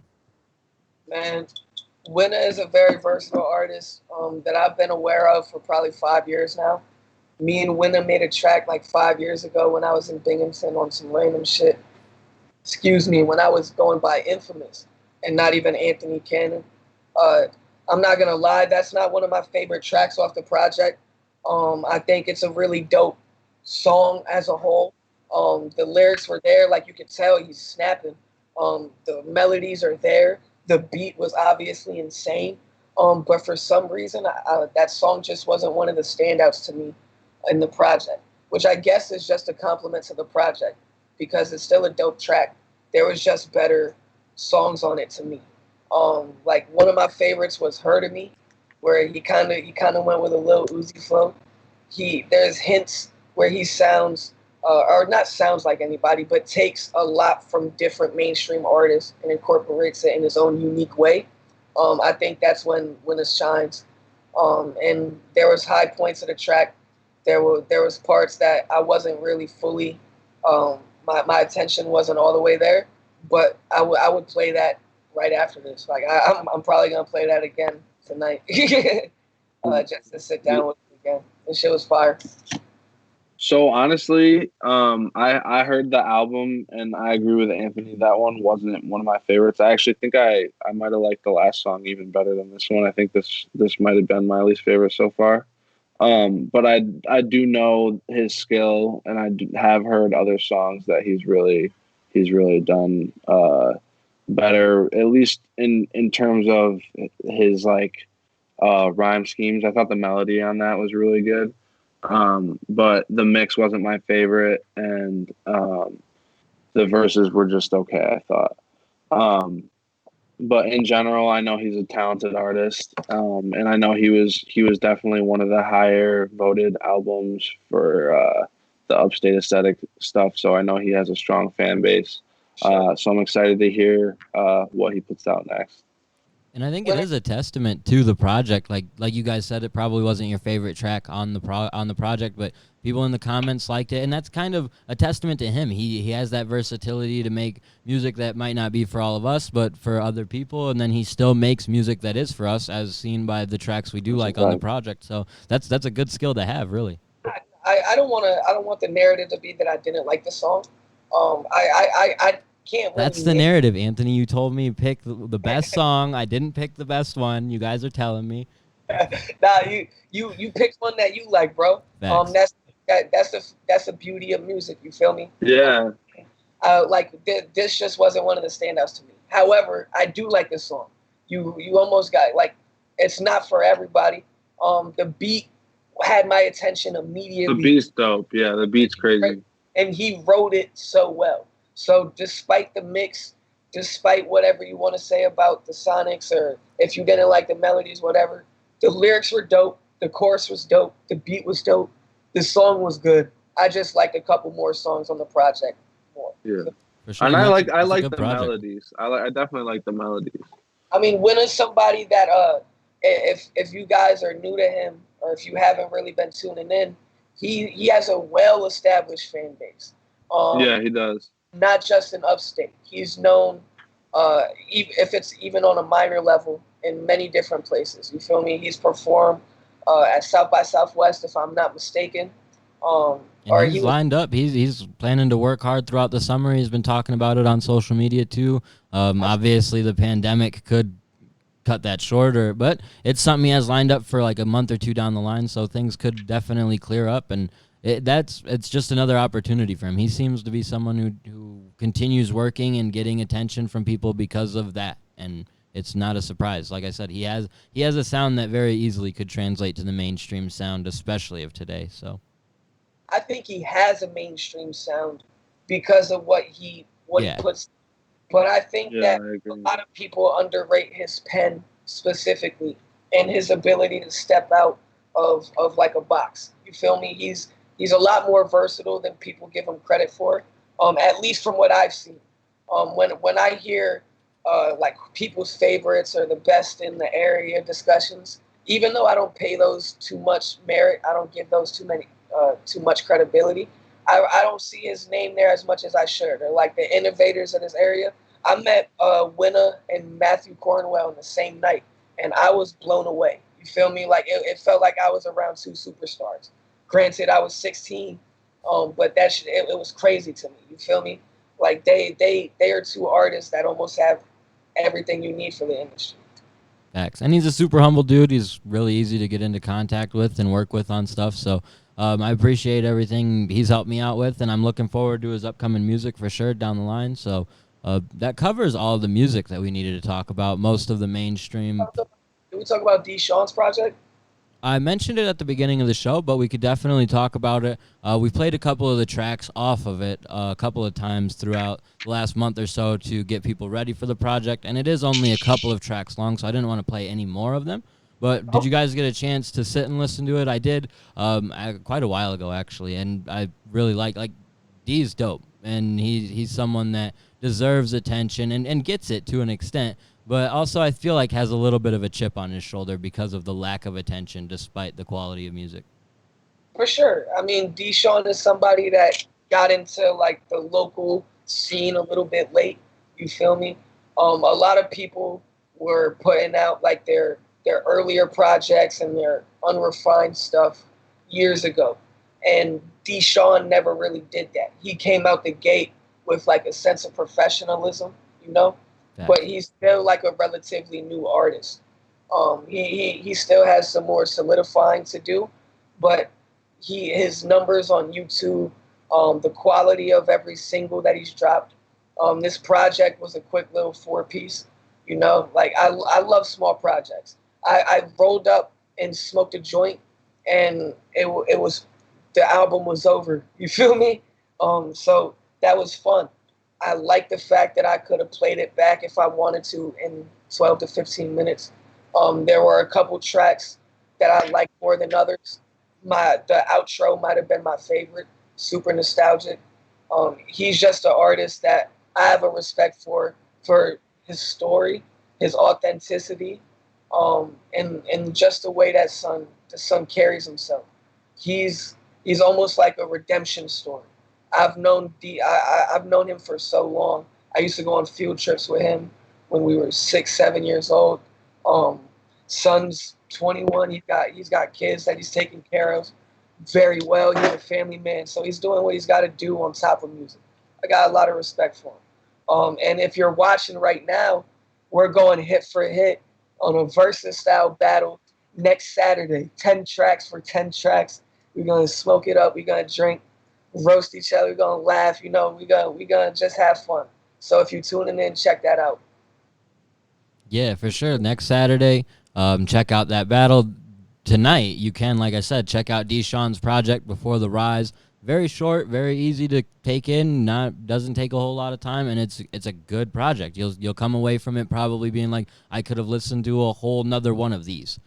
Man, Winna is a very versatile artist that I've been aware of for probably 5 years now. Me and Winna made a track like 5 years ago when I was in Binghamton on some random shit. Excuse me, when I was going by Infamous and not even Anthony Cannon. I'm not going to lie, that's not one of my favorite tracks off the project. I think it's a really dope song as a whole. The lyrics were there, like you could tell he's snapping. The melodies are there. The beat was obviously insane. But for some reason, that song just wasn't one of the standouts to me in the project, which I guess is just a compliment to the project because it's still a dope track. There was just better songs on it to me. Like one of my favorites was Her to Me, where he kind of went with a little Uzi flow. There's hints where he sounds, or not sounds like anybody, but takes a lot from different mainstream artists and incorporates it in his own unique way. I think that's when it shines. And there was high points of the track. There was parts that I wasn't really fully, my attention wasn't all the way there, but I would play that right after this. Like I'm probably gonna play that again tonight, just to sit down with it again. This shit was fire. So honestly, I heard the album and I agree with Anthony. That one wasn't one of my favorites. I actually think I might have liked the last song even better than this one. I think this might have been my least favorite so far. But I do know his skill, and I have heard other songs that he's really done better, at least in terms of his like rhyme schemes. I thought the melody on that was really good. But the mix wasn't my favorite, and the verses were just okay, I thought. But in general, I know he's a talented artist, and I know he was definitely one of the higher voted albums for the Upstate Aesthetic stuff. So I know he has a strong fan base. So I'm excited to hear what he puts out next. And I think it is a testament to the project. Like you guys said, it probably wasn't your favorite track on the project, but people in the comments liked it, and that's kind of a testament to him. He has that versatility to make music that might not be for all of us, but for other people, and then he still makes music that is for us, as seen by the tracks we do like on the project. So that's a good skill to have, really. I don't want the narrative to be that I didn't like the song. I can't. That's the narrative, Anthony. You told me pick the best song. I didn't pick the best one. You guys are telling me. Nah, you picked one that you like, bro. Facts. That's the beauty of music. You feel me? Yeah. This just wasn't one of the standouts to me. However, I do like this song. You almost got like, it's not for everybody. The beat had my attention immediately. The beat's dope. Yeah, the beat's crazy. and he wrote it so well. So despite the mix, despite whatever you want to say about the sonics, or if you didn't like the melodies, whatever, the lyrics were dope, the chorus was dope, the beat was dope, the song was good. I just liked a couple more songs on the project more. Yeah. For sure. And I like good the project. melodies. I definitely like the melodies. I mean, Winner's somebody that if you guys are new to him, or if you haven't really been tuning in, he has a well established fan base. Yeah, he does. Not just in upstate. He's known, if it's even on a minor level, in many different places. You feel me? He's performed at South by Southwest, if I'm not mistaken. And he's lined up. He's planning to work hard throughout the summer. He's been talking about it on social media too. Obviously, the pandemic could cut that shorter, but it's something he has lined up for like a month or two down the line. So things could definitely clear up, and it's just another opportunity for him. He seems to be someone who continues working and getting attention from people because of that, and it's not a surprise. Like I said, he has a sound that very easily could translate to the mainstream sound, especially of today. So I think he has a mainstream sound because of what he puts. But I think that a lot of people underrate his pen specifically and his ability to step out of like a box. You feel me? He's a lot more versatile than people give him credit for. At least from what I've seen. When I hear like people's favorites or the best in the area discussions, even though I don't pay those too much merit, I don't give those too much credibility. I don't see his name there as much as I should. Or like the innovators in this area. I met Winner and Matthew Cornwell in the same night, and I was blown away. You feel me? Like it felt like I was around two superstars. Granted, I was 16, but it was crazy to me. You feel me? Like they are two artists that almost have everything you need for the industry. Facts. And he's a super humble dude. He's really easy to get into contact with and work with on stuff. So I appreciate everything he's helped me out with, and I'm looking forward to his upcoming music for sure down the line. So that covers all the music that we needed to talk about, most of the mainstream. Did we talk about Deshaun's project? I mentioned it at the beginning of the show, but we could definitely talk about it. We played a couple of the tracks off of it a couple of times throughout the last month or so to get people ready for the project, and it is only a couple of tracks long, so I didn't want to play any more of them. But did you guys get a chance to sit and listen to it? I did quite a while ago, actually, and I really like D's dope, and he's someone that deserves attention and gets it to an extent, but also I feel like has a little bit of a chip on his shoulder because of the lack of attention despite the quality of music. For sure. I mean, Deshaun is somebody that got into like the local scene a little bit late. You feel me? A lot of people were putting out like their earlier projects and their unrefined stuff years ago. And Deshaun never really did that. He came out the gate with like a sense of professionalism, you know? Yeah. But he's still like a relatively new artist. He still has some more solidifying to do, but his numbers on YouTube, the quality of every single that he's dropped. This project was a quick little 4-piece, you know? Like I love small projects. I rolled up and smoked a joint, and it was the album was over. You feel me? So that was fun. I like the fact that I could have played it back if I wanted to in 12 to 15 minutes. There were a couple tracks that I liked more than others. The outro might have been my favorite, super nostalgic. He's just an artist that I have a respect for his story, his authenticity, and just the way that the son carries himself. He's almost like a redemption story. I've known him for so long. I used to go on field trips with him when we were 6, 7 years old. Son's 21. He's got kids that he's taking care of very well. He's a family man, so he's doing what he's got to do on top of music. I got a lot of respect for him. And if you're watching right now, we're going hit for hit on a versus style battle next Saturday. 10 tracks for 10 tracks. We're gonna smoke it up. We're gonna drink, roast each other. We're gonna laugh. You know, we're gonna just have fun. So if you're tuning in, check that out. Yeah, for sure. Next Saturday, check out that battle. Tonight, you can, like I said, check out Deshaun's project Before the Rise. very short, very easy to take in. Doesn't take a whole lot of time, and it's a good project. You'll come away from it probably being like, I could have listened to a whole nother one of these,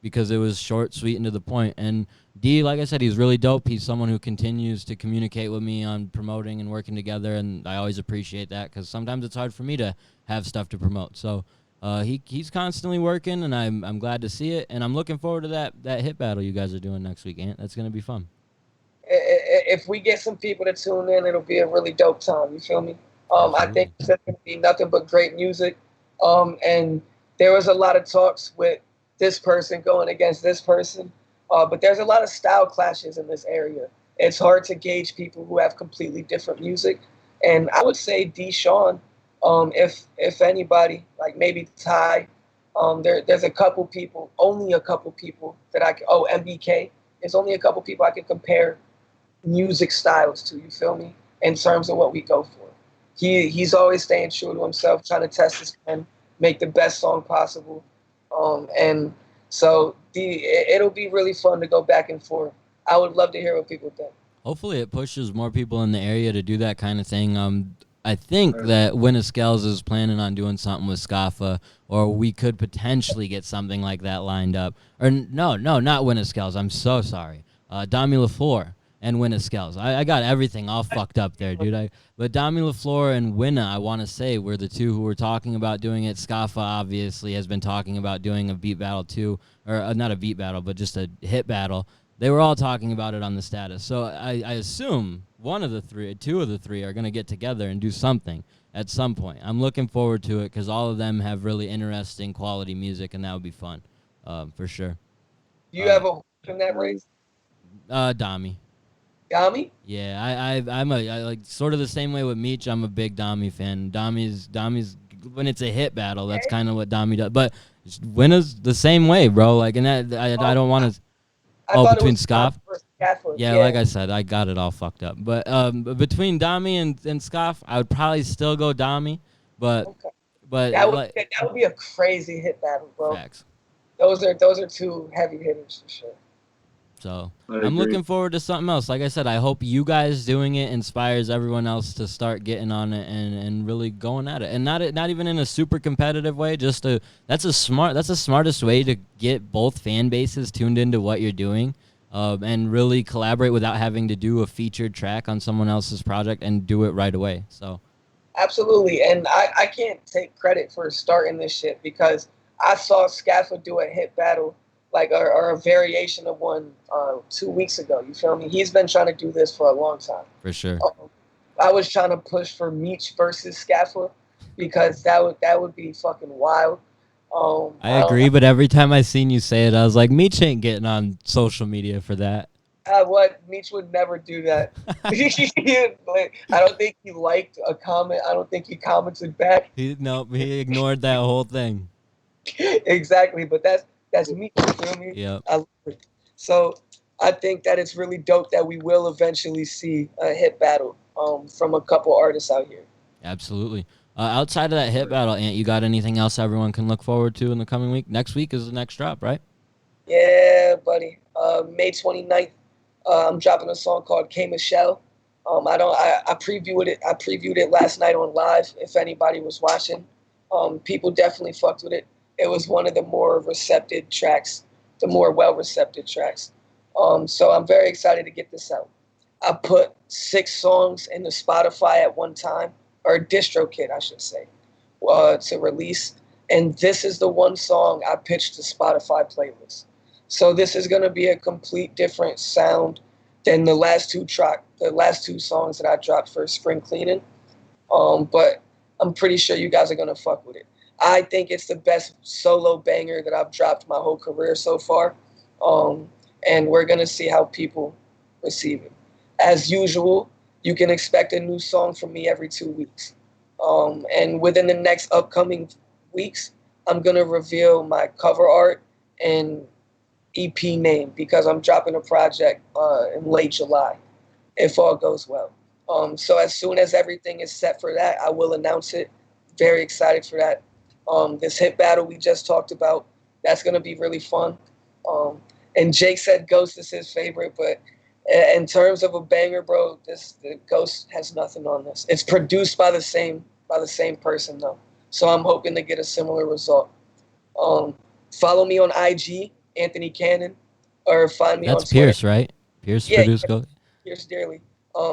because it was short, sweet, and to the point. And D, like I said, he's really dope. He's someone who continues to communicate with me on promoting and working together, and I always appreciate that because sometimes it's hard for me to have stuff to promote. So he's constantly working, and I'm glad to see it, and I'm looking forward to that hit battle you guys are doing next week, Ant. That's gonna be fun. If we get some people to tune in, it'll be a really dope time. You feel me? I think it's going to be nothing but great music. And there was a lot of talks with this person going against this person. But there's a lot of style clashes in this area. It's hard to gauge people who have completely different music. And I would say Deshaun, if anybody, like maybe Ty, there's a couple people, only a couple people that MBK. There's only a couple people I can compare music styles to, you feel me, in terms of what we go for. He's always staying true to himself, trying to test his pen, make the best song possible. And so it'll be really fun to go back and forth. I would love to hear what people think. Hopefully it pushes more people in the area to do that kind of thing. I think that Winnescales is planning on doing something with Scaffa, or we could potentially get something like that lined up. Or no, not Winnescales. I'm so sorry. Dami LaFleur and Winnescales. I got everything all fucked up there, dude. But Dami LaFleur and Winna, I want to say, were the two who were talking about doing it. Scaffa obviously has been talking about doing a beat battle too, or not a beat battle, but just a hit battle. They were all talking about it on the status. So I assume two of the three are going to get together and do something at some point. I'm looking forward to it because all of them have really interesting quality music, and that would be fun, for sure. Do you have a horse in that race? Dami. Dami? Yeah, I like sort of the same way with Meech. I'm a big Dami fan. Dami's when it's a hit battle, that's kind of what Dami does. But Winna's the same way, bro. Like, and that I don't want to. Between Scoff? Yeah, like I said, I got it all fucked up. But between Dami and Scoff, I would probably still go Dami. But that would be a crazy hit battle, bro. Facts. Those are two heavy hitters for sure. So I'm looking forward to something else. Like I said, I hope you guys doing it inspires everyone else to start getting on it and really going at it. And not even in a super competitive way. That's the smartest way to get both fan bases tuned into what you're doing, and really collaborate without having to do a featured track on someone else's project and do it right away. So absolutely, and I can't take credit for starting this shit because I saw Scaffa do a hit battle. Like or a variation of one 2 weeks ago. You feel me? He's been trying to do this for a long time. For sure. I was trying to push for Meech versus Scaffa because that would be fucking wild. I agree, but every time I seen you say it, I was like, Meech ain't getting on social media for that. What? Meech would never do that. I don't think he liked a comment. I don't think he commented back. He ignored that whole thing. Exactly, but that's me, you feel me? Yeah. So I think that it's really dope that we will eventually see a hit battle from a couple artists out here. Absolutely. Outside of that hit battle, Ant, you got anything else everyone can look forward to in the coming week? Next week is the next drop, right? Yeah, buddy. May 29th, I'm dropping a song called K Michelle. I previewed it. I previewed it last night on live. If anybody was watching, people definitely fucked with it. It was one of the more receptive tracks, the more well-recepted tracks. So I'm very excited to get this out. I put 6 songs into Spotify at one time, or DistroKid, I should say, to release. And this is the one song I pitched to Spotify playlist. So this is going to be a complete different sound than the last two songs that I dropped for spring cleaning. But I'm pretty sure you guys are going to fuck with it. I think it's the best solo banger that I've dropped my whole career so far. And we're going to see how people receive it. As usual, you can expect a new song from me every 2 weeks. And within the next upcoming weeks, I'm going to reveal my cover art and EP name because I'm dropping a project in late July, if all goes well. So as soon as everything is set for that, I will announce it. Very excited for that. This hit battle we just talked about, that's going to be really fun. And Jake said Ghost is his favorite, but In terms of a banger, bro, the Ghost has nothing on this. It's produced by the same person though, so I'm hoping to get a similar result. Follow me on IG, Anthony Cannon, or find me on Twitter. That's Pierce, right? Pierce produced Ghost. Pierce Dearly.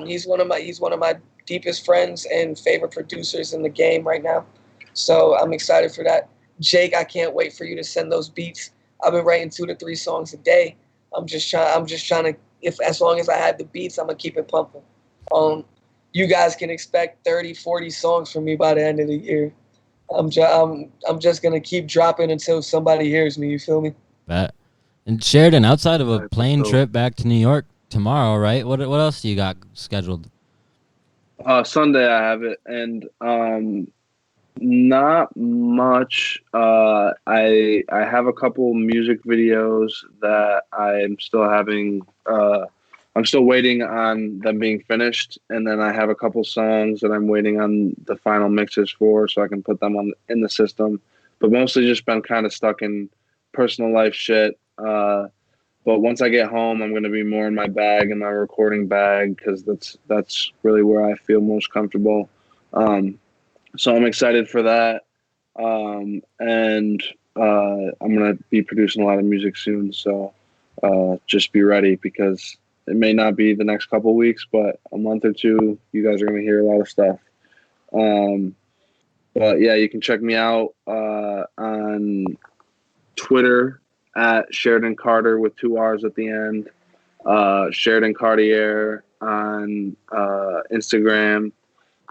He's one of my deepest friends and favorite producers in the game right now. So I'm excited for that. Jake, I can't wait for you to send those beats. I've been writing 2 to 3 songs a day. I'm just trying to, if as long as I have the beats, I'm gonna keep it pumping. You guys can expect 30, 40 songs from me by the end of the year. I'm just gonna keep dropping until somebody hears me. You feel me? Bet. And Sheridan, outside of a plane trip back to New York tomorrow, right? What else do you got scheduled? Sunday I have it, and not much. I have a couple music videos that I'm still having. I'm still waiting on them being finished, and then I have a couple songs that I'm waiting on the final mixes for, so I can put them in the system. But mostly just been kind of stuck in personal life shit. But once I get home, I'm going to be more in my bag, in my recording bag, because that's really where I feel most comfortable. So I'm excited for that. And I'm going to be producing a lot of music soon. So just be ready, because it may not be the next couple of weeks, but a month or two, you guys are going to hear a lot of stuff. But yeah, you can check me out on Twitter at Sheridan Carter with 2 R's at the end. Sheridan Cartier on Instagram,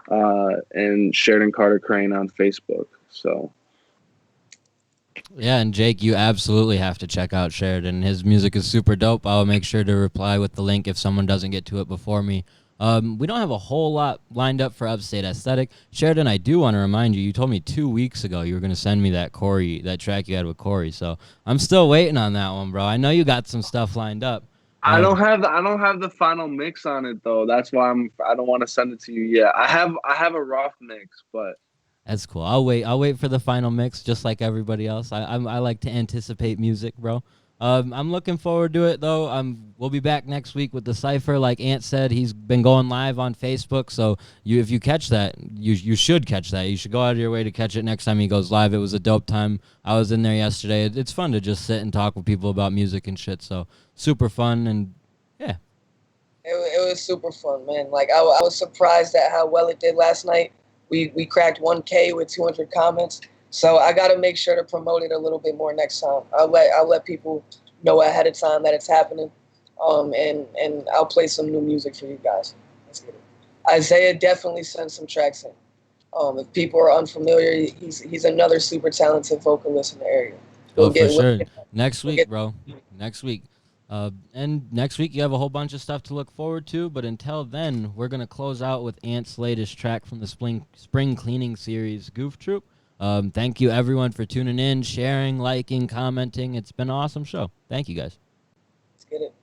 and Sheridan Carter Crane on Facebook. So yeah, and Jake, you absolutely have to check out Sheridan. His music is super dope. I'll make sure to reply with the link if someone doesn't get to it before me. We don't have a whole lot lined up for Upstate Aesthetic. Sheridan, I do want to remind you, you told me 2 weeks ago you were going to send me that track you had with Corey. So I'm still waiting on that one, bro. I know you got some stuff lined up. I don't have the final mix on it though. That's why I don't want to send it to you yet. I have a rough mix, but that's cool. I'll wait for the final mix, just like everybody else. I like to anticipate music, bro. I'm looking forward to it though. We'll be back next week with the Cypher. Like Ant said, he's been going live on Facebook. So if you catch that, you should catch that. You should go out of your way to catch it next time he goes live. It was a dope time. I was in there yesterday. It's fun to just sit and talk with people about music and shit. So super fun, and yeah. It was super fun, man. Like I was surprised at how well it did last night. We cracked 1K with 200 comments. So I got to make sure to promote it a little bit more next time. I'll let people know ahead of time that it's happening. And I'll play some new music for you guys. Let's get it. Isaiah definitely sent some tracks in. If people are unfamiliar, he's another super talented vocalist in the area. For sure. Next week, bro. Next week. And next week you have a whole bunch of stuff to look forward to, but until then, we're going to close out with Ant's latest track from the spring cleaning series, Goof Troop. Thank you everyone for tuning in, sharing, liking, commenting. It's been an awesome show. Thank you guys. Let's get it.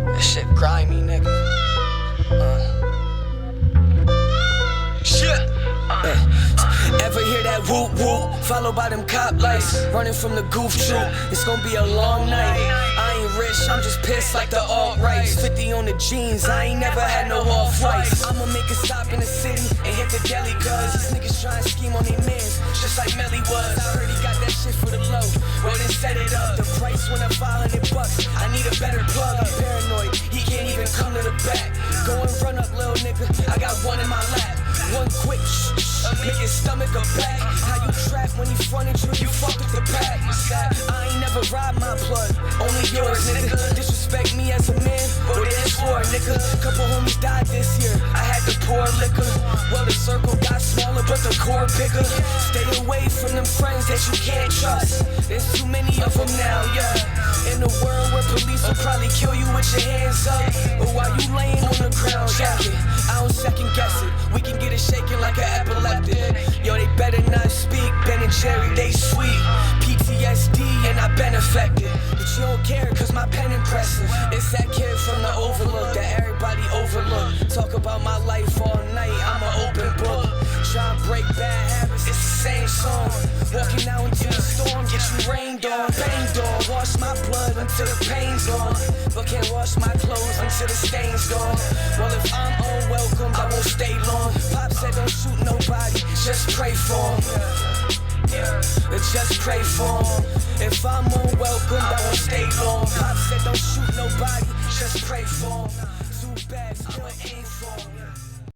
That shit grimy, nigga. Shit. Ever hear that whoop whoop, followed by them cop lights, running from the goof troop? It's gonna be a long night. I ain't rich, I'm just pissed like the alt-rights. 50 on the jeans, I ain't never had no off-whites. I'ma make a stop in the city and hit the deli, cause these niggas try and scheme on their mans, just like Melly was. I heard he got that shit for the low, well then set it up. The price went up $500, I need a better plug. I'm paranoid, he can't even come to the back. Go and run up, little nigga, I got one in my lap. One quick make his stomach a pack. How you trap when he fronted you fucked with the pack. I ain't never robbed my blood, only yours, nigga. Disrespect me as a man, or it is war, nigga. Couple homies died this year, I had to pour liquor. Well, the circle got smaller, but the core bigger. Stay away from them friends that you can't trust. There's too many of them now, yeah. In a world where police will probably kill you with your hands up, but while you laying on the ground, jacket, I don't second guess it. We can get it shaking like an epileptic. Yo, they better not speak. Ben and Jerry, they sweet. PTSD and I've been affected, but you don't care cause my pen impressive. It's that kid from the Overlook that everybody overlook. Talk about my life all night, I'm an open book. Try and break bad habits, it's the same song. Walking out into the storm, get you rained on, banged on, wash until the pain's gone. But can't wash my clothes until the stain's gone. Well, if I'm unwelcome, I won't stay long. Pop said don't shoot nobody, just pray for him. Just pray for him. If I'm unwelcome, I won't stay long. Pop said don't shoot nobody, just pray for him. Too bad, still aim for him.